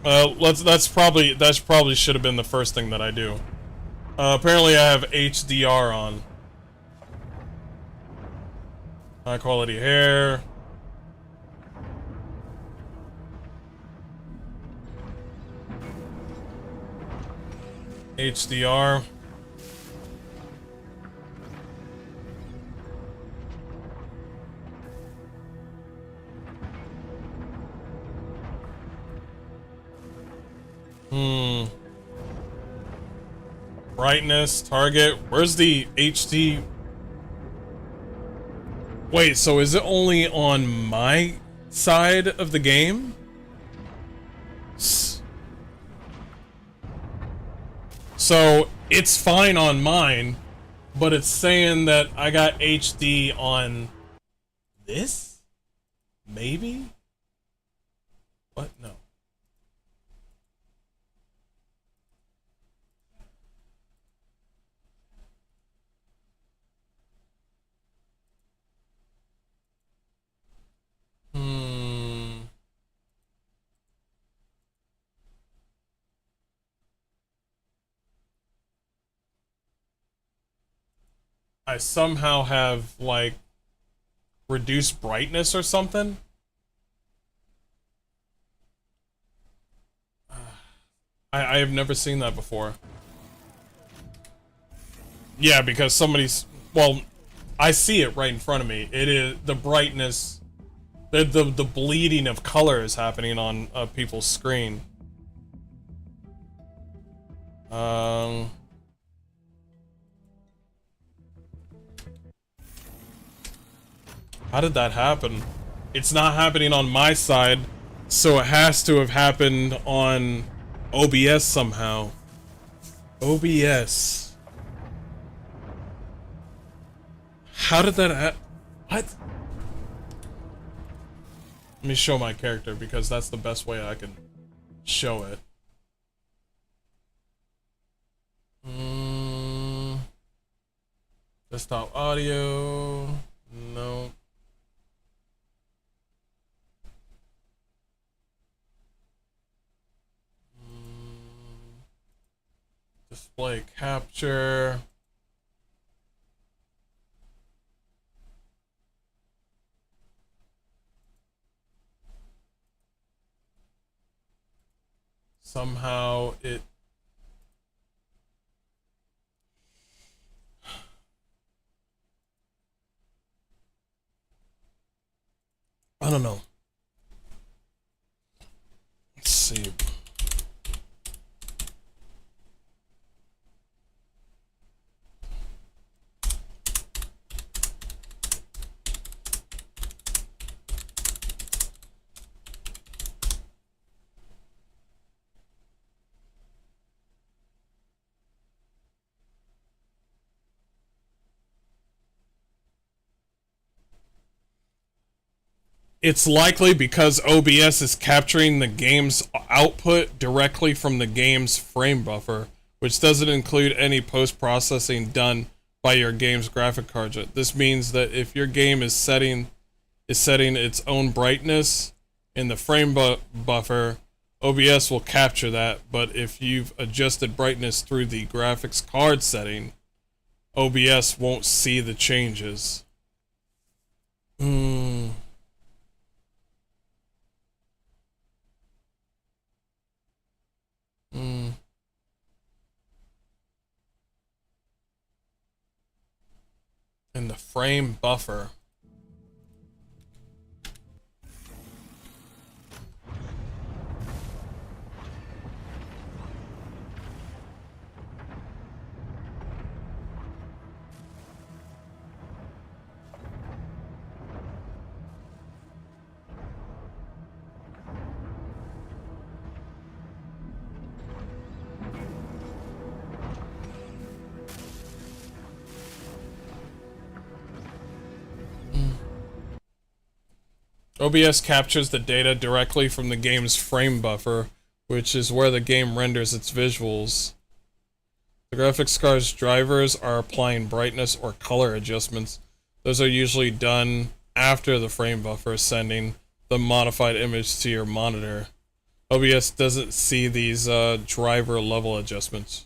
That's probably should have been the first thing that I do. Apparently I have HDR on. High quality hair. HDR. Brightness, target. Where's the HD? Wait, so is it only on my side of the game? So it's fine on mine, but it's saying that I got HD on this? Maybe? What? No. I somehow have, like, reduced brightness or something? I have never seen that before. Yeah, because somebody's... Well, I see it right in front of me. It is... The brightness... The bleeding of color is happening on people's screen. How did that happen? It's not happening on my side, so it has to have happened on OBS somehow. OBS. How did that what? Let me show my character because that's the best way I can show it. Desktop audio. No. Display capture. Somehow it... I don't know. Let's see. It's likely because OBS is capturing the game's output directly from the game's frame buffer, which doesn't include any post-processing done by your game's graphic card. This means that if your game is setting its own brightness in the frame buffer, OBS will capture that, but if you've adjusted brightness through the graphics card setting, OBS won't see the changes. In the frame buffer. OBS captures the data directly from the game's frame buffer, which is where the game renders its visuals. The graphics card's drivers are applying brightness or color adjustments. Those are usually done after the frame buffer, sending the modified image to your monitor. OBS doesn't see these driver level adjustments.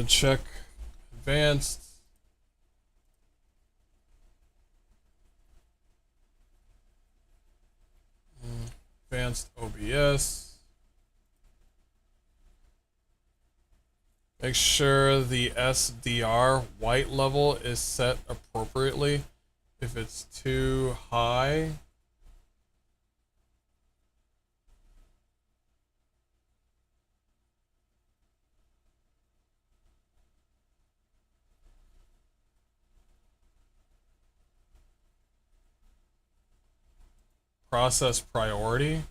Check advanced. Advanced OBS. Make sure the SDR white level is set appropriately. If it's too high, process priority.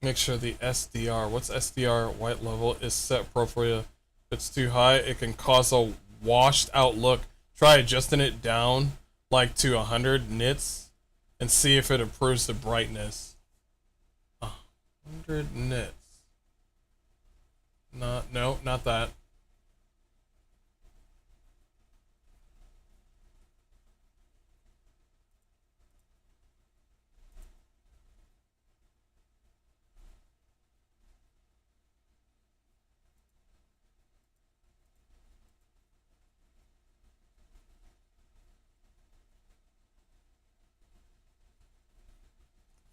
Make sure the SDR, what's SDR white level, is set appropriately. If it's too high, it can cause a washed out look. Try adjusting it down like to 100 nits and see if it improves the brightness. 100 nits. No, not that.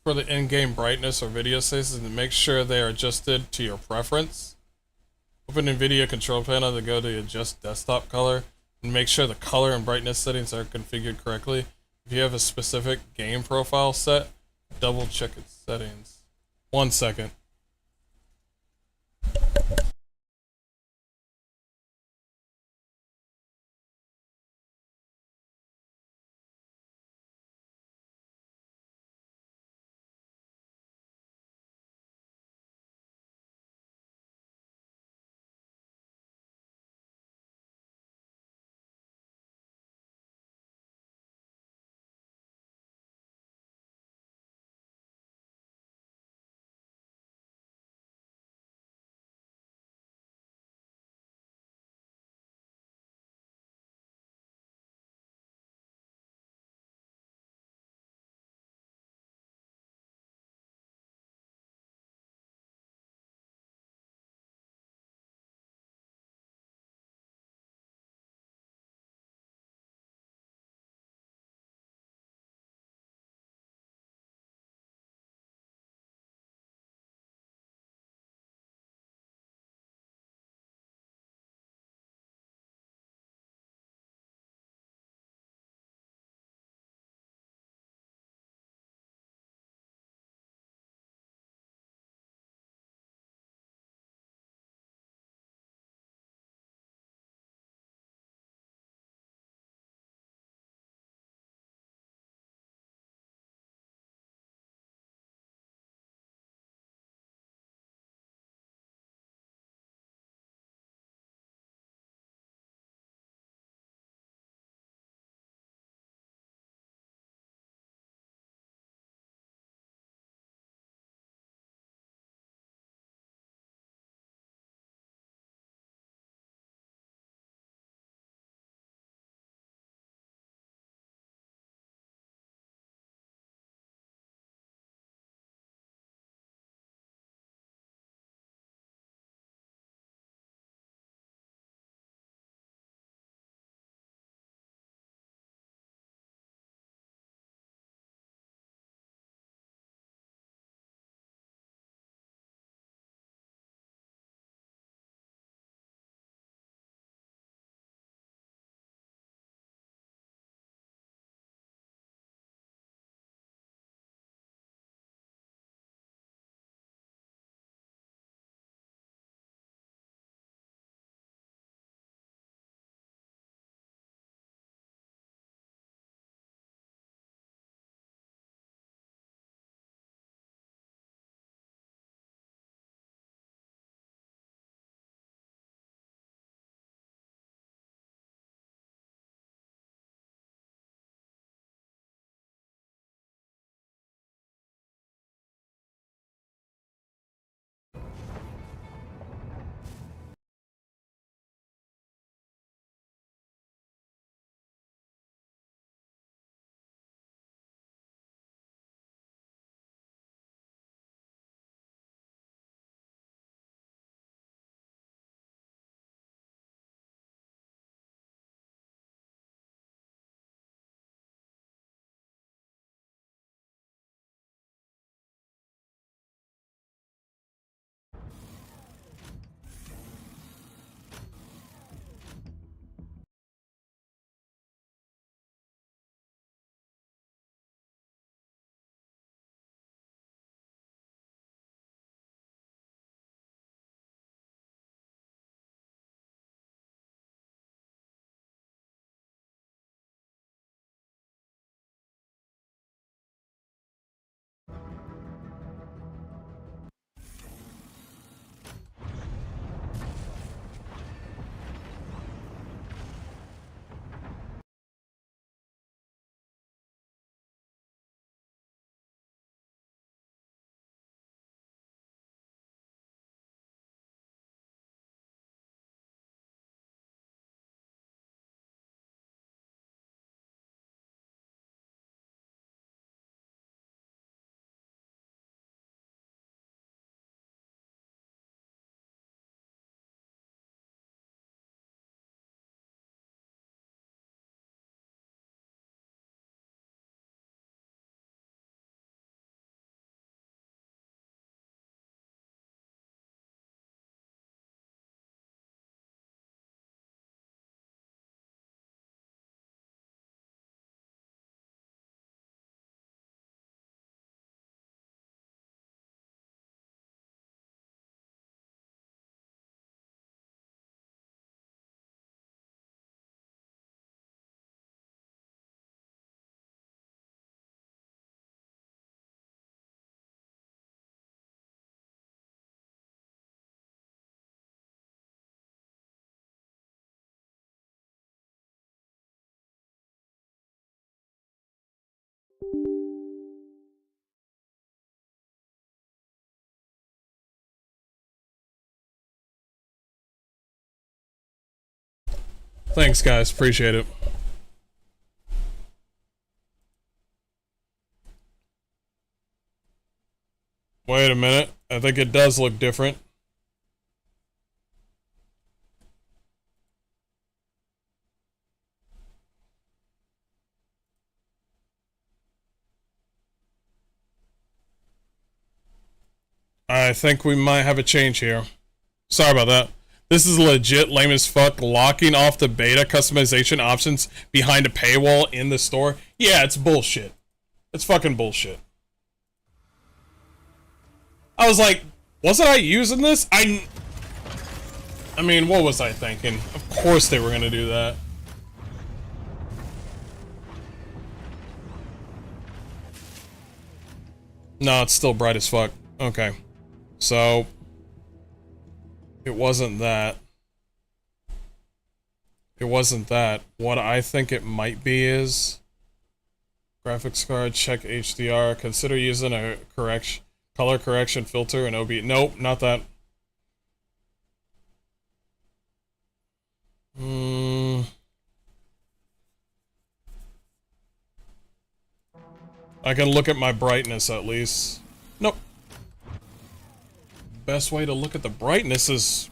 For the in-game brightness or video settings, and make sure they are adjusted to your preference. Open NVIDIA control panel to go to adjust desktop color and make sure the color and brightness settings are configured correctly. If you have a specific game profile set, double check its settings. 1 second. Thanks, guys. Appreciate it. Wait a minute. I think it does look different. I think we might have a change here. Sorry about that. This is legit lame as fuck. Locking off the beta customization options behind a paywall in the store. Yeah, it's bullshit. It's fucking bullshit. I was like, wasn't I using this? I mean, what was I thinking? Of course they were gonna do that. No, it's still bright as fuck. Okay. So, it wasn't that. It wasn't that. What I think it might be is graphics card, check HDR, consider using a color correction filter and OB. Nope, not that. I can look at my brightness at least. Nope. Best way to look at the brightness is...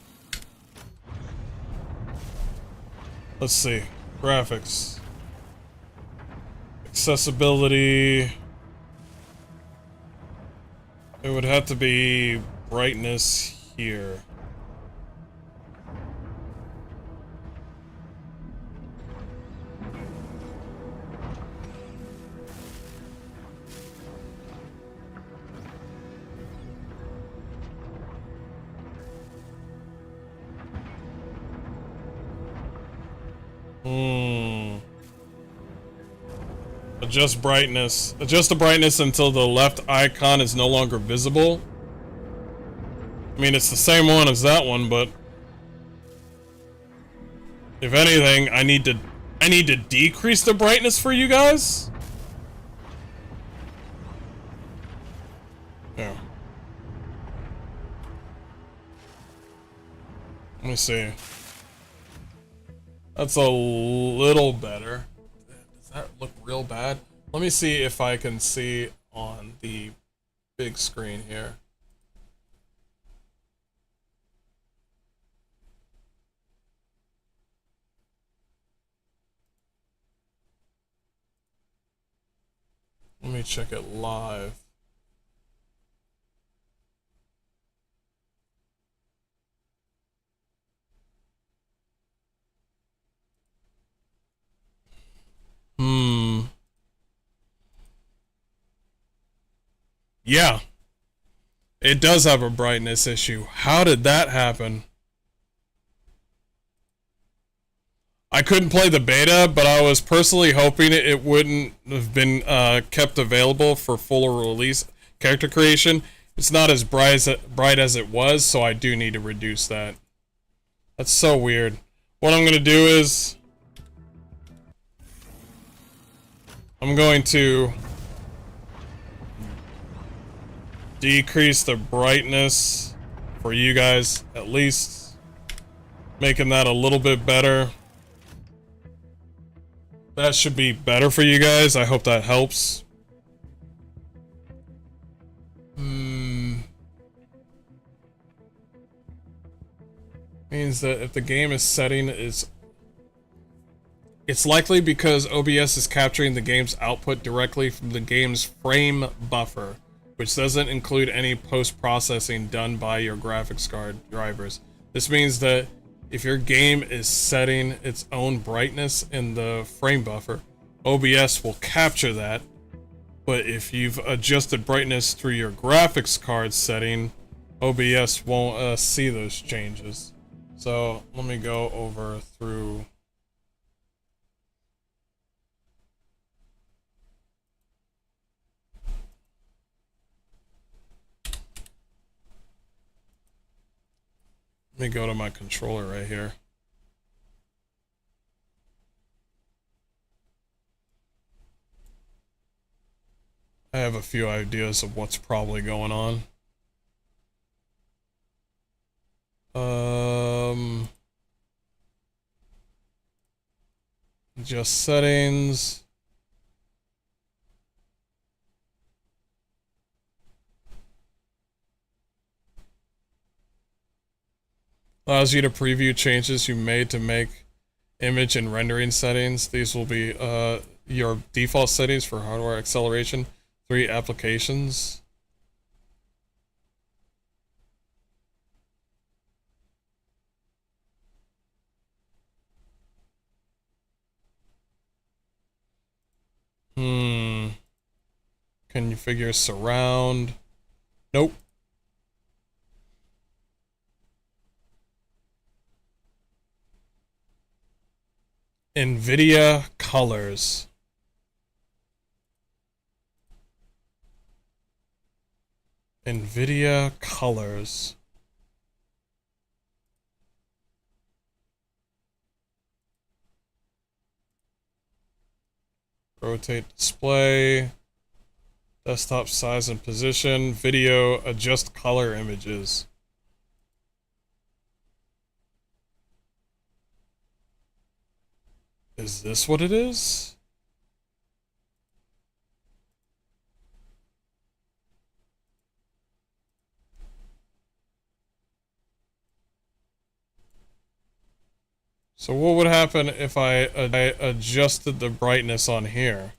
Let's see. Graphics. Accessibility. It would have to be brightness here. Adjust brightness. Adjust the brightness until the left icon is no longer visible. I mean, it's the same one as that one, but if anything, I need to decrease the brightness for you guys. Yeah. Let me see. That's a little better. Does that look real bad? Let me see if I can see on the big screen here. Let me check it live. Yeah. It does have a brightness issue. How did that happen? I couldn't play the beta, but I was personally hoping it wouldn't have been kept available for full release character creation. It's not as bright as it was, so I do need to reduce that. That's so weird. What I'm going to do is... I'm going to decrease the brightness for you guys, at least making that a little bit better. That should be better for you guys. I hope that helps. Means that if the game is setting it's likely because OBS is capturing the game's output directly from the game's frame buffer, which doesn't include any post-processing done by your graphics card drivers. This means that if your game is setting its own brightness in the frame buffer, OBS will capture that, but if you've adjusted brightness through your graphics card setting, OBS won't see those changes. So let me go over through... Let me go to my controller right here. I have a few ideas of what's probably going on. Just settings. Allows you to preview changes you made to make image and rendering settings. These will be your default settings for hardware acceleration. 3 applications. Can you figure surround? Nope. NVIDIA colors. NVIDIA colors. Rotate display. Desktop size and position. Video. Adjust color images. Is this what it is? So what would happen if I adjusted the brightness on here?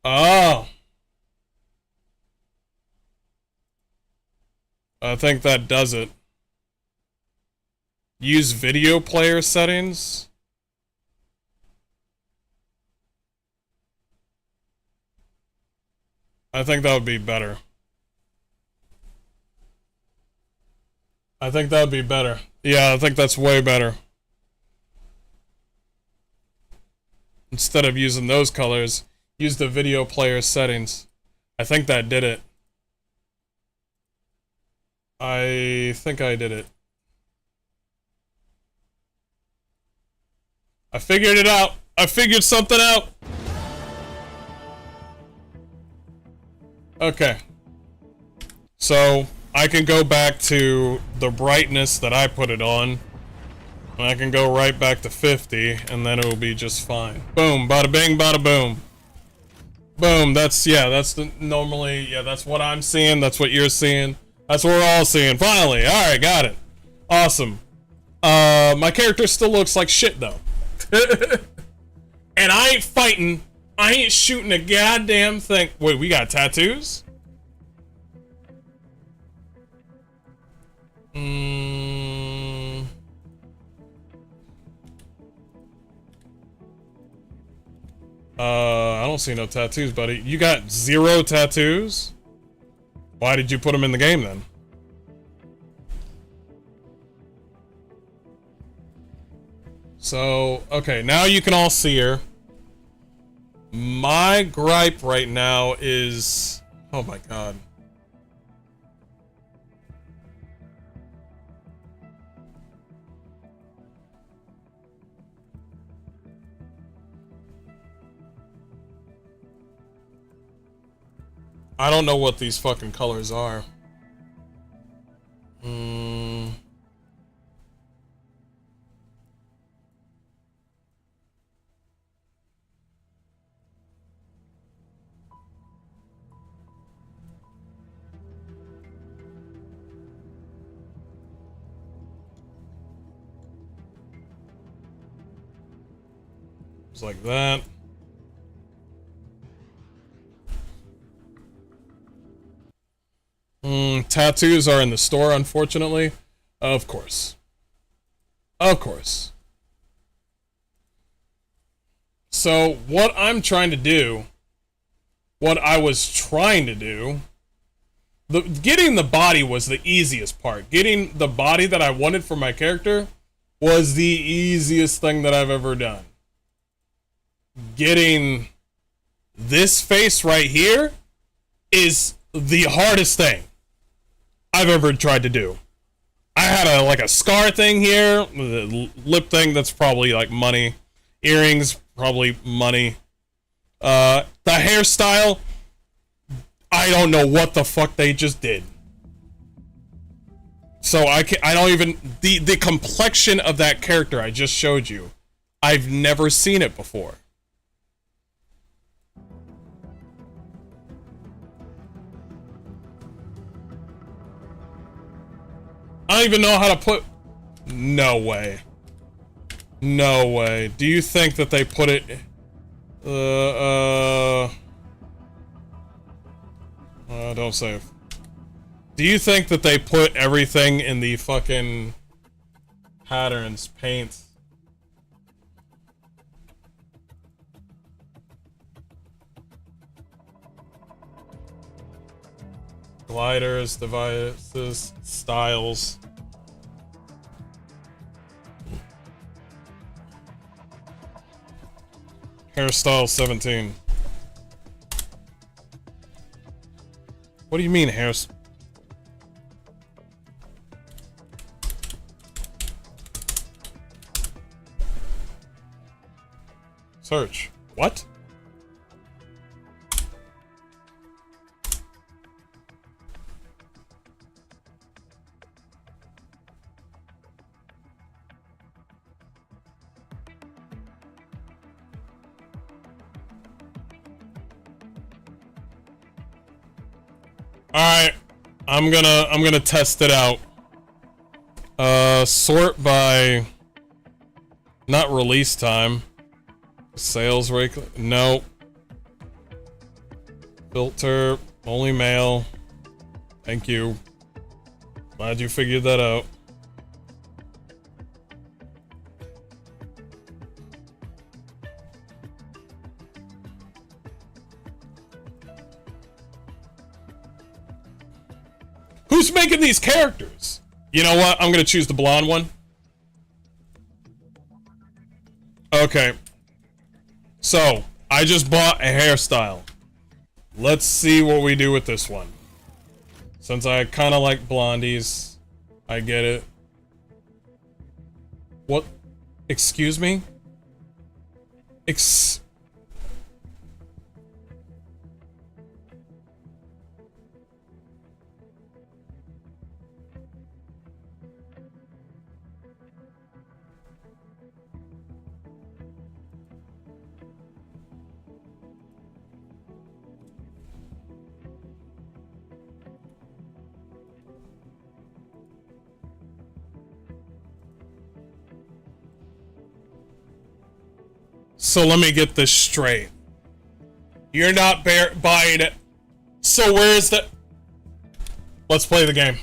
Oh. I think that does it. Use video player settings. I think that would be better. I think that would be better. Yeah, I think that's way better. Instead of using those colors, use the video player settings. I think that did it. I think I did it. I figured it out. I figured something out. Okay. So, I can go back to the brightness that I put it on. And I can go right back to 50, and then it will be just fine. Boom, bada bing, bada boom. Boom, that's normally, that's what I'm seeing, that's what you're seeing. That's what we're all seeing. Finally, alright, got it. Awesome. My character still looks like shit, though. And I ain't fighting. I ain't shooting a goddamn thing. Wait, we got tattoos? I don't see no tattoos, buddy. You got 0 tattoos? Why did you put them in the game, then? So, okay, now you can all see her. My gripe right now is... Oh my god. I don't know what these fucking colors are. It's like that. Tattoos are in the store, unfortunately. Of course. Of course. So, what I'm trying to do, what I was trying to do, getting the body was the easiest part. Getting the body that I wanted for my character was the easiest thing that I've ever done. Getting this face right here is the hardest thing. I've ever tried to do. I had a scar thing here, the lip thing, that's probably like money. Earrings, probably money. The hairstyle, I don't know what the fuck they just did. So I don't even, the complexion of that character I just showed you, I've never seen it before. I don't even know how to put... No way. No way. Do you think that they put it... don't save. Do you think that they put everything in the fucking... patterns, paints? Gliders, devices, styles. Hairstyle 17. What do you mean hairs? Search. What? Alright, I'm gonna test it out. Sort by not release time. Sales rate, no. Filter, only male. Thank you. Glad you figured that out. Who's making these characters? You know what? I'm gonna choose the blonde one. Okay. So, I just bought a hairstyle. Let's see what we do with this one. Since I kinda like blondies, I get it. What? Excuse me? So let me get this straight. You're not buying it. So where is the... Let's play the game.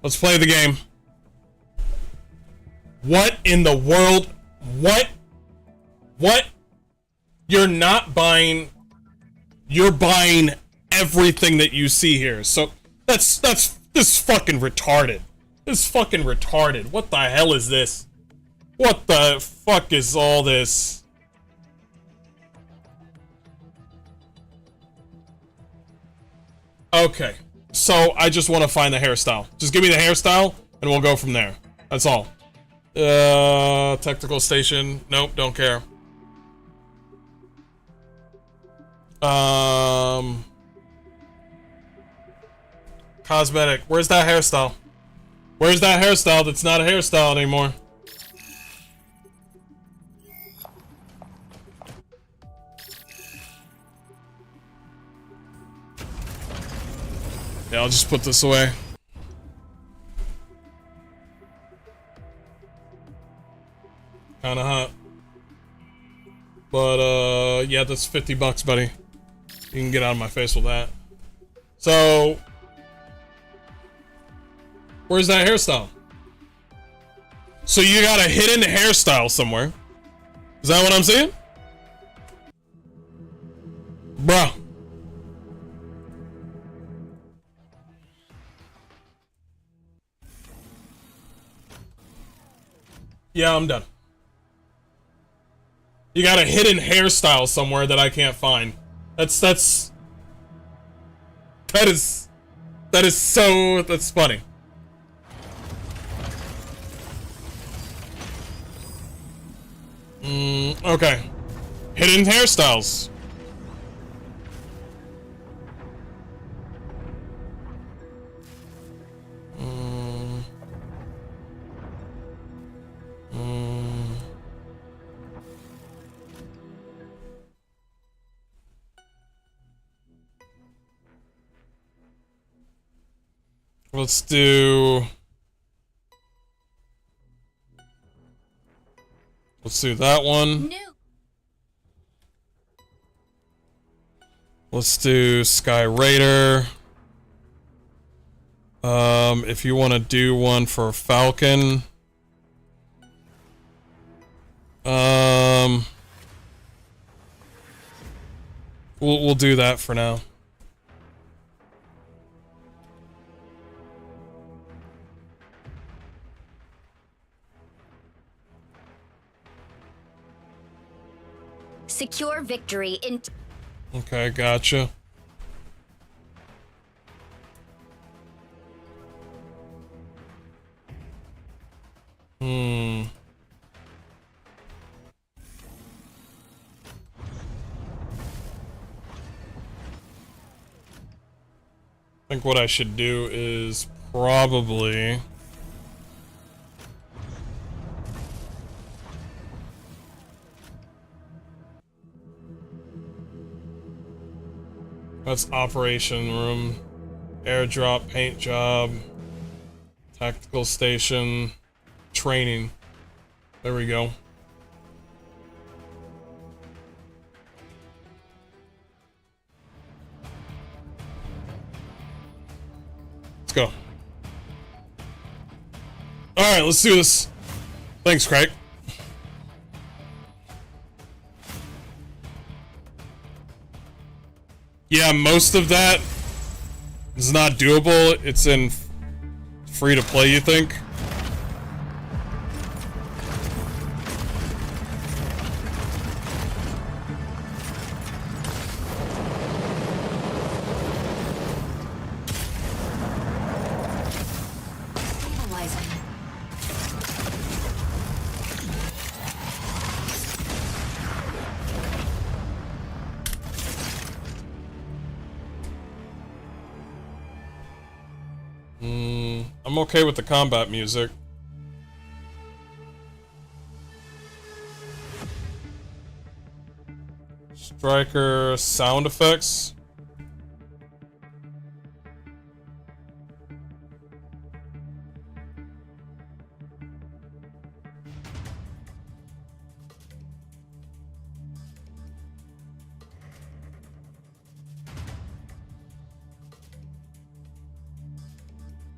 Let's play the game. What in the world? What? What? You're not buying... You're buying everything that you see here. So this is fucking retarded. This is fucking retarded. What the hell is this? What the fuck is all this? Okay, so I just want to find the hairstyle. Just give me the hairstyle, and we'll go from there. That's all. Technical station. Nope, don't care. Cosmetic. Where's that hairstyle? Where's that hairstyle that's not a hairstyle anymore? Yeah, I'll just put this away. Kinda hot. But, yeah, that's 50 bucks, buddy. You can get out of my face with that. So... Where's that hairstyle? So you got a hidden hairstyle somewhere. Is that what I'm saying? Bruh. Yeah, I'm done. You got a hidden hairstyle somewhere that I can't find. That is... That is so... That's funny. Okay. Hidden hairstyles. Let's do that one. New. Let's do Sky Raider. If you want to do one for Falcon. We'll do that for now. Secure victory in. Okay, gotcha. I think what I should do is probably... That's operation room, airdrop, paint job, tactical station, training. There we go. Let's go. Alright, let's do this. Thanks, Craig. Yeah, most of that is not doable. It's in free to play, you think? I'm okay with the combat music. Striker sound effects.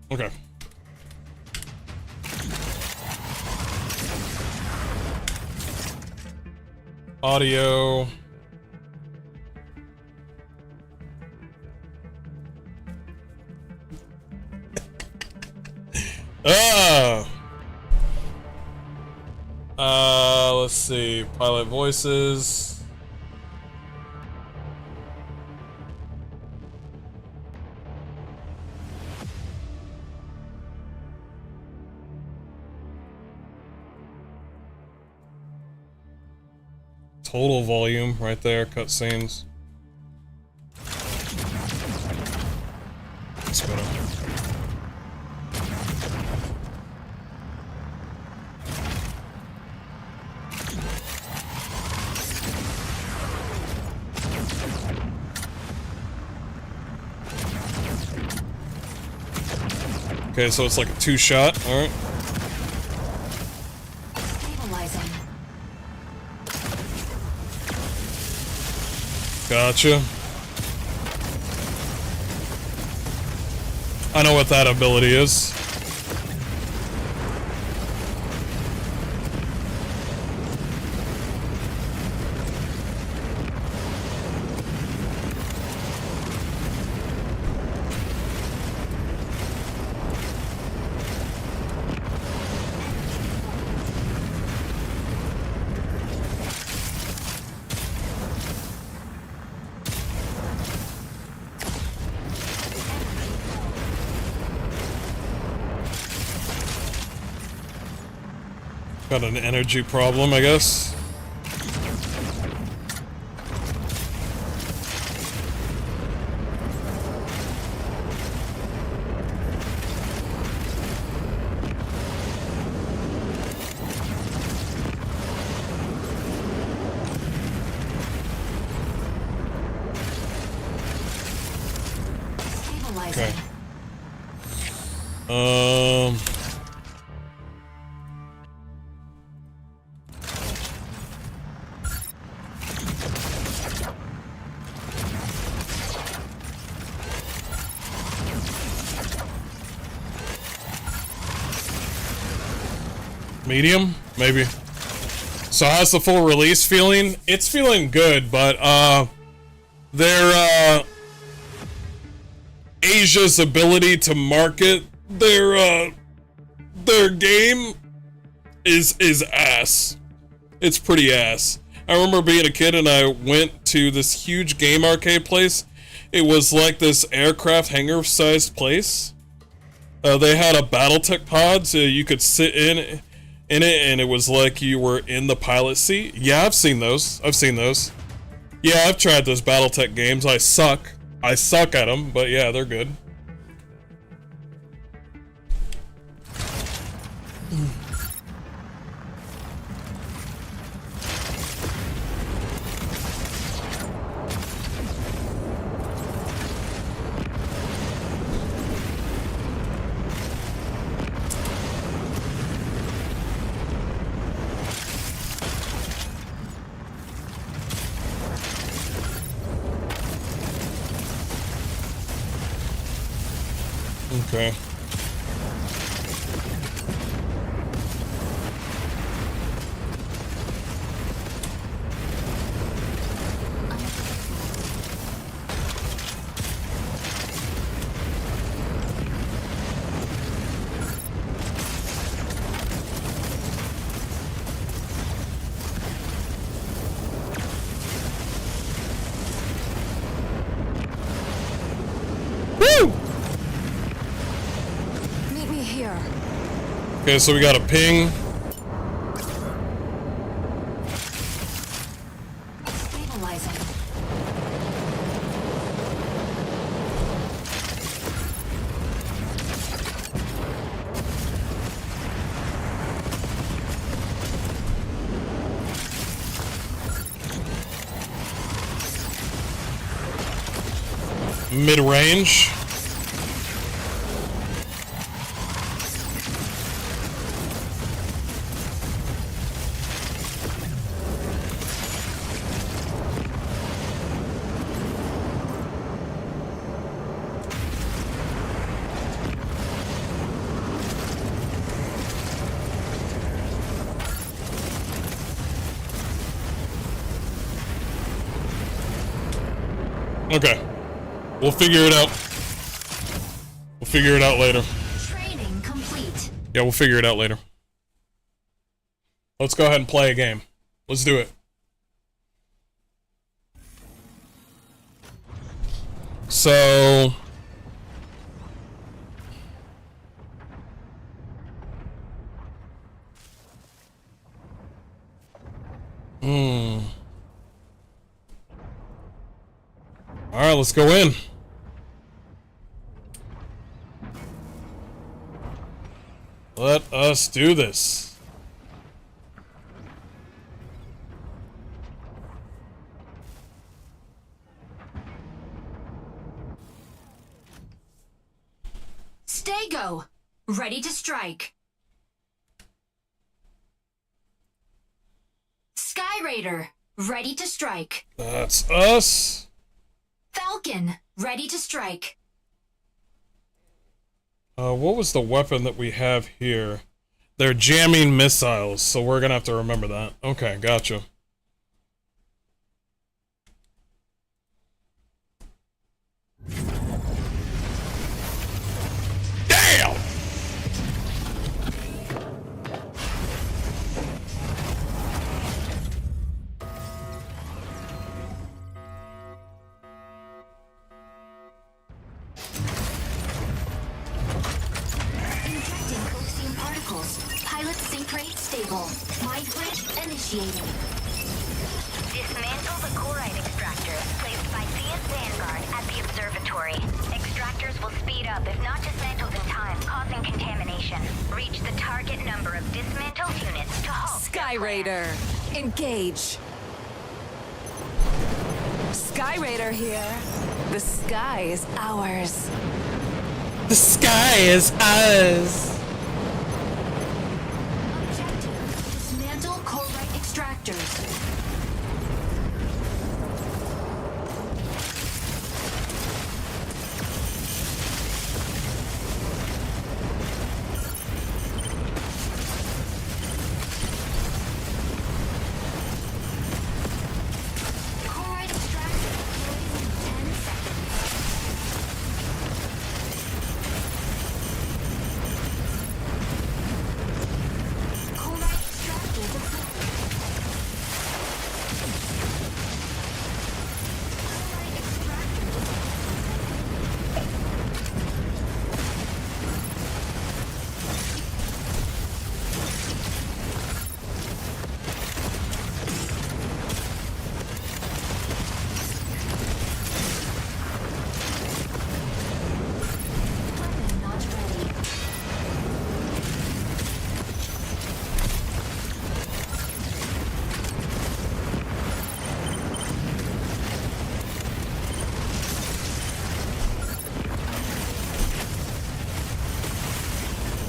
Okay. Audio. Let's see. Pilot voices. Total volume right there, cutscenes. Let's go. Okay, so it's like a two-shot, alright. Gotcha. I know what that ability is. Got an energy problem, I guess. Okay. Medium? Maybe. So how's the full release feeling? It's feeling good, but, Asia's ability to market their game is ass. It's pretty ass. I remember being a kid and I went to this huge game arcade place. It was like this aircraft hangar-sized place. They had a BattleTech pod, so you could sit in it, and it was like you were in the pilot seat. Yeah, I've seen those. Yeah, I've tried those BattleTech games. I suck at them, but yeah, they're good. Okay. Woo! Meet me here. Okay, so we got a ping. Stabilizing. Mid-range. Okay. We'll figure it out. We'll figure it out later. Training complete. Yeah, we'll figure it out later. Let's go ahead and play a game. Let's do it. So... Alright, let's go in. Let us do this. Stego, ready to strike. Sky Raider, ready to strike. That's us. Falcon, ready to strike. What was the weapon that we have here? They're jamming missiles, so we're gonna have to remember that. Okay, gotcha. Damn! Injecting coaxium particles. Pilot sync crate stable. Mind bridge initiating. Dismantle the chloride extractors placed by CS Vanguard at the observatory. Extractors will speed up if not dismantled in time, causing contamination. Reach the target number of dismantled units to halt. Sky Raider, engage. Sky Raider here. The sky is ours. The sky is ours. Objective. Dismantle chloride extractors. Chloride extractor deployed in 10 seconds. Chloride extractor deployed. Chloride extractor deployed. Weapon not ready.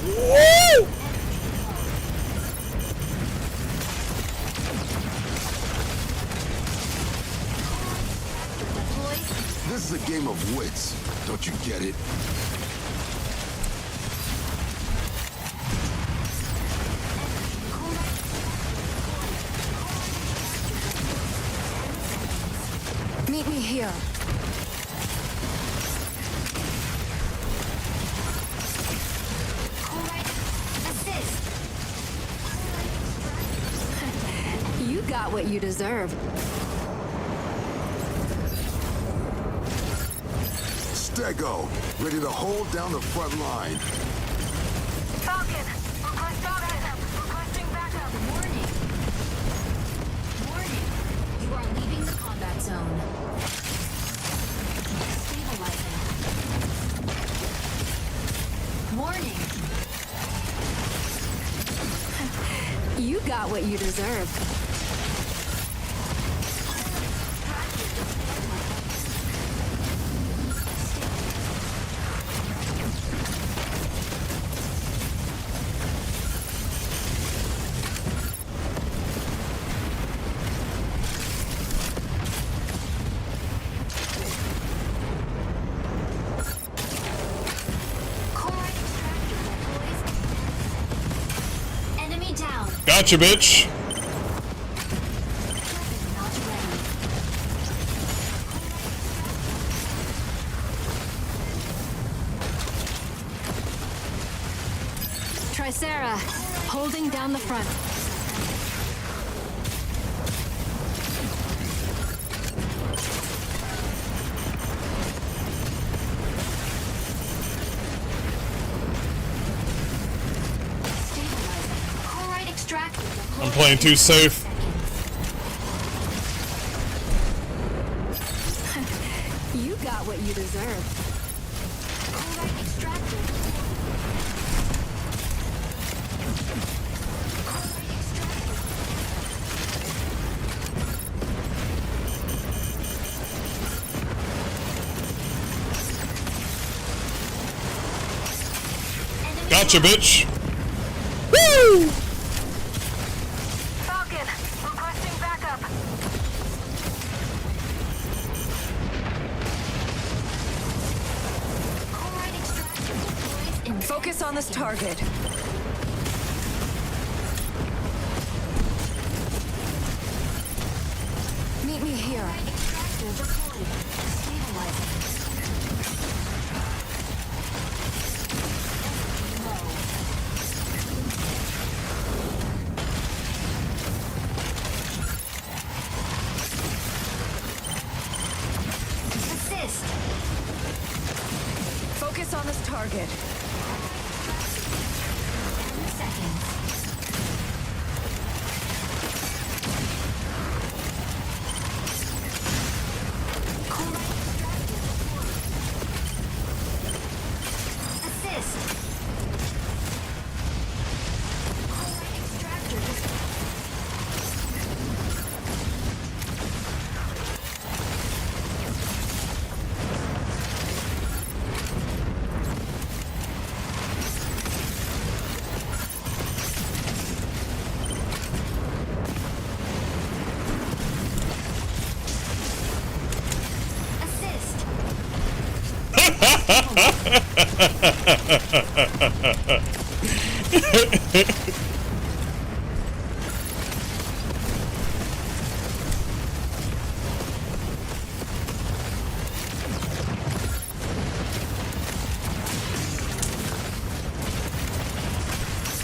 Woo! Deployed. This is a game of wits. Don't you get it? Meet me here. Chloride assist. You got what you deserve. Stego, ready to hold down the front line. Falcon, request backup. Requesting backup. Warning. Warning. You are leaving the combat zone. Stabilizing. Warning. You got what you deserve. Chloride extractor deploys. Enemy down. Gotcha, bitch. Weapon not ready. Tricera, holding down the front. Stabilizing. Chloride extractor deployed. I'm playing too safe. You got what you deserve. Chloride extractor deployed. Chloride extractor. Enemy Gotcha, down. bitch. Woo! Falcon, requesting backup. Chloride extractor deployed in Focus on this target. Meet me here. Chloride extractor deployed. Stabilizing. Assist. Focus on this target. 10 seconds.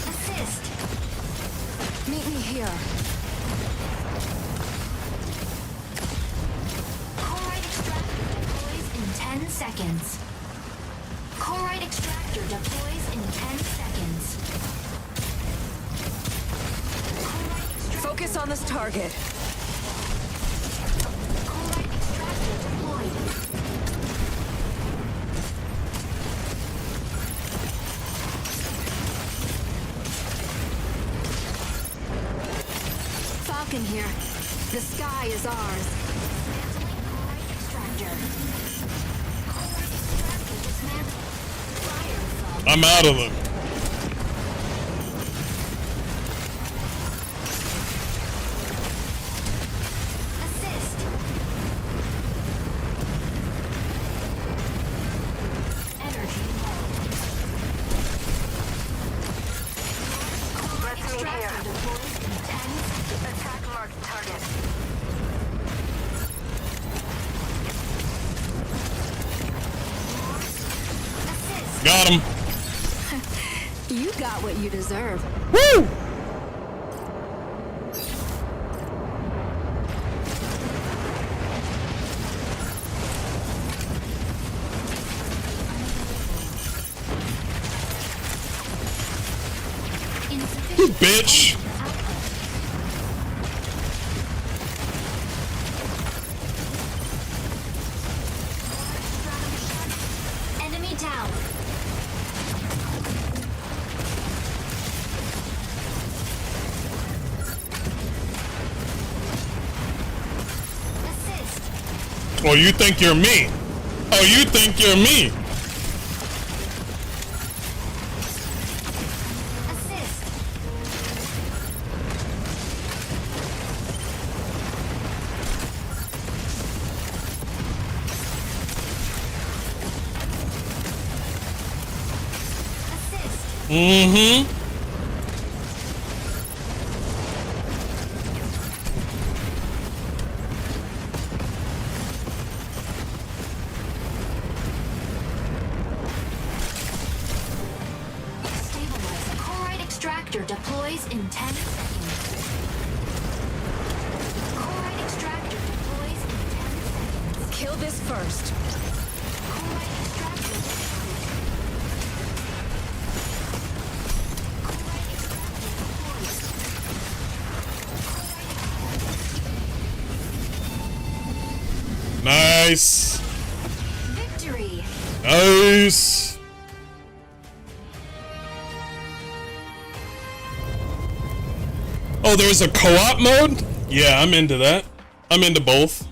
Assist. Meet me here. Chloride extractor deploys in 10 seconds. Chloride extractor deploys in 10 seconds. Chloride extractor, Focus on this target. chloride extractor deployed. Falcon here. The sky is ours. Dismantling chloride extractor. Chloride extractor dismantled. Fire from I'm out of them. assist. Energy low. Chloride Let's meet extractor here. deploys in 10 seconds. Attack marked target. Assist. Got him. You got what you deserve. Woo! Insufficient Bitch. enemy down. Assist. Oh, you think you're me? Oh, you think you're me? Assist. Assist. Mm-hmm. Stabilize. Chloride extractor deploys in 10 seconds. Chloride extractor deploys in 10 seconds. Kill this first. Chloride extractor deployed. Chloride extractor deployed. Nice. Victory. Nice. Oh, there's a co-op mode? Yeah, I'm into that. I'm into both.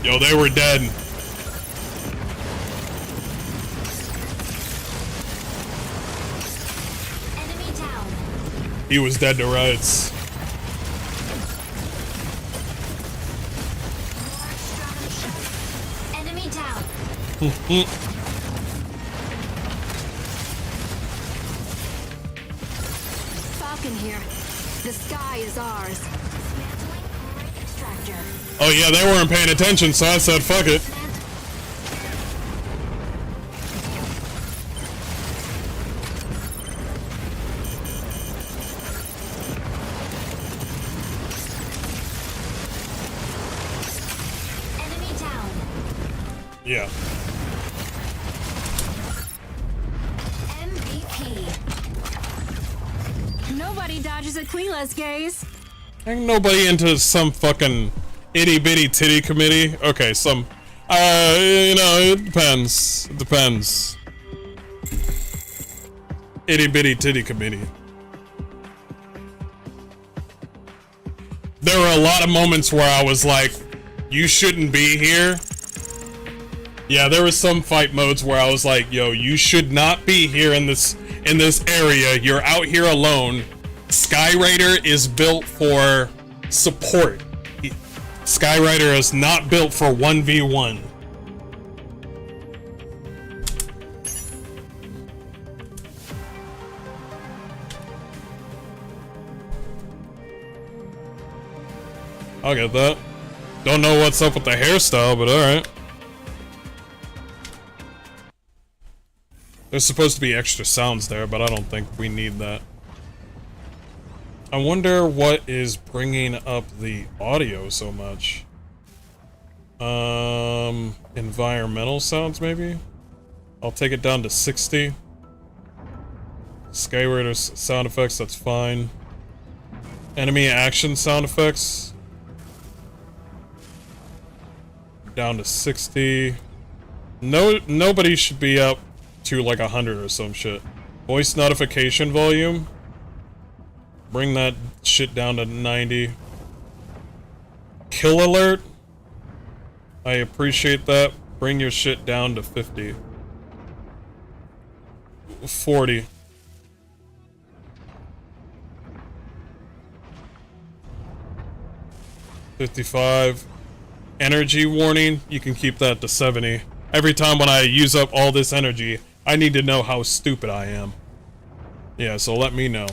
Yo, they were dead. Enemy down. He was dead to rights. Enemy down. Falcon here. The sky is ours. Dismantling chloride extractor. Oh yeah, they weren't paying attention, so I said fuck it. Enemy down. Yeah. MVP. Nobody dodges Aquila's gaze. Ain't nobody into some fucking itty bitty titty committee. Okay, some, you know, it depends. It depends. Itty bitty titty committee. There were a lot of moments where I was like, you shouldn't be here. Yeah, there were some fight modes where I was like, yo, you should not be here in this area. You're out here alone. Sky Raider is built for support. Skyrider is not built for 1v1. I'll get that. Don't know what's up with the hairstyle, but alright. There's supposed to be extra sounds there, but I don't think we need that. I wonder what is bringing up the audio so much. Environmental sounds, maybe? I'll take it down to 60. Skyrider's sound effects, that's fine. Enemy action sound effects. Down to 60. Nobody should be up to like 100 or some shit. Voice notification volume. Bring that shit down to 90. Kill alert. I appreciate that. Bring your shit down to 50. 40. $55. Energy warning, you can keep that to 70. Every time when I use up all this energy, I need to know how stupid I am. Yeah, so let me know.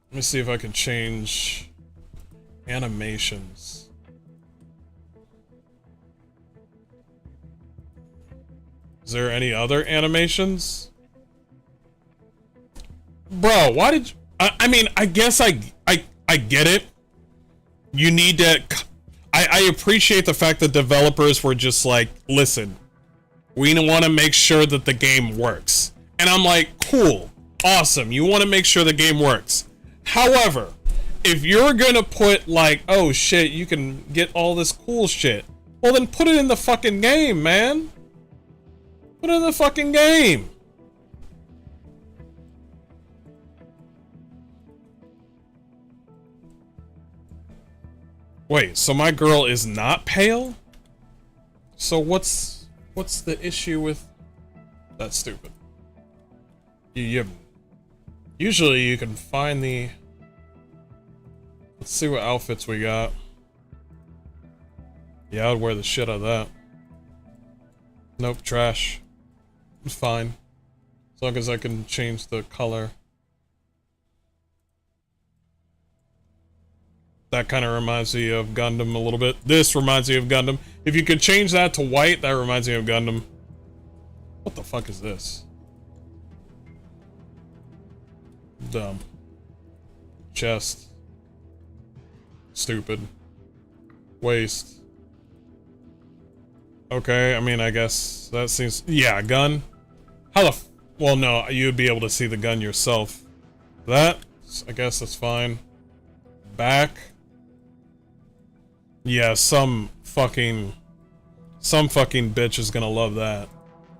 Let me see if I can change animations. Is there any other animations? Bro, why did you... I mean, I guess I get it. You need to... I appreciate the fact that developers were just like, listen, we want to make sure that the game works. And I'm like, cool, awesome, you want to make sure the game works. However, if you're gonna put like, oh shit, you can get all this cool shit, well then put it in the fucking game, man. Put it in the fucking game. Wait, so my girl is not pale? So what's the issue with... That's stupid. Usually you can find the... Let's see what outfits we got. Yeah, I'd wear the shit out of that. Nope, trash. It's fine. As long as I can change the color. That kind of reminds me of Gundam a little bit. This reminds me of Gundam. If you could change that to white, that reminds me of Gundam. What the fuck is this? Dumb. Chest. Stupid. Waist. Okay, I mean, I guess that seems... Yeah, gun. How the f... Well, no, you'd be able to see the gun yourself. That, I guess that's fine. Back. Yeah, some fucking bitch is gonna love that.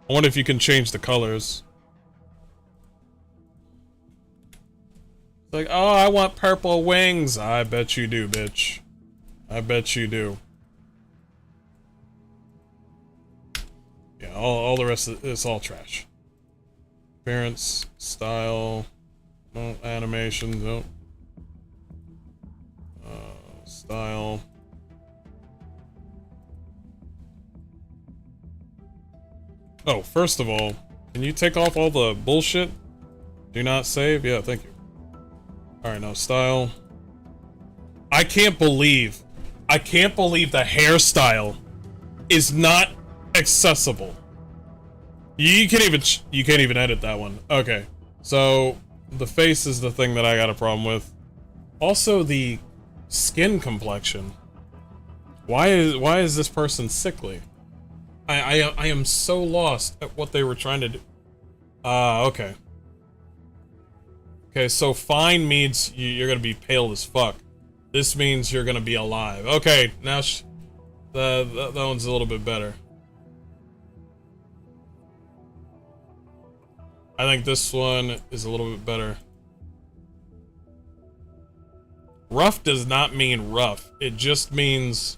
I wonder if you can change the colors. It's like, oh, I want purple wings. I bet you do, bitch. I bet you do. Yeah, all the rest of it's all trash. Appearance, style, no animation, nope. Style. Oh, first of all, can you take off all the bullshit? Do not save? Yeah, thank you. Alright, now style. I can't believe the hairstyle is not accessible. You can't even edit that one. Okay. So the face is the thing that I got a problem with. Also the skin complexion. Why is this person sickly? I am so lost at what they were trying to do. Okay. Okay, so fine means you're gonna be pale as fuck. This means you're gonna be alive. Okay, now that one's a little bit better. I think this one is a little bit better. Rough does not mean rough. It just means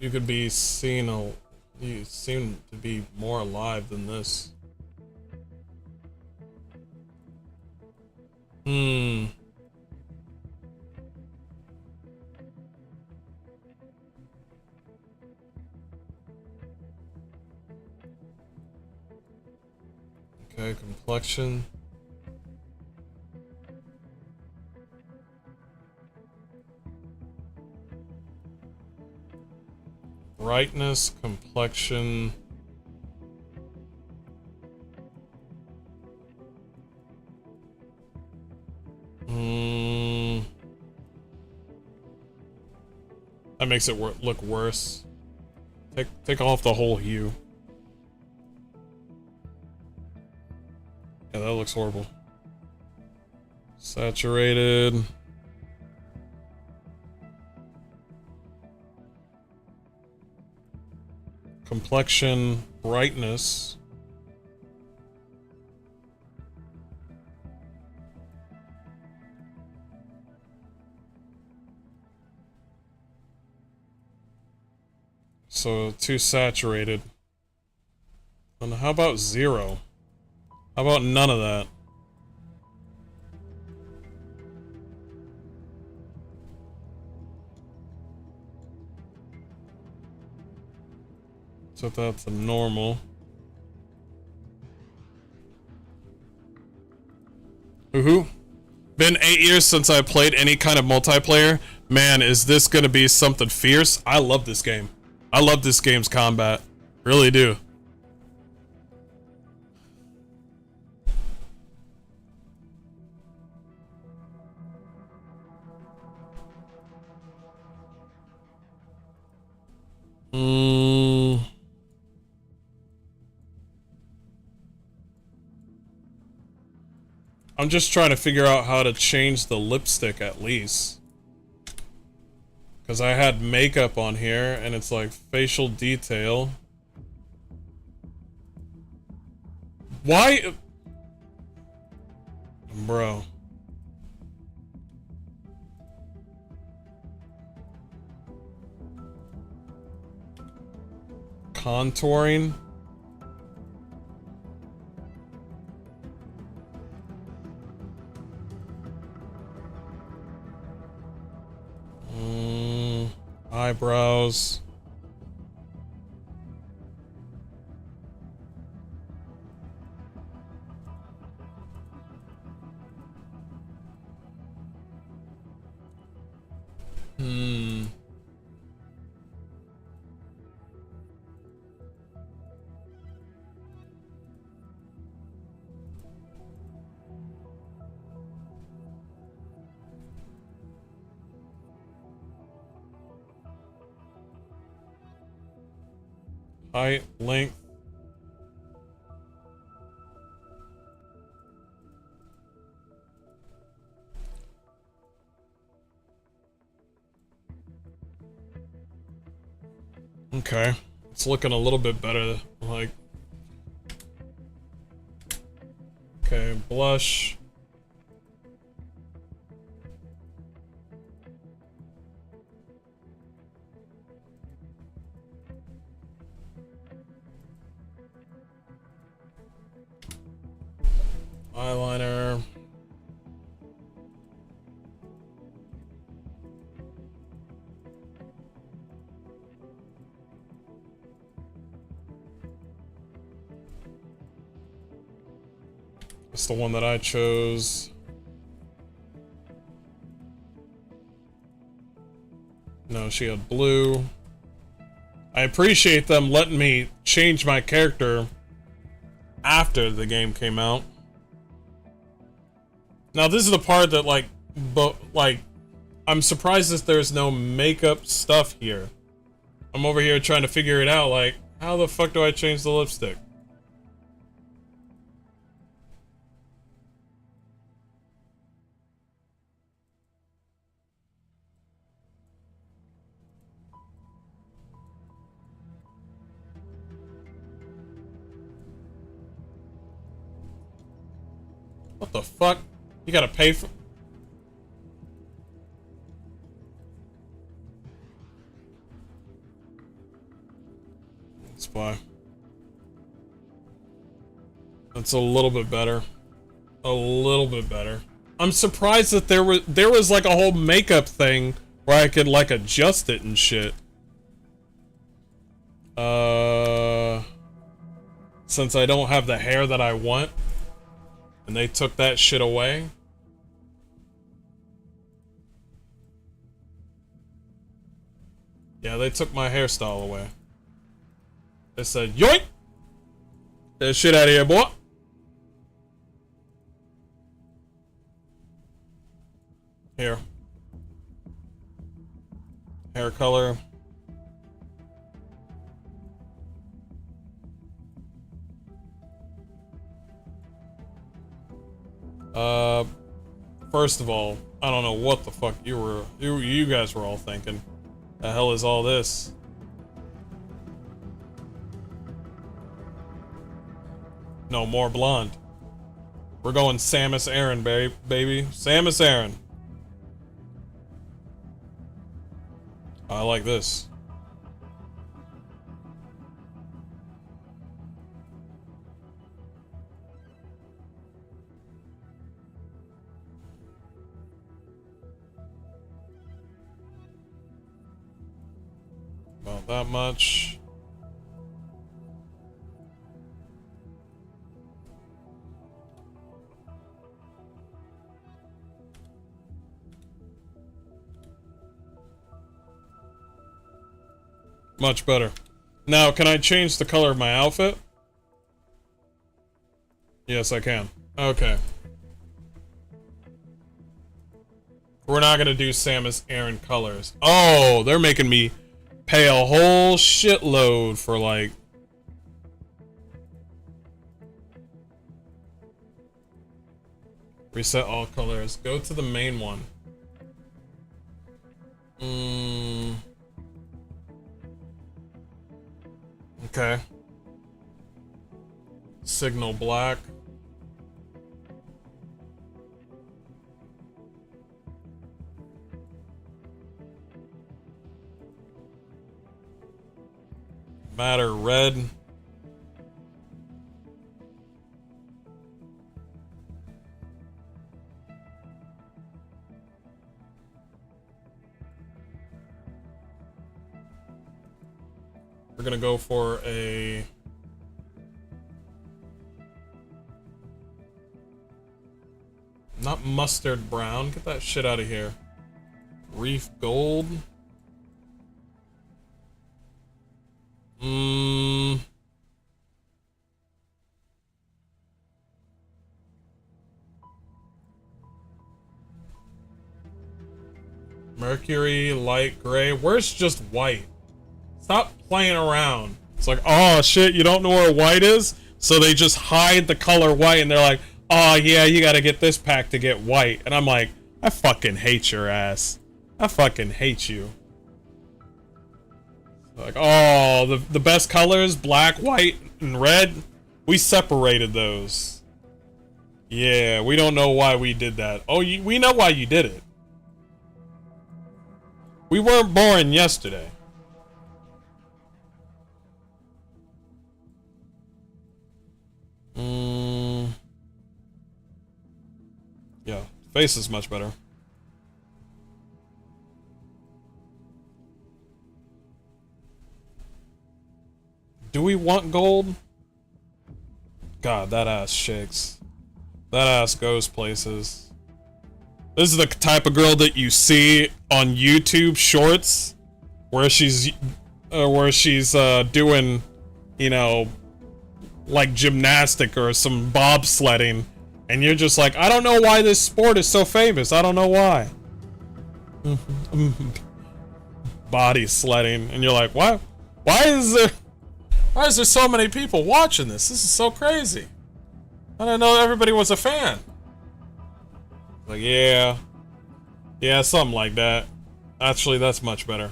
you could be seen. You seem to be more alive than this. Hmm. Okay, complexion. Brightness, complexion. Hmm. That makes it look worse. Take off the whole hue. Yeah, that looks horrible. Saturated. Complexion, brightness. So too saturated. And how about 0? How about none of that? Set that to normal. Woohoo! Been 8 years since I played any kind of multiplayer. Man, is this gonna be something fierce? I love this game. I love this game's combat. Really do. I'm just trying to figure out how to change the lipstick at least. Because I had makeup on here and it's like facial detail. Why? Bro. Contouring. Eyebrows. Height, length. Okay, it's looking a little bit better, like... Okay, blush. Eyeliner. It's the one that I chose. No, she had blue. I appreciate them letting me change my character after the game came out. Now this is the part that I'm surprised that there's no makeup stuff here. I'm over here trying to figure it out, like, how the fuck do I change the lipstick? What the fuck? You gotta pay for... That's why. That's a little bit better. A little bit better. I'm surprised that there was like a whole makeup thing where I could like adjust it and shit. Since I don't have the hair that I want, and they took that shit away. Yeah, they took my hairstyle away. They said, yoink! That shit out of here, boy! Here. Hair color. First of all, I don't know what the fuck you guys were all thinking. The hell is all this? No, more blonde. We're going Samus Aran, baby. Samus Aran. I like this. About that much. Much better. Now, can I change the color of my outfit? Yes, I can. Okay. We're not gonna do Samus Aran colors. Oh, they're making me pay a whole shitload for like... Reset all colors. Go to the main one. Okay. Signal black. Matter red. We're gonna go for a not mustard brown. Get that shit out of here. Reef gold. Mercury light gray. Where's just white? Stop playing around. It's like, oh shit, you don't know where white is? So they just hide the color white and they're like, oh yeah, you gotta get this pack to get white. And I'm like, I fucking hate your ass. I fucking hate you. Like, oh, the best colors, black, white, and red, we separated those. Yeah, we don't know why we did that. Oh, we know why you did it. We weren't born yesterday. Yeah, face is much better. Do we want gold? God, that ass shakes. That ass goes places. This is the type of girl that you see on YouTube shorts, where she's doing, you know, like gymnastic or some bobsledding, and you're just like, I don't know why this sport is so famous. I don't know why. Body sledding, and you're like, why is there so many people watching this? This is so crazy. I didn't know everybody was a fan. Like, yeah, something like that. Actually, that's much better.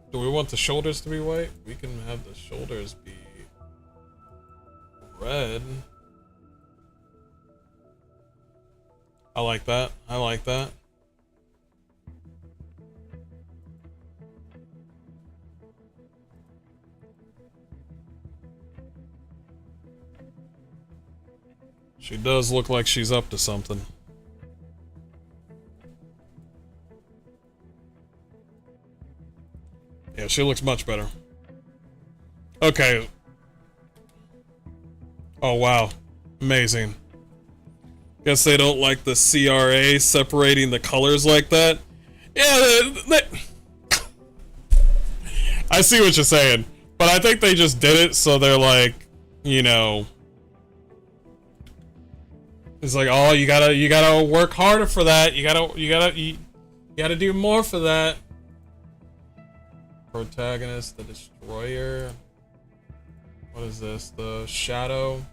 Do we want the shoulders to be white? We can have the shoulders be red. I like that. I like that. She does look like she's up to something. Yeah, she looks much better. Okay. Oh, wow. Amazing. Guess they don't like the CRA separating the colors like that. Yeah, I see what you're saying. But I think they just did it so they're like, you know... It's like, oh, you gotta work harder for that. You gotta do more for that. Protagonist, the Destroyer. What is this? The Shadow.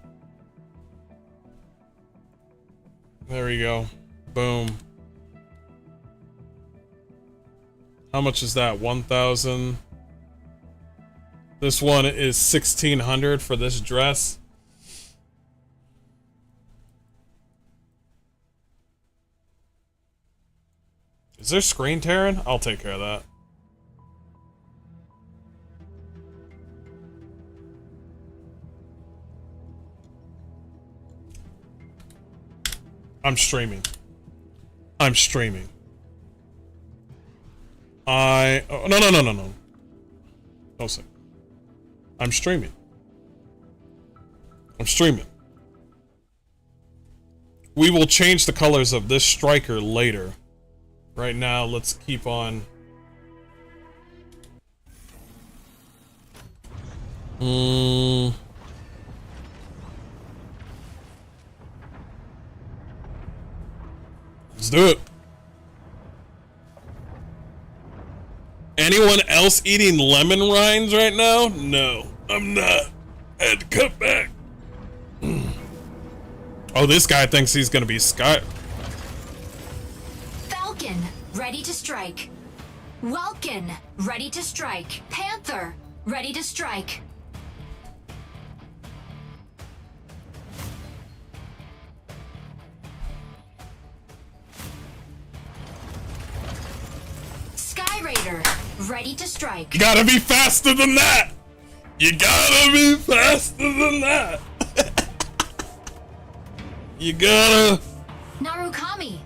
There we go. Boom. How much is that? 1,000. This one is 1,600 for this dress. Is there screen tearing? I'll take care of that. I'm streaming. I'm streaming. Oh, no. No, sir. I'm streaming. I'm streaming. We will change the colors of this striker later. Right now, let's keep on. Let's do it. Anyone else eating lemon rinds right now? No, I'm not. I had to cut back. Oh, this guy thinks he's gonna be Sky. Falcon, ready to strike. Welkin, ready to strike. Panther, ready to strike. Sky Raider, ready to strike. You gotta be faster than that! You gotta be faster than that! You gotta... Narukami,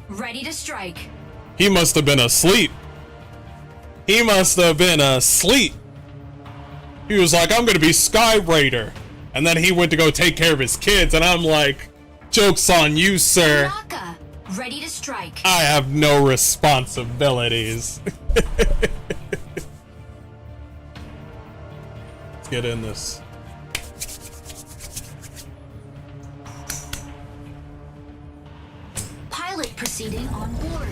ready to strike. He must have been asleep. He must have been asleep. He was like, I'm gonna be Sky Raider. And then he went to go take care of his kids, and I'm like, joke's on you, sir. Naka, ready to strike. I have no responsibilities. Let's get in this. Pilot proceeding on board.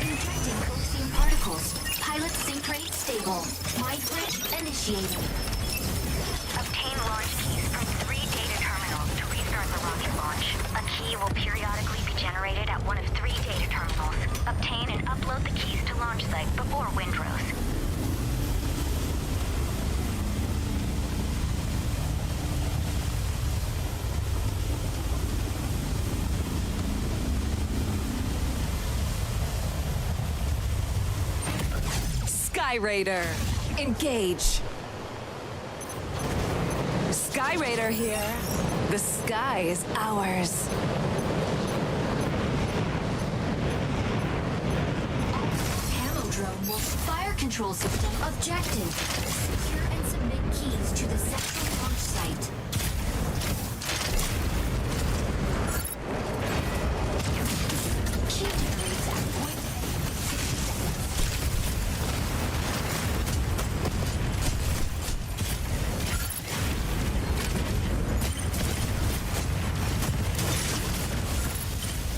Injecting coaxium particles. Pilot sync rate stable. Mind bridge initiating. Obtain launch keys from 3 data terminals to restart the rocket launch. A key will periodically be generated at one of 3 data terminals. Obtain and upload the keys to launch site before Windrose. Sky Raider, engage. Sky Raider here. The sky is ours. Camo drone will fire control system objective. Secure and submit keys to the central launch site. Key generates at point 60 seconds.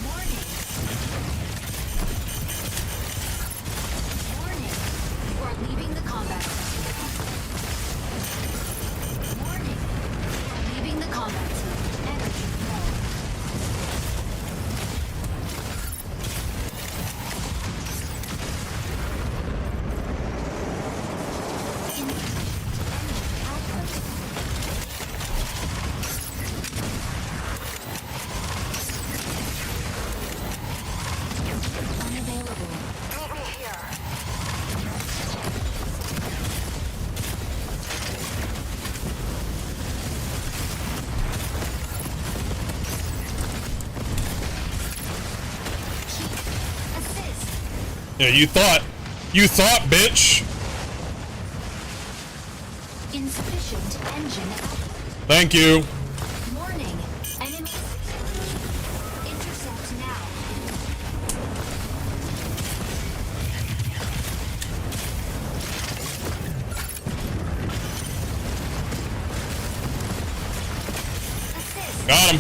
Warning. Warning. You are leaving the combat zone. Warning. Yeah, you thought, bitch. Insufficient engine output. Thank you. Warning. Enemy. Intercept now. Assist. Got him.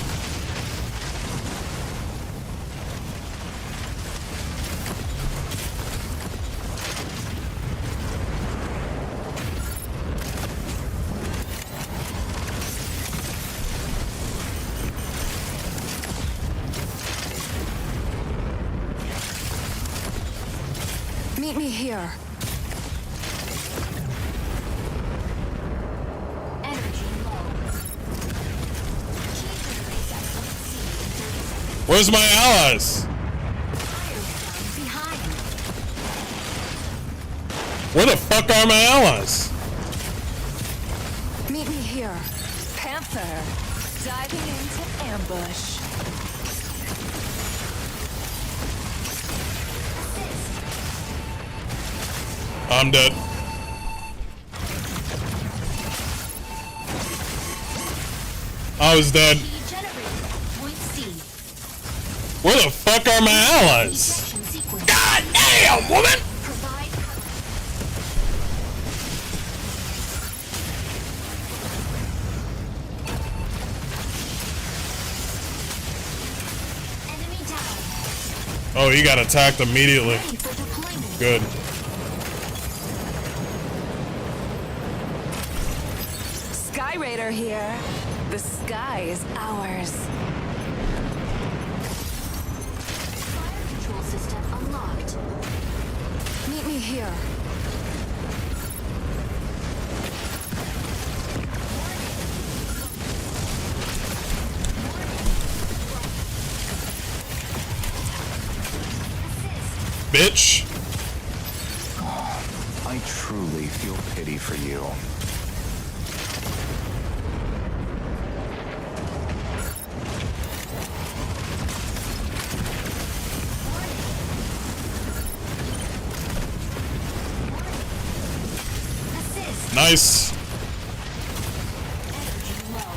Meet me here. Energy low. Key generates at point C in 30 seconds. Where's my allies? Fire behind. Where the fuck are my allies? Meet me here. Panther. Diving into ambush. I'm dead. I was dead. Key generated at point C. Where the fuck are my allies? Ejection sequence. God damn, woman! Provide enemy down. Oh, he got attacked immediately. Ready for deployment. Good. Sky Raider here. The sky is ours. Fire control system unlocked. Meet me here. Bitch. I truly feel pity for you. Assist. Nice. Energy low.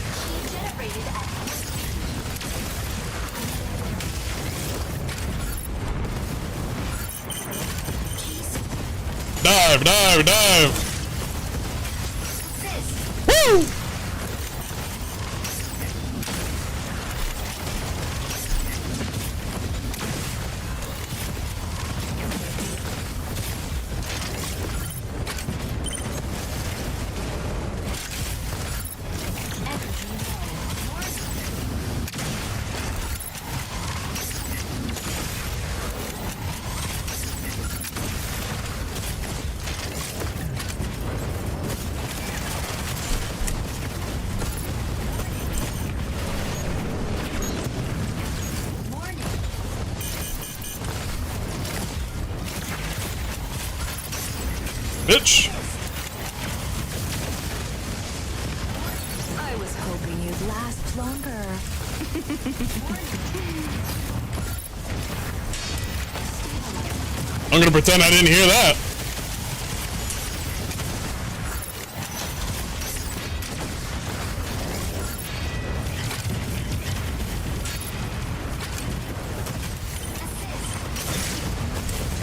Key generated at point Key Dive, dive, dive. assist. Woo! Energy low. Warning. Bitch. I was hoping you'd last longer. I'm gonna pretend I didn't hear that.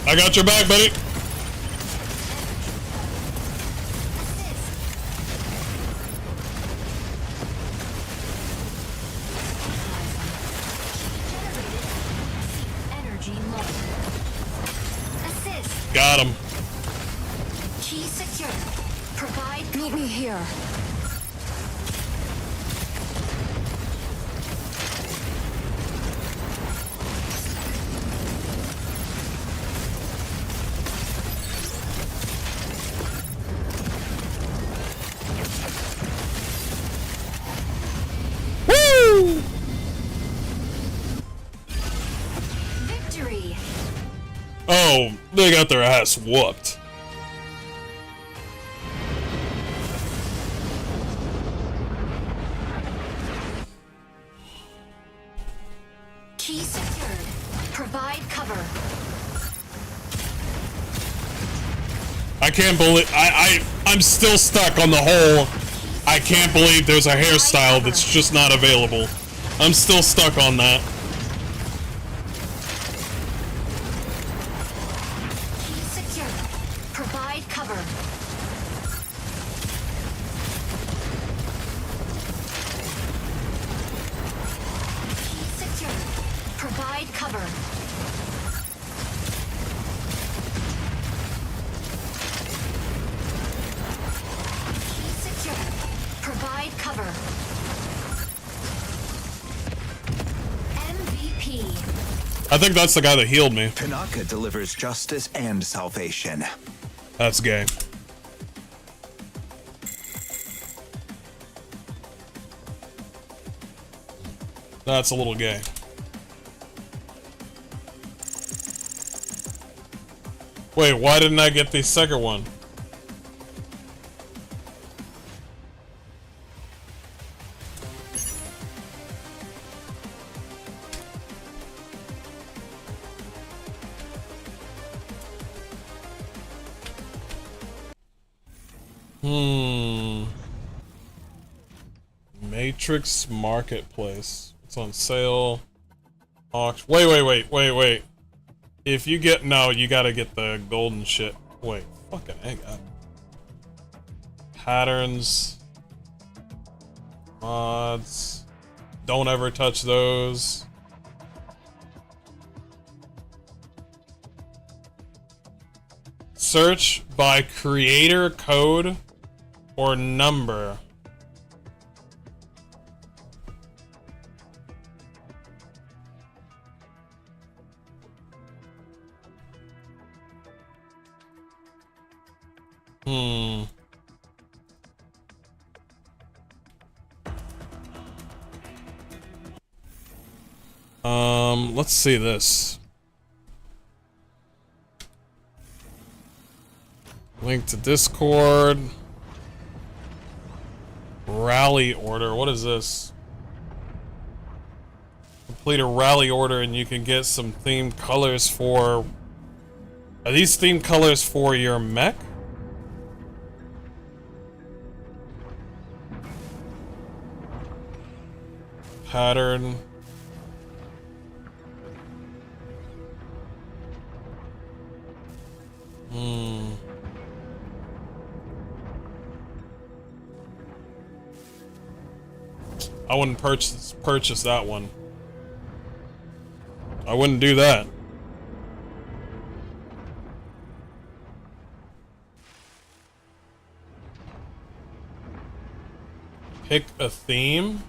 I got your back, buddy. Energy low. Assist. Got him. Key secure. Provide Meet me here. Woo! Victory! Oh, they got their ass whooped. Key secured. Provide cover. I can't believe I'm still stuck on the whole. I can't believe there's a hairstyle that's just not available. I'm still stuck on that. Key secured. Provide cover. Key secured. Provide cover. Key secured. Provide cover. MVP. I think that's the guy that healed me. Tanaka delivers justice and salvation. That's gay. That's a little gay. Wait, why didn't I get the second one? Matrix Marketplace. It's on sale. Auction. Wait. If you get no, you gotta get the golden shit. Wait, fucking hang on. Patterns. Mods. Don't ever touch those. Search by creator code or number. Let's see this. Link to Discord. Rally order. What is this? Complete a rally order and you can get some themed colors for... Are these themed colors for your mech? Pattern. I wouldn't purchase that one. I wouldn't do that. Pick a theme.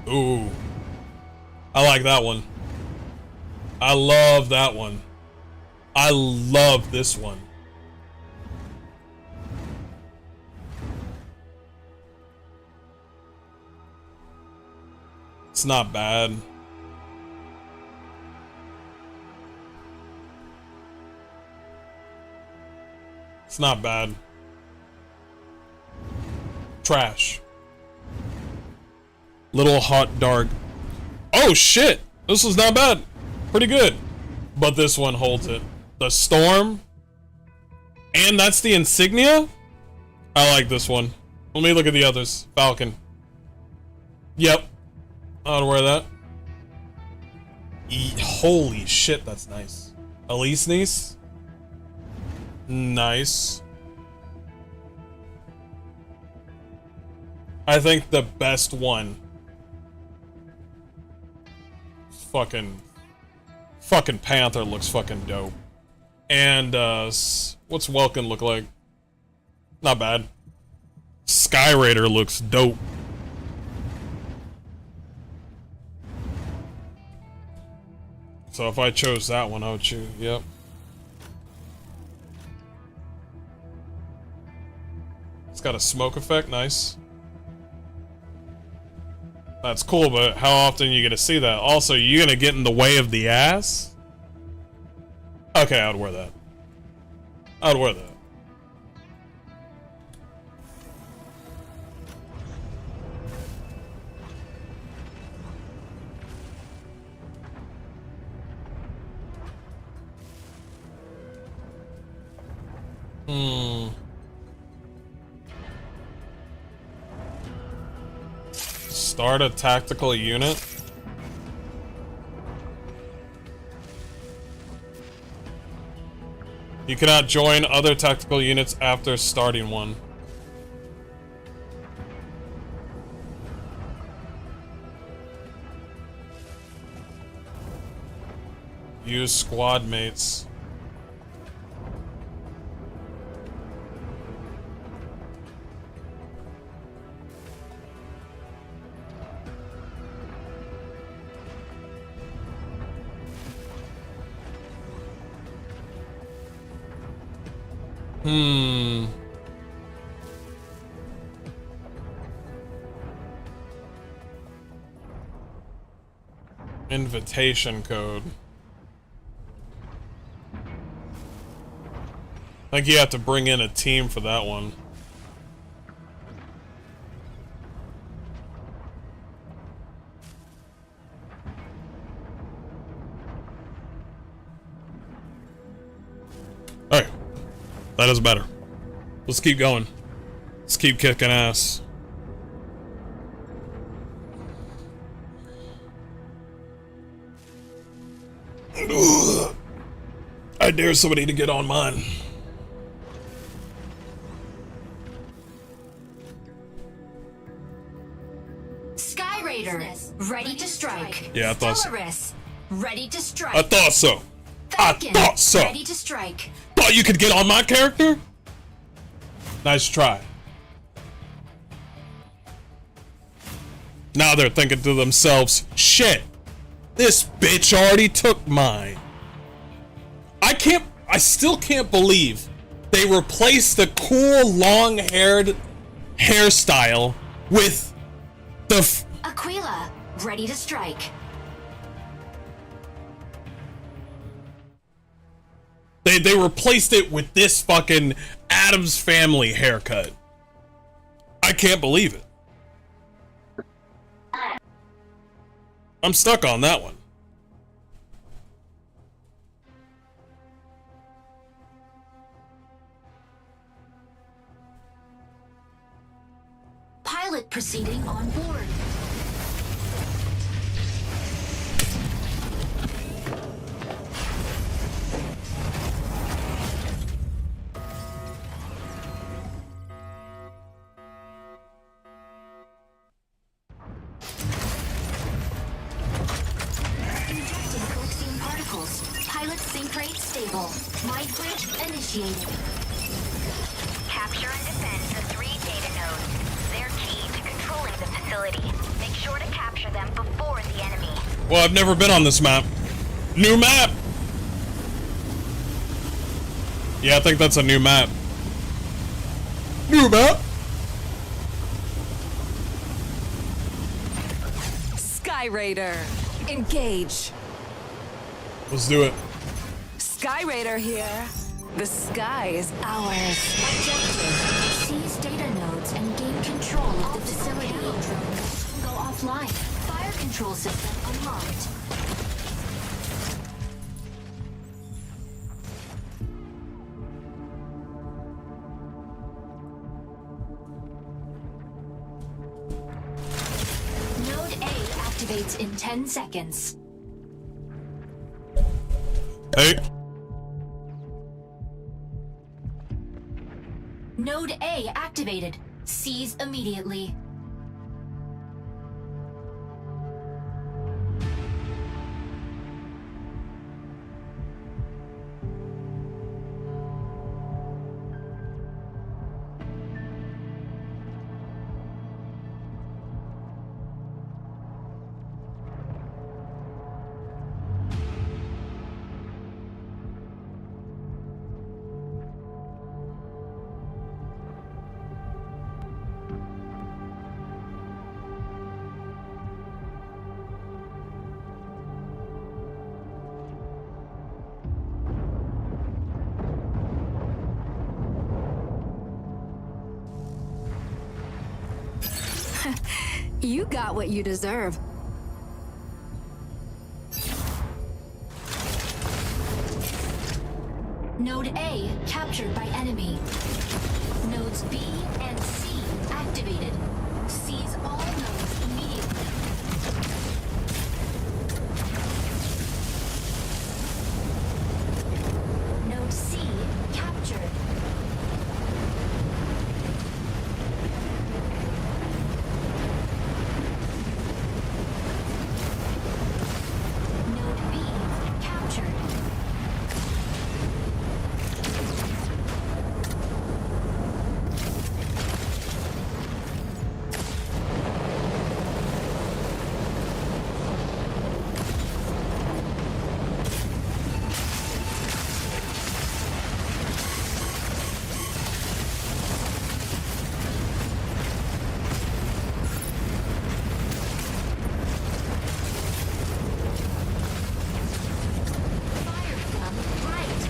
Ooh. I like that one. I love that one. I love this one. It's not bad. It's not bad. Trash. Little hot dark. Oh shit! This was not bad. Pretty good. But this one holds it. The Storm. And that's the insignia? I like this one. Let me look at the others. Falcon. Yep. I would wear that. Holy shit, that's nice. Elise niece. Nice. I think the best one. Fucking Panther looks fucking dope. And what's Welkin look like? Not bad. Sky Raider looks dope. So if I chose that one, I would choose. Yep. got a smoke effect, nice. That's cool, but how often are you gonna see that? Also, you gonna get in the way of the ass? Okay, I'd wear that. I'd wear that. Start a tactical unit. You cannot join other tactical units after starting one. Use squad mates. Invitation code. I think you have to bring in a team for that one. Alright. That is better. Let's keep going. Let's keep kicking ass. Ugh. I dare somebody to get on mine. Sky Raider, ready to strike. Yeah, I thought so. Stellaris, ready to strike. I thought so. Falcon, I thought so. ready to strike. Thought you could get on my character? Nice try. Now they're thinking to themselves, shit, this bitch already took mine. I still can't believe they replaced the cool long-haired hairstyle with the Aquila, ready to strike. They replaced it with this fucking Addams Family haircut. I can't believe it. I'm stuck on that one. Pilot proceeding on board. Injecting coaxium particles. Pilot sync rate stable. Mind bridge initiated. Capture and defend the 3 data nodes. They're key to controlling the facility. Make sure to capture them before the enemy. Well, I've never been on this map. New map! Yeah, I think that's a new map. New map? Sky Raider, engage. Let's do it. Sky Raider here. The sky is ours. Objective. Seize data nodes and gain control of the facility. Go offline. Fire control system unlocked. Node A activates in 10 seconds. Hey. Node A activated. Seize immediately. You got what you deserve. Node A captured by enemy. Nodes B and C activated. Seize all nodes immediately. Node C captured. Node B captured. Fire from right.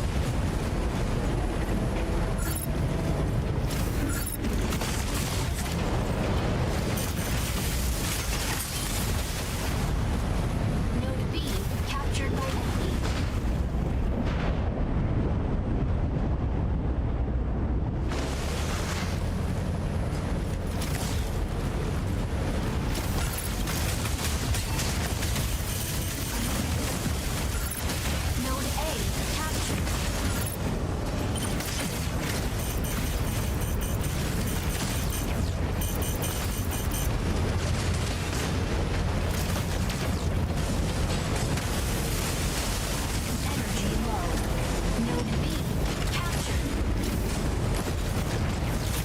Node B captured by enemy. Node A captured. Energy low. Node B captured.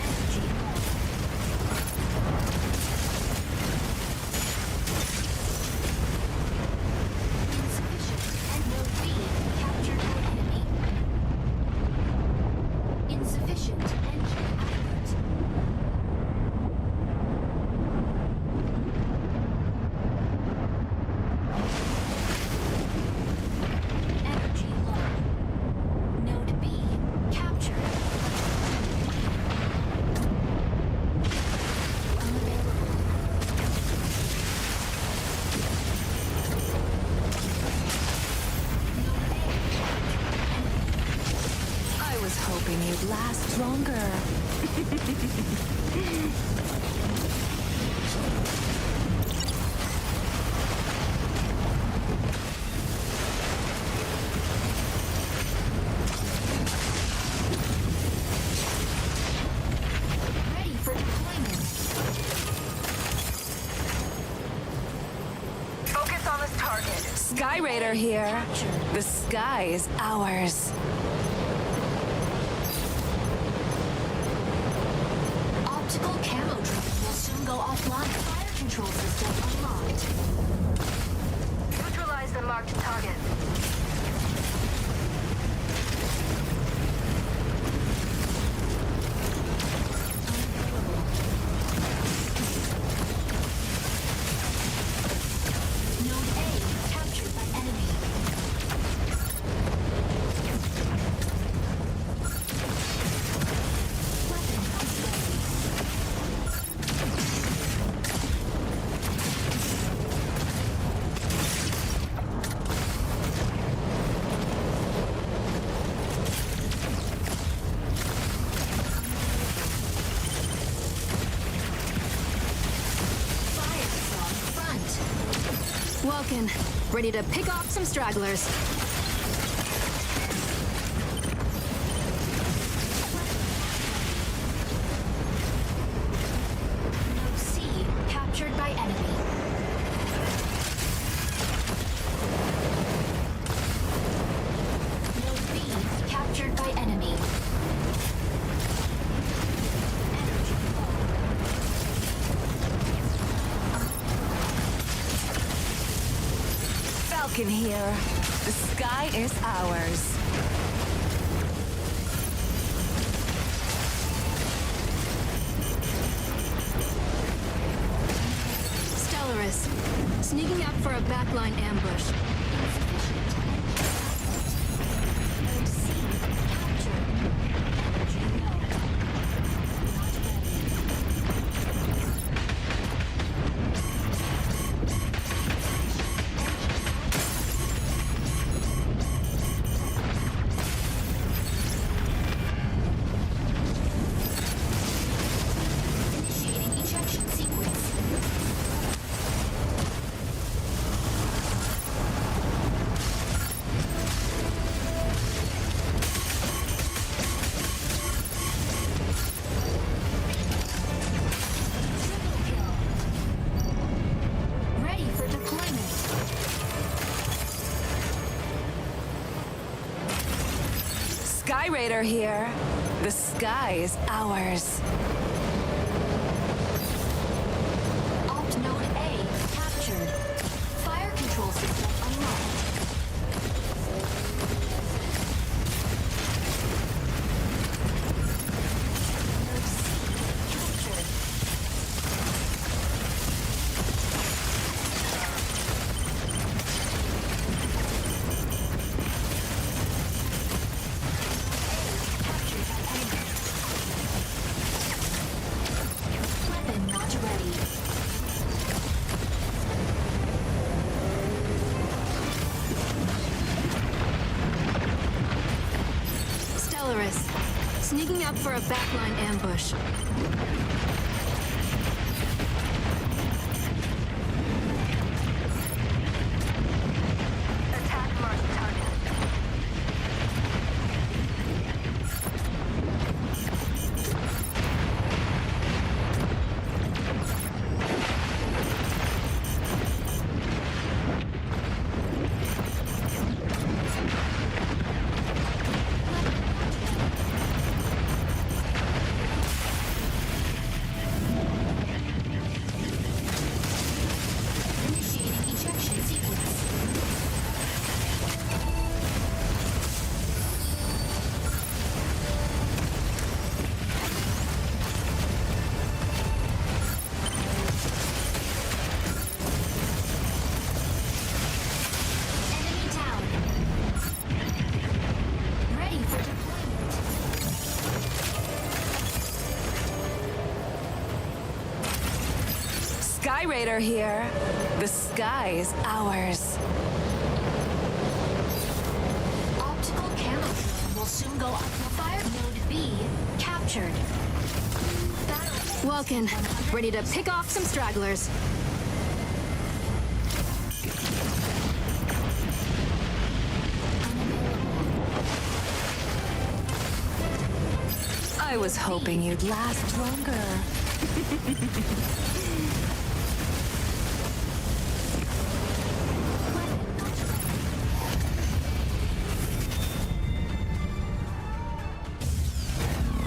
Energy low. Insufficient. And node B captured by enemy. Insufficient engine output. Energy low. Node B captured. Unavailable. Node A I was hoping you'd last longer. ready for deployment. Focus on this target. Sky Raider here. Captured. The sky is ours. Optical camo drone will soon go offline. Fire control system unlocked. Neutralize the marked target. Node A captured by enemy. Weapon upgrade. Fire from front. Welcome. Ready to pick off some stragglers. Node C captured by enemy. Node B captured by enemy. Energy low. Falcon here. The sky is ours. Stellaris. Sneaking up for a backline ambush. Insufficient. Node C captured. Energy low. Not ready. Raider here. The sky is ours. Alt Node A captured. Fire control system unlocked. Node C captured. Weapon not ready. Stellaris, sneaking up for a backline ambush. Attack marked target. Initiating ejection sequence. Enemy down. Ready for deployment. Sky Raider here. The sky is ours. Optical camo drone will soon go up. Fire node B captured. Welkin, ready to pick off some stragglers. I was hoping you'd last longer.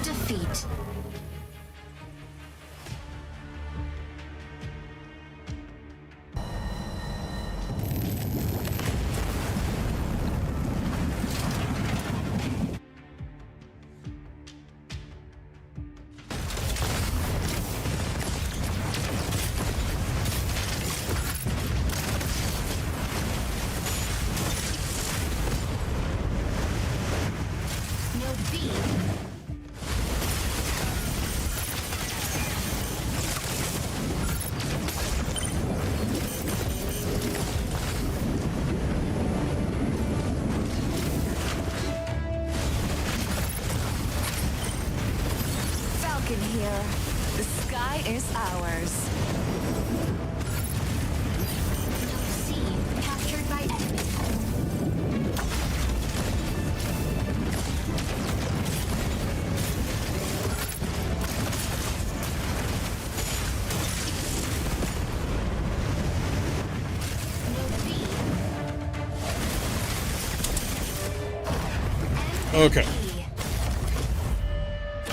Defeat. Node B. Falcon here. The sky is ours. Node C captured by enemy. Node B. Okay. E.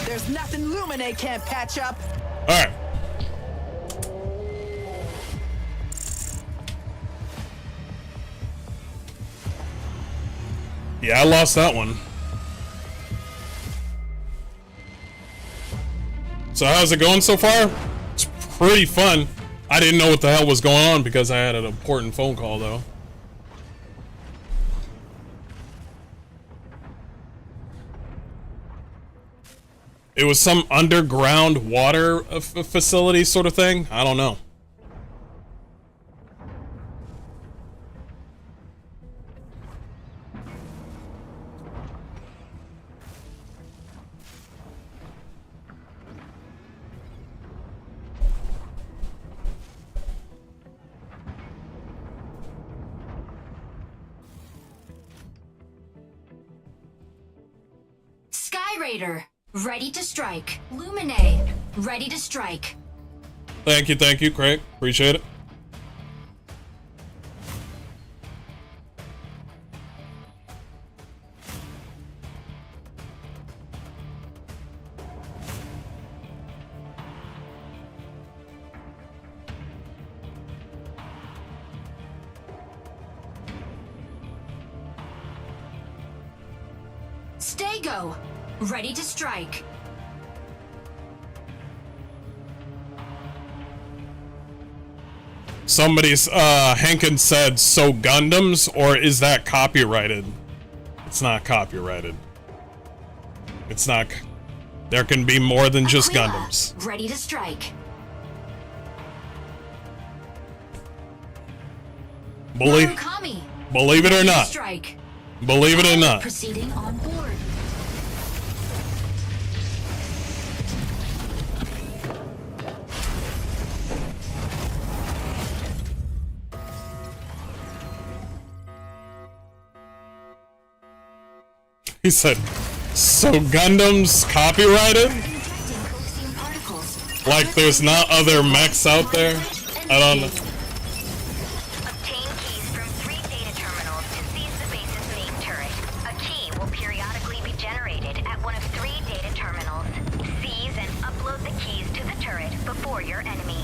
There's nothing Luminate can't patch up. All right. Yeah, I lost that one. So how's it going so far? It's pretty fun. I didn't know what the hell was going on because I had an important phone call though. It was some underground water facility sort of thing. I don't know. Sky Raider, ready to strike. Lumine, ready to strike. Thank you, Craig. Appreciate it. Stego, ready to strike. Somebody's, Hankin said, so Gundams, or is that copyrighted? It's not copyrighted. It's not. There can be more than just Aquila, Gundams. ready to strike. Believe it or not. Strike. Believe it or not. Proceeding on board. He said, so Gundams copyrighted? Like there's not other mechs out there? I don't know. Obtain keys from 3 data terminals to seize the base's main turret. A key will periodically be generated at one of 3 data terminals. Seize and upload the keys to the turret before your enemy.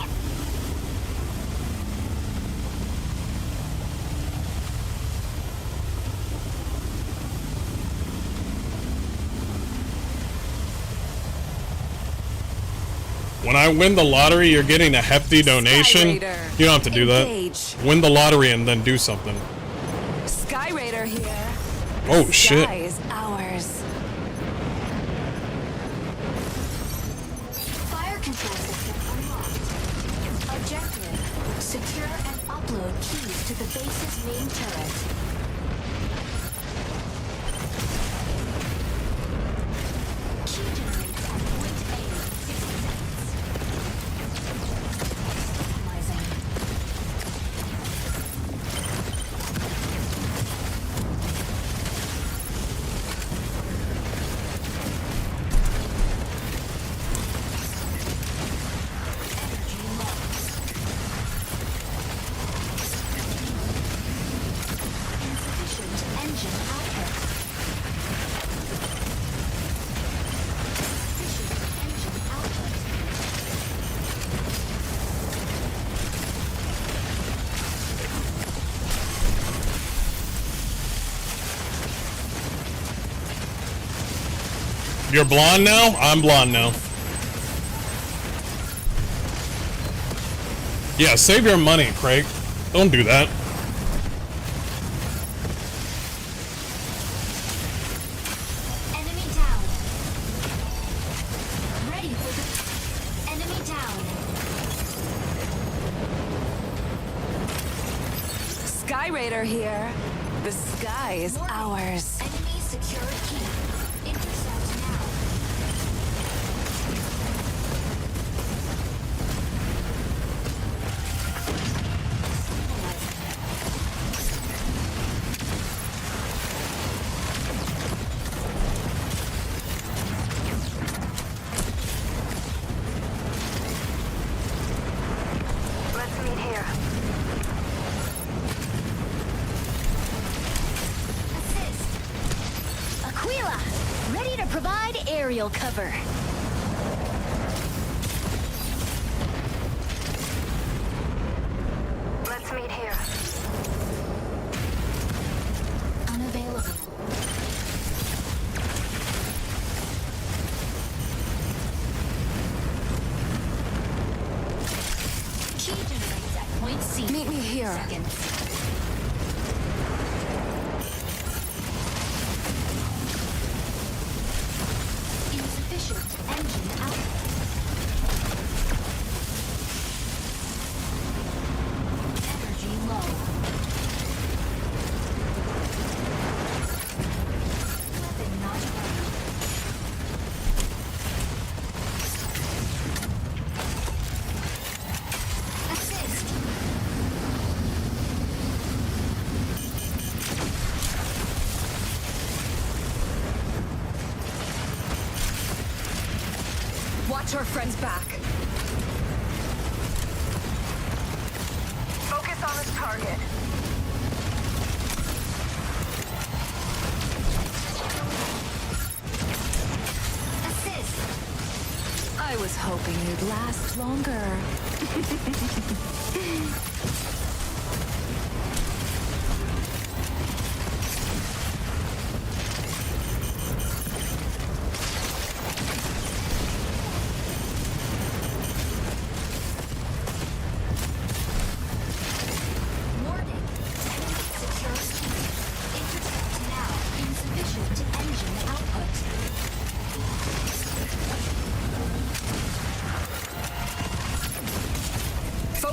When I win the lottery, you're getting a hefty donation. You don't have to do that. Win the lottery and then do something. Sky Raider here. Oh shit. Sky is ours. Fire control system unlocked. Objective: secure and upload keys to the base's main turret. Key generates at point A in 60 seconds. Optimizing. Energy low. Insufficient engine output. Insufficient engine output. You're blonde now? I'm blonde now. Yeah, save your money, Craig. Don't do that. Enemy down. Ready for the enemy down. Sky Raider here. The sky is ours. Enemy secured key. Intercept now. Let's meet here. Assist. Aquila, ready to provide aerial cover. Let's meet here. Unavailable. Key generates at point C. Meet me here. Seconds. Insufficient engine output. Energy low. Weapon not ready. Assist. Watch our friends back. Focus on this target. Assist. I was hoping you'd last longer.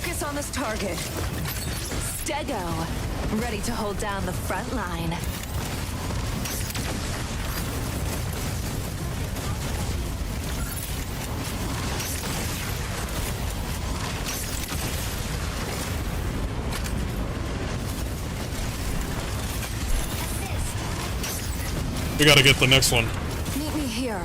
Focus on this target. Stego, ready to hold down the front line. We gotta get the next one. Meet me here.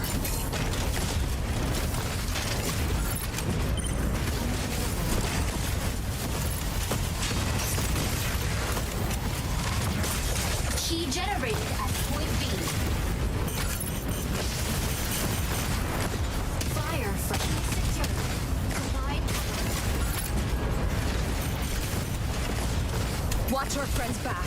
Key generated at point B. Fire from secure. Provide Watch our friends back.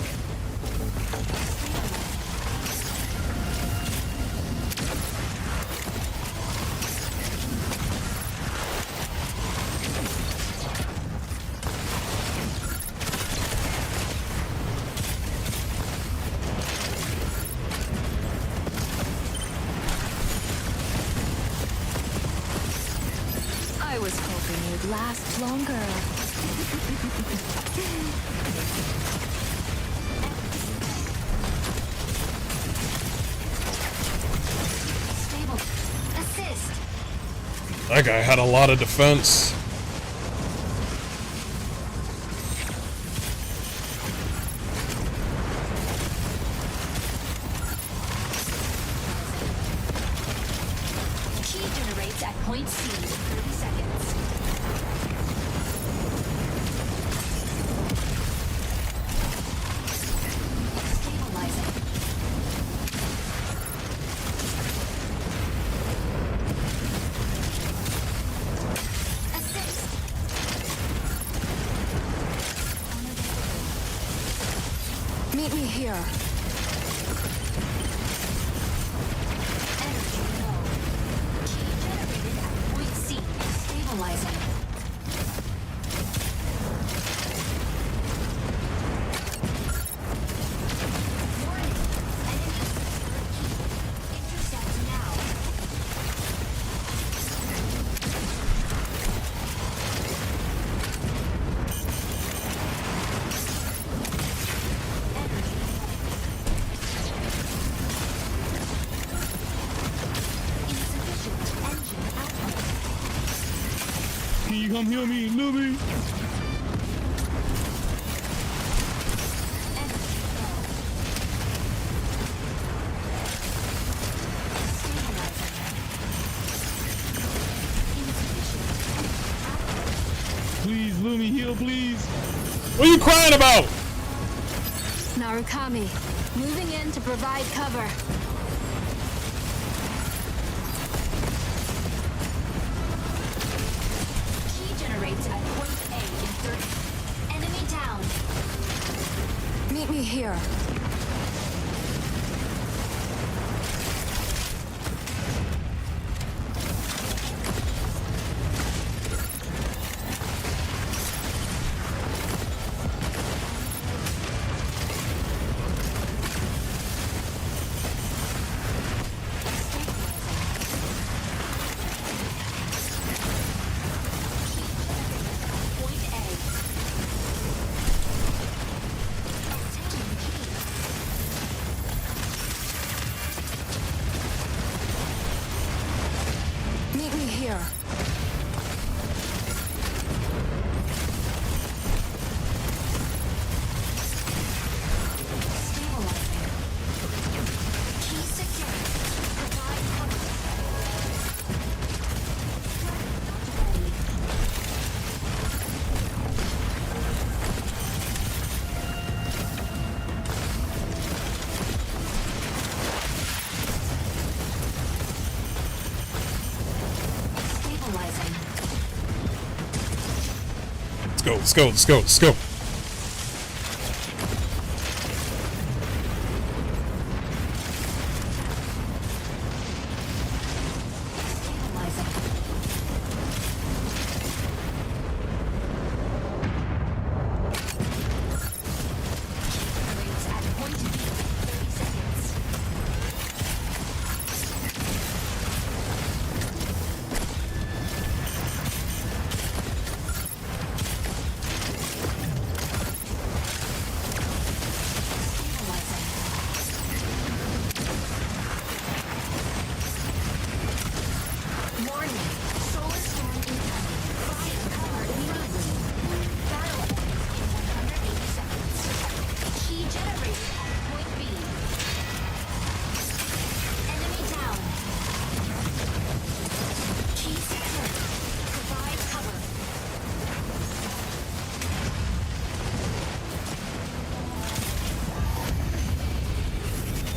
I was hoping you'd last longer. stable. Assist. That guy had a lot of defense. Key generates at point C in 30 seconds. Stabilizing. Assist. Meet me here. Energy low. Key generated at point C. Stabilizing. Warning. Enemy secured key. Intercept now. Energy insufficient engine output. Can you come heal me, Luby? Energy low. Stabilizing. Insufficient engine output. Please, Lumi, heal, please. What are you crying about? Narukami, moving in to provide cover. Key generates at point A in 30. Enemy down. Meet me here. Point A. Obtaining key. Meet me here. Stabilizing. Key secured. Provide cover. Not ready. Stabilizing. Let's go, let's go, let's go, let's go. Stabilizing. Generates at point B. 30 seconds.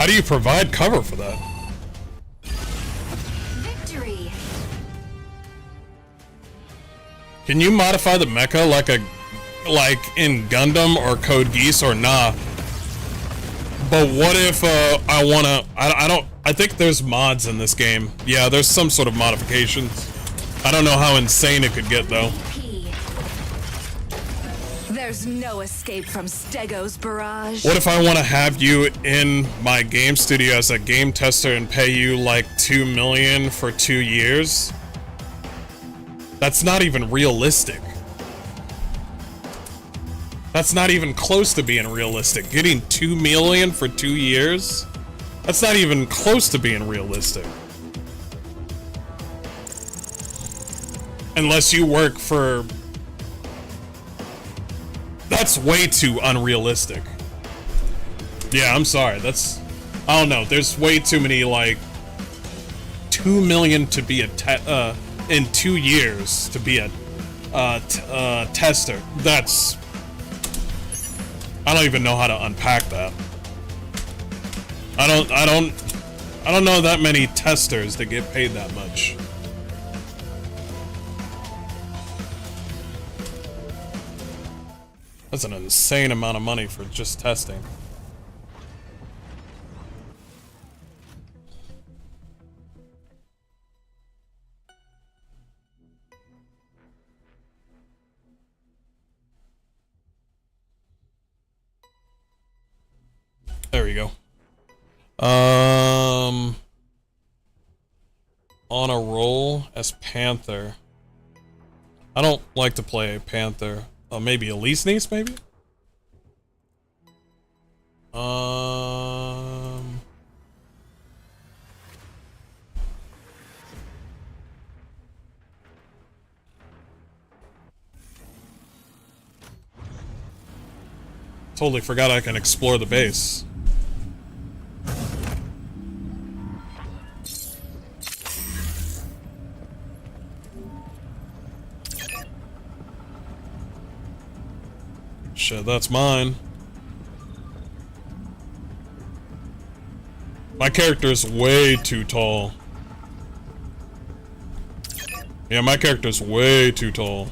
How do you provide cover for that? Victory. Can you modify the mecha like in Gundam or Code Geass or nah? But what if I think there's mods in this game. Yeah, there's some sort of modifications. I don't know how insane it could get though. There's no escape from Stego's barrage. What if I want to have you in my game studio as a game tester and pay you like $2 million for 2 years? That's not even realistic. That's not even close to being realistic. Getting $2 million for 2 years? That's not even close to being realistic. Unless you work for... That's way too unrealistic. Yeah, I'm sorry. That's... I don't know. There's way too many, like... $2 million to be a in 2 years to be a tester. That's... I don't even know how to unpack that. I don't know that many testers that get paid that much. That's an insane amount of money for just testing. There we go. On a roll as Panther. I don't like to play Panther. Maybe Elise Niece, maybe? Totally forgot I can explore the base. Shit, that's mine. My character is way too tall. Yeah, my character is way too tall.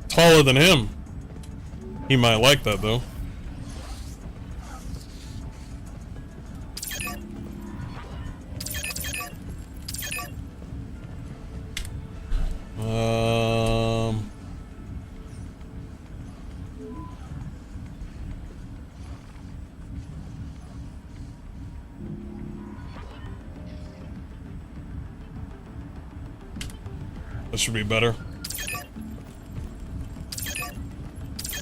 Taller than him. He might like that, though. That should be better.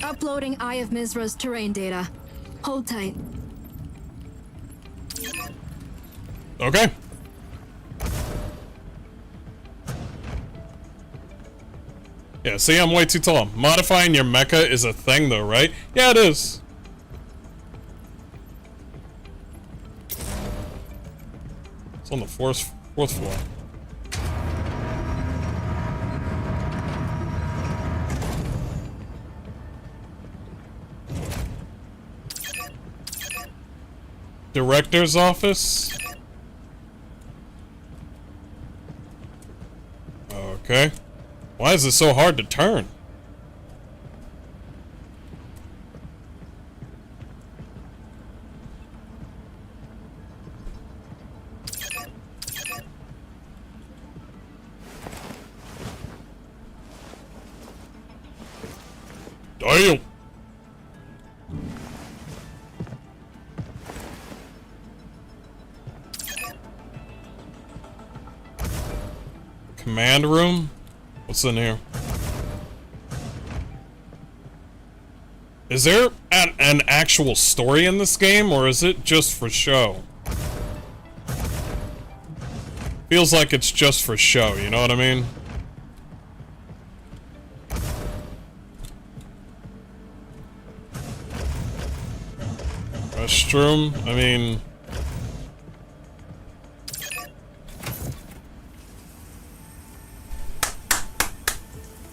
Uploading Eye of Mizra's terrain data. Hold tight. Okay. Yeah, see, I'm way too tall. Modifying your mecha is a thing, though, right? Yeah, it is. It's on the fourth floor. Director's office? Okay. Why is it so hard to turn? Damn! Command room? What's in here? Is there an actual story in this game, or is it just for show? Feels like it's just for show, you know what I mean? Restream? I mean...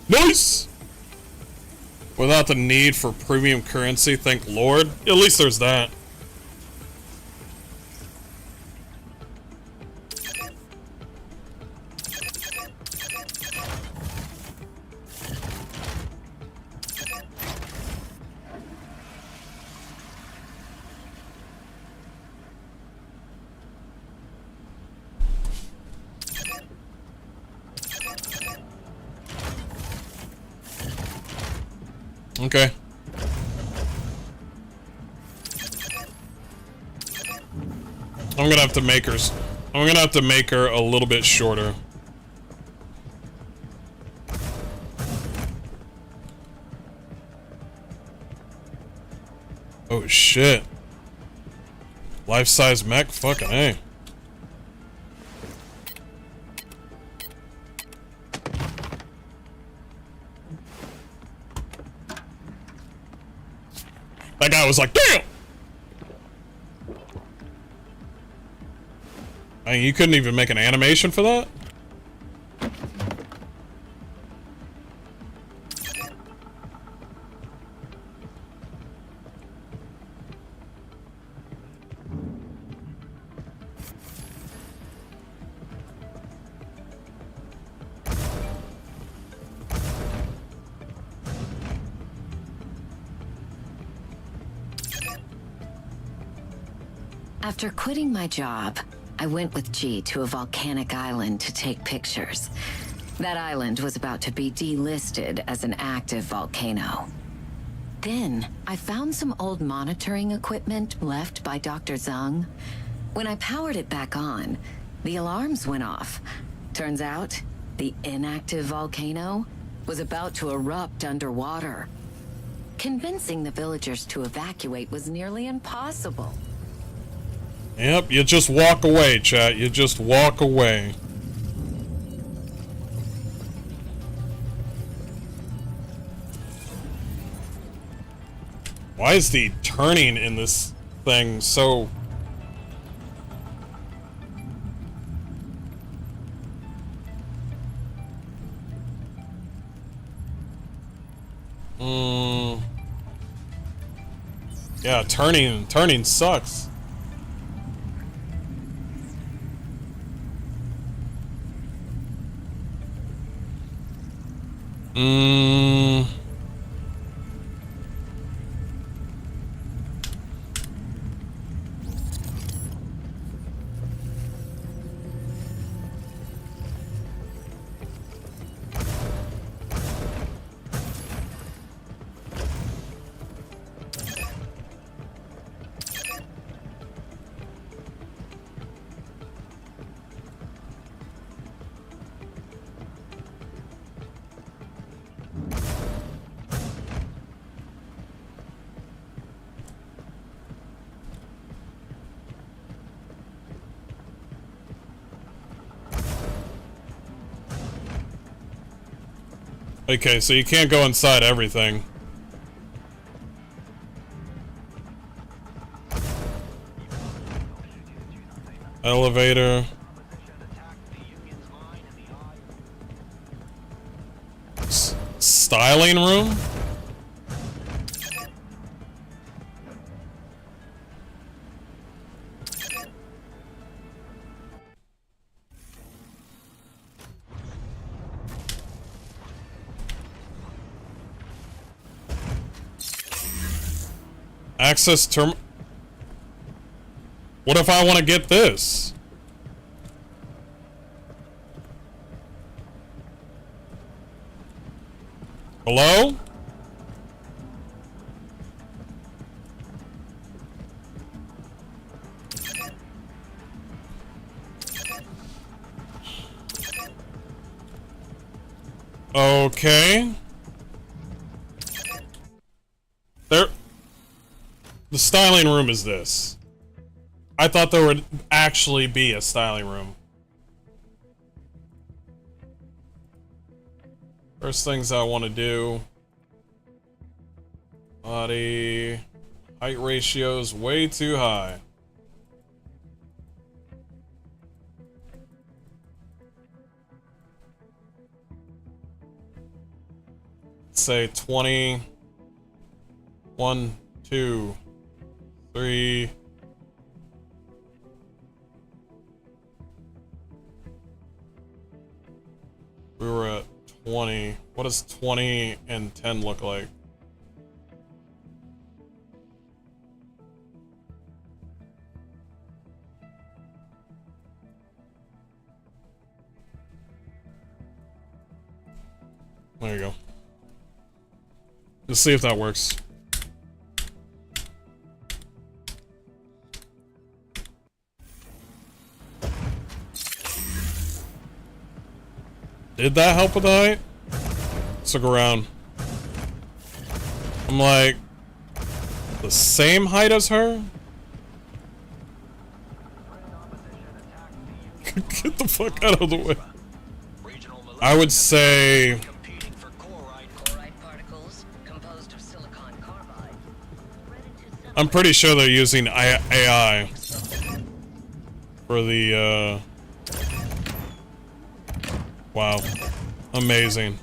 Nice! Without the need for premium currency, thank Lord. At least there's that. Okay. I'm gonna have to make her. I'm gonna have to make her a little bit shorter. Oh shit. Life-size mech? Fucking A. That guy was like, damn! I mean, you couldn't even make an animation for that? After quitting my job, I went with G to a volcanic island to take pictures. That island was about to be delisted as an active volcano. Then, I found some old monitoring equipment left by Dr. Zhang. When I powered it back on, the alarms went off. Turns out, the inactive volcano was about to erupt underwater. Convincing the villagers to evacuate was nearly impossible. Yep, you just walk away, chat. You just walk away. Why is the turning in this thing so... Yeah, turning sucks. Okay, so you can't go inside everything. Elevator. Styling room? Access term. What if I want to get this? Hello? Okay. There. The styling room is this. I thought there would actually be a styling room. First things I want to do. Body. Height ratio is way too high. Say 20. 1, 2, 3. We were at 20. What does 20 and 10 look like? There you go. Let's see if that works. Did that help with the height? Let's look around. I'm like, the same height as her? Get the fuck out of the way. I would say... I'm pretty sure they're using AI for the, wow. Amazing.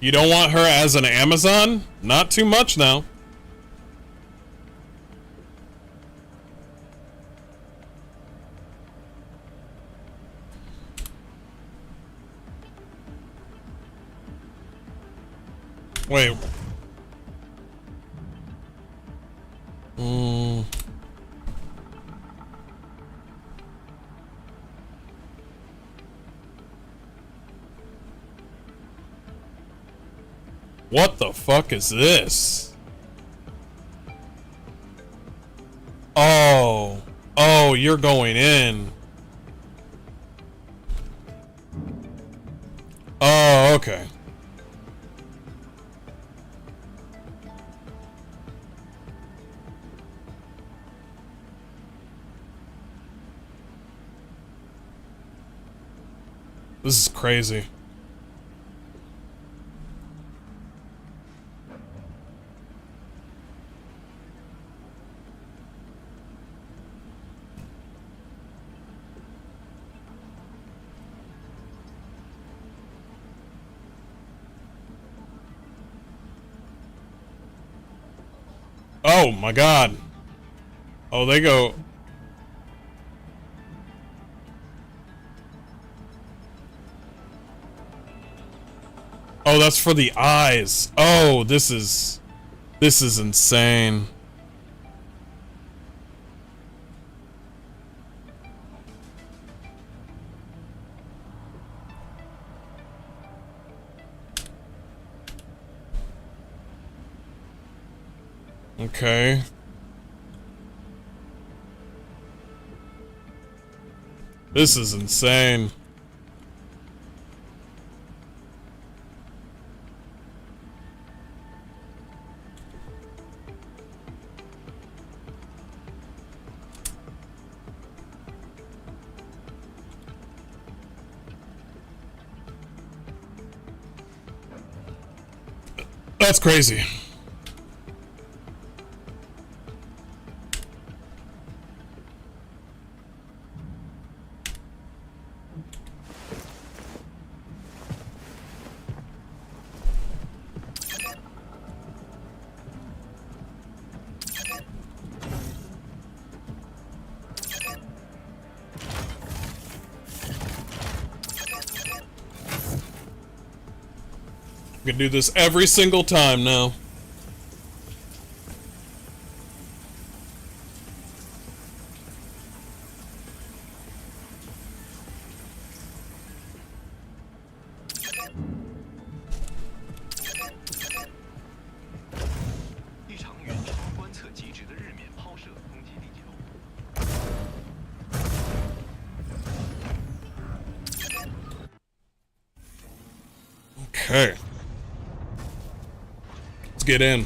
You don't want her as an Amazon? Not too much now. Wait. What the fuck is this? Oh. Oh, you're going in. Oh, okay. This is crazy. Oh my god. Oh, they go. Oh, that's for the eyes. Oh, this is insane. Okay. This is insane. That's crazy. We can do this every single time now. Okay. Let's get in.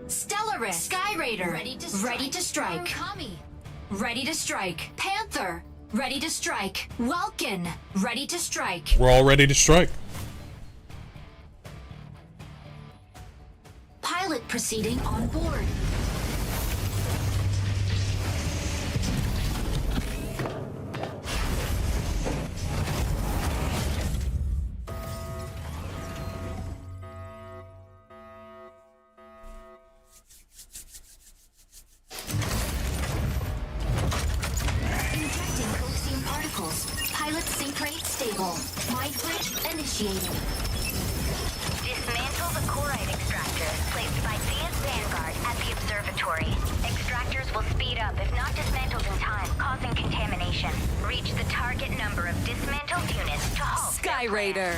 Stellaris, Sky Raider, ready to strike. Kami, ready to strike. Panther, ready to strike. Welkin, ready to strike. We're all ready to strike. Pilot proceeding on board. Pilot sync rate stable. Mind bridge initiating. Dismantle the chloride extractor placed by Thea's Vanguard at the observatory. Extractors will speed up if not dismantled in time, causing contamination. Reach the target number of dismantled units to halt. Sky Raider,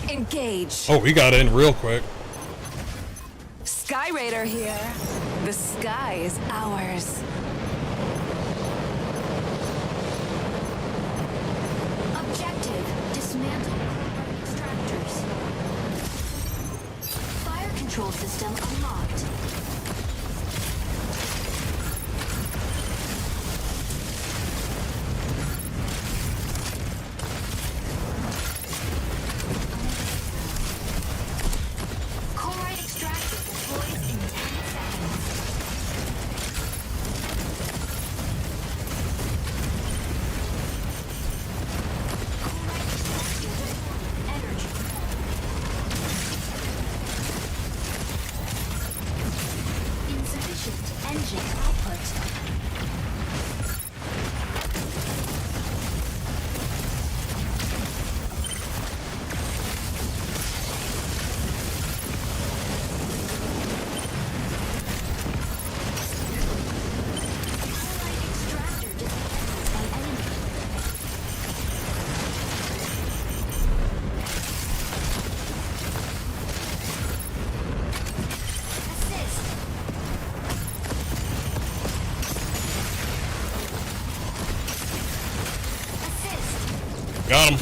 engage. Oh, we got in real quick. Sky Raider here. The sky is ours. Objective, dismantle chloride extractors. Fire control system unlocked. Chloride extractor deployed in 10 seconds. Chloride extractor deployed. Energy. Insufficient engine output. Chloride extractor dismantled by enemy. Assist. Assist. Got him.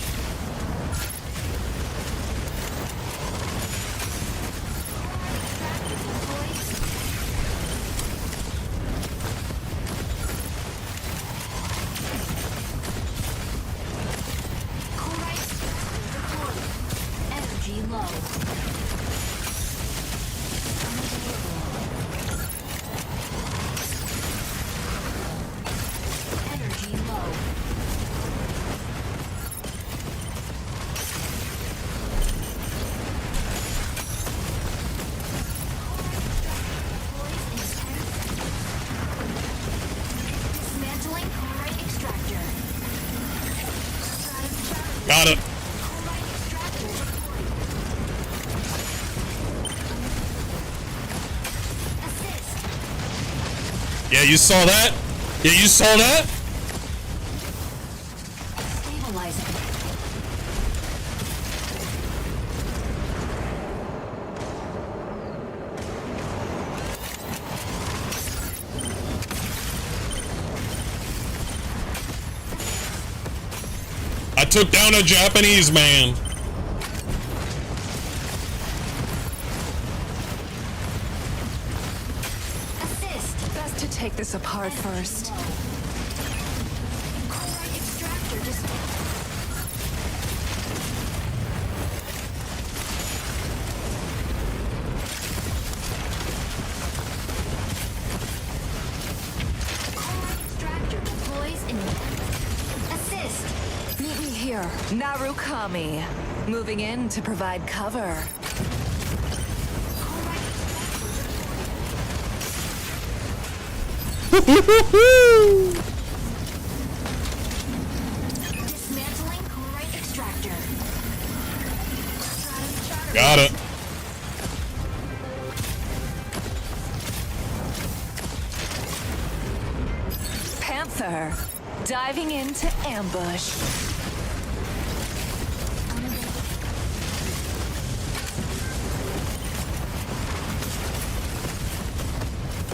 Extractor deployed. Chloride extractor deployed. Energy low. Energy low. Dismantling chloride extractor. Got it. Chloride extractor deployed. Assist. Yeah, you saw that? Yeah, you saw that? Stabilizing. I took down a Japanese man. Assist. Best to take this apart first. Chloride extractor dismantled. Chloride extractor deploys in assist. Meet me here. Narukami. Moving in to provide cover. Chloride dismantling chloride extractor. Got it. Panther. Diving into ambush.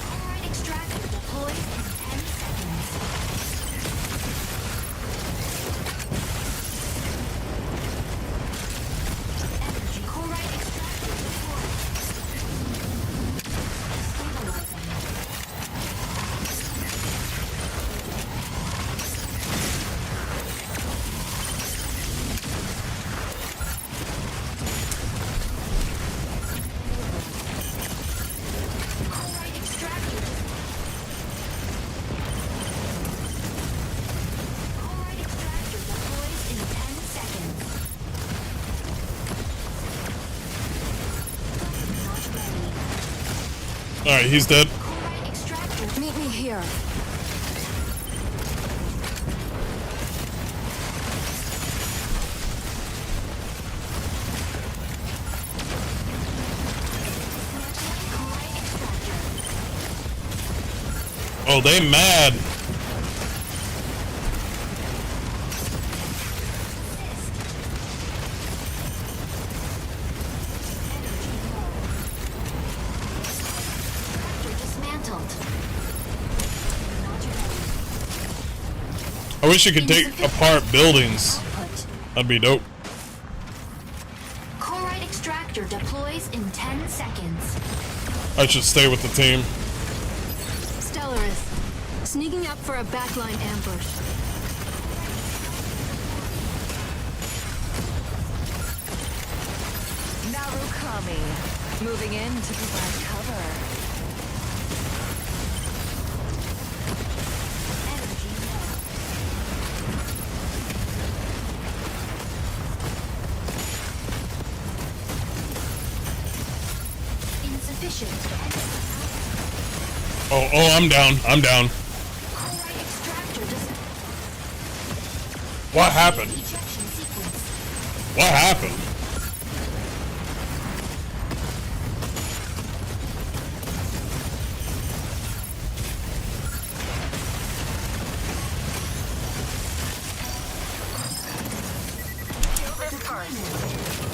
Chloride extractor deployed in 10 seconds. Energy chloride extractor deployed. Stabilizing. Chloride extractor. Chloride extractor deploys in 10 seconds. Not ready. All right, he's dead. Chloride extractor. Meet me here. Oh, they mad. I wish you could take apart buildings. That'd be dope. Chloride extractor deploys in 10 seconds. I should stay with the team. Stellaris, sneaking up for a backline ambush. Narukami, moving in to provide cover. Oh, I'm down. I'm down. What happened? What happened?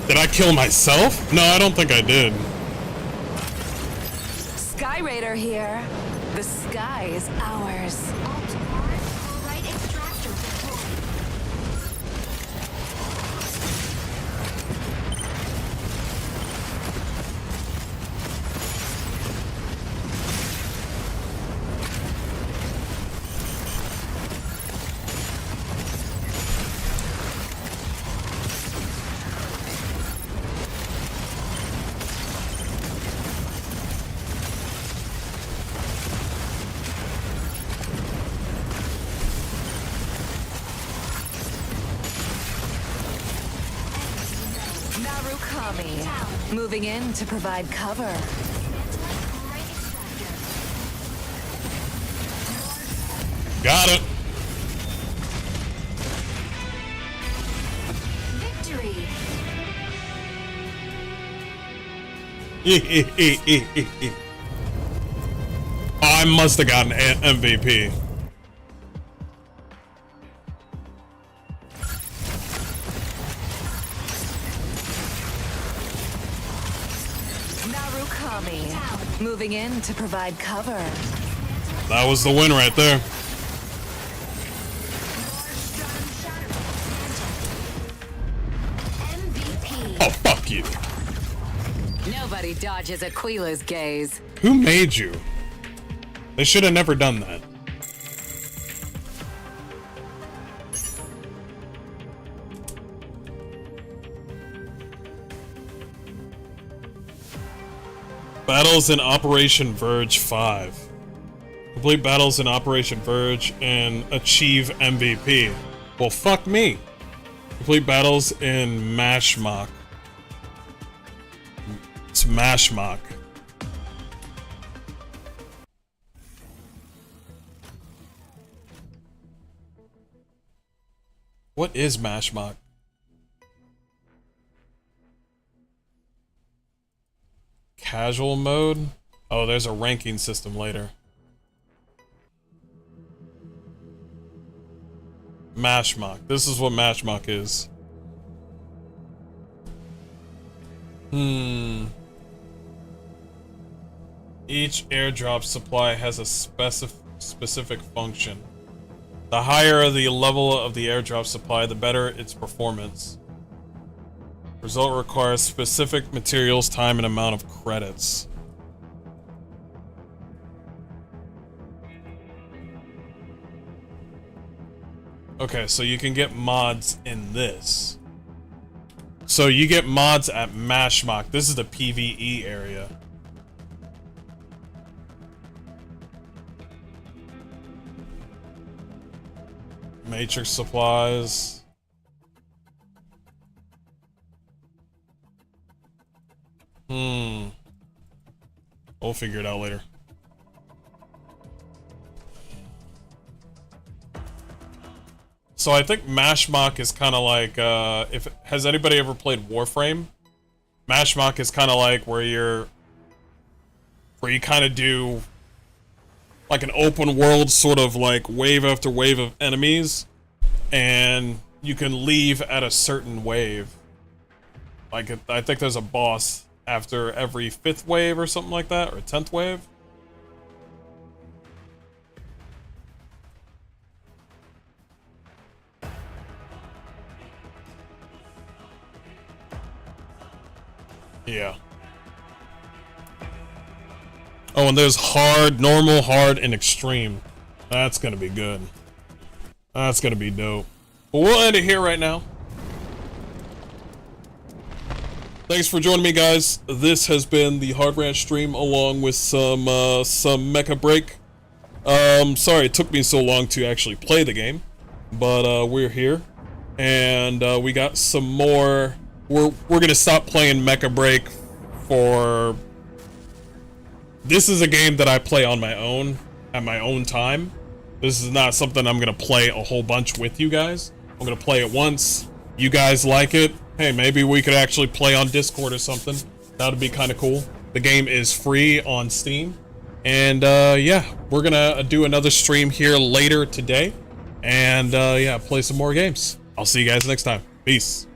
Did I kill myself? No, I don't think I did. Sky Raider here. The sky is ours. Moving in to provide cover. Got it. Victory. I must have gotten MVP. Moving in to provide cover. That was the win right there. MVP. Oh, fuck you. Nobody dodges Aquila's gaze. Who made you? They should have never done that. Battles in Operation Verge 5. Complete battles in Operation Verge and achieve MVP. Well, fuck me. Complete battles in Mashmock. It's Mashmock. What is Mashmock? Casual mode? Oh, there's a ranking system later. Mashmock. This is what Mashmock is. Each airdrop supply has a specific function. The higher the level of the airdrop supply, the better its performance. Result requires specific materials, time, and amount of credits. Okay, so you can get mods in this. So you get mods at Mashmock. This is the PvE area. Matrix supplies. We'll figure it out later. So I think Mashmock is kind of like, has anybody ever played Warframe? Mashmock is kind of like where you kind of do like an open world sort of like wave after wave of enemies, and you can leave at a certain wave. Like, I think there's a boss after every 5th wave or something like that, or 10th wave. Yeah. Oh, and there's hard, normal, hard, and extreme. That's gonna be good. That's gonna be dope. But we'll end it here right now. Thanks for joining me, guys. This has been the Hard Rant stream along with some Mecha break. Sorry it took me so long to actually play the game, but we're here, and we got some more. We're gonna stop playing Mecha Break for. This is a game that I play on my own at my own time. This is not something I'm gonna play a whole bunch with you guys. I'm gonna play it once. You guys like it? Hey, maybe we could actually play on Discord or something. That would be kind of cool. The game is free on Steam, and yeah, we're gonna do another stream here later today, and yeah, play some more games. I'll see you guys next time. Peace.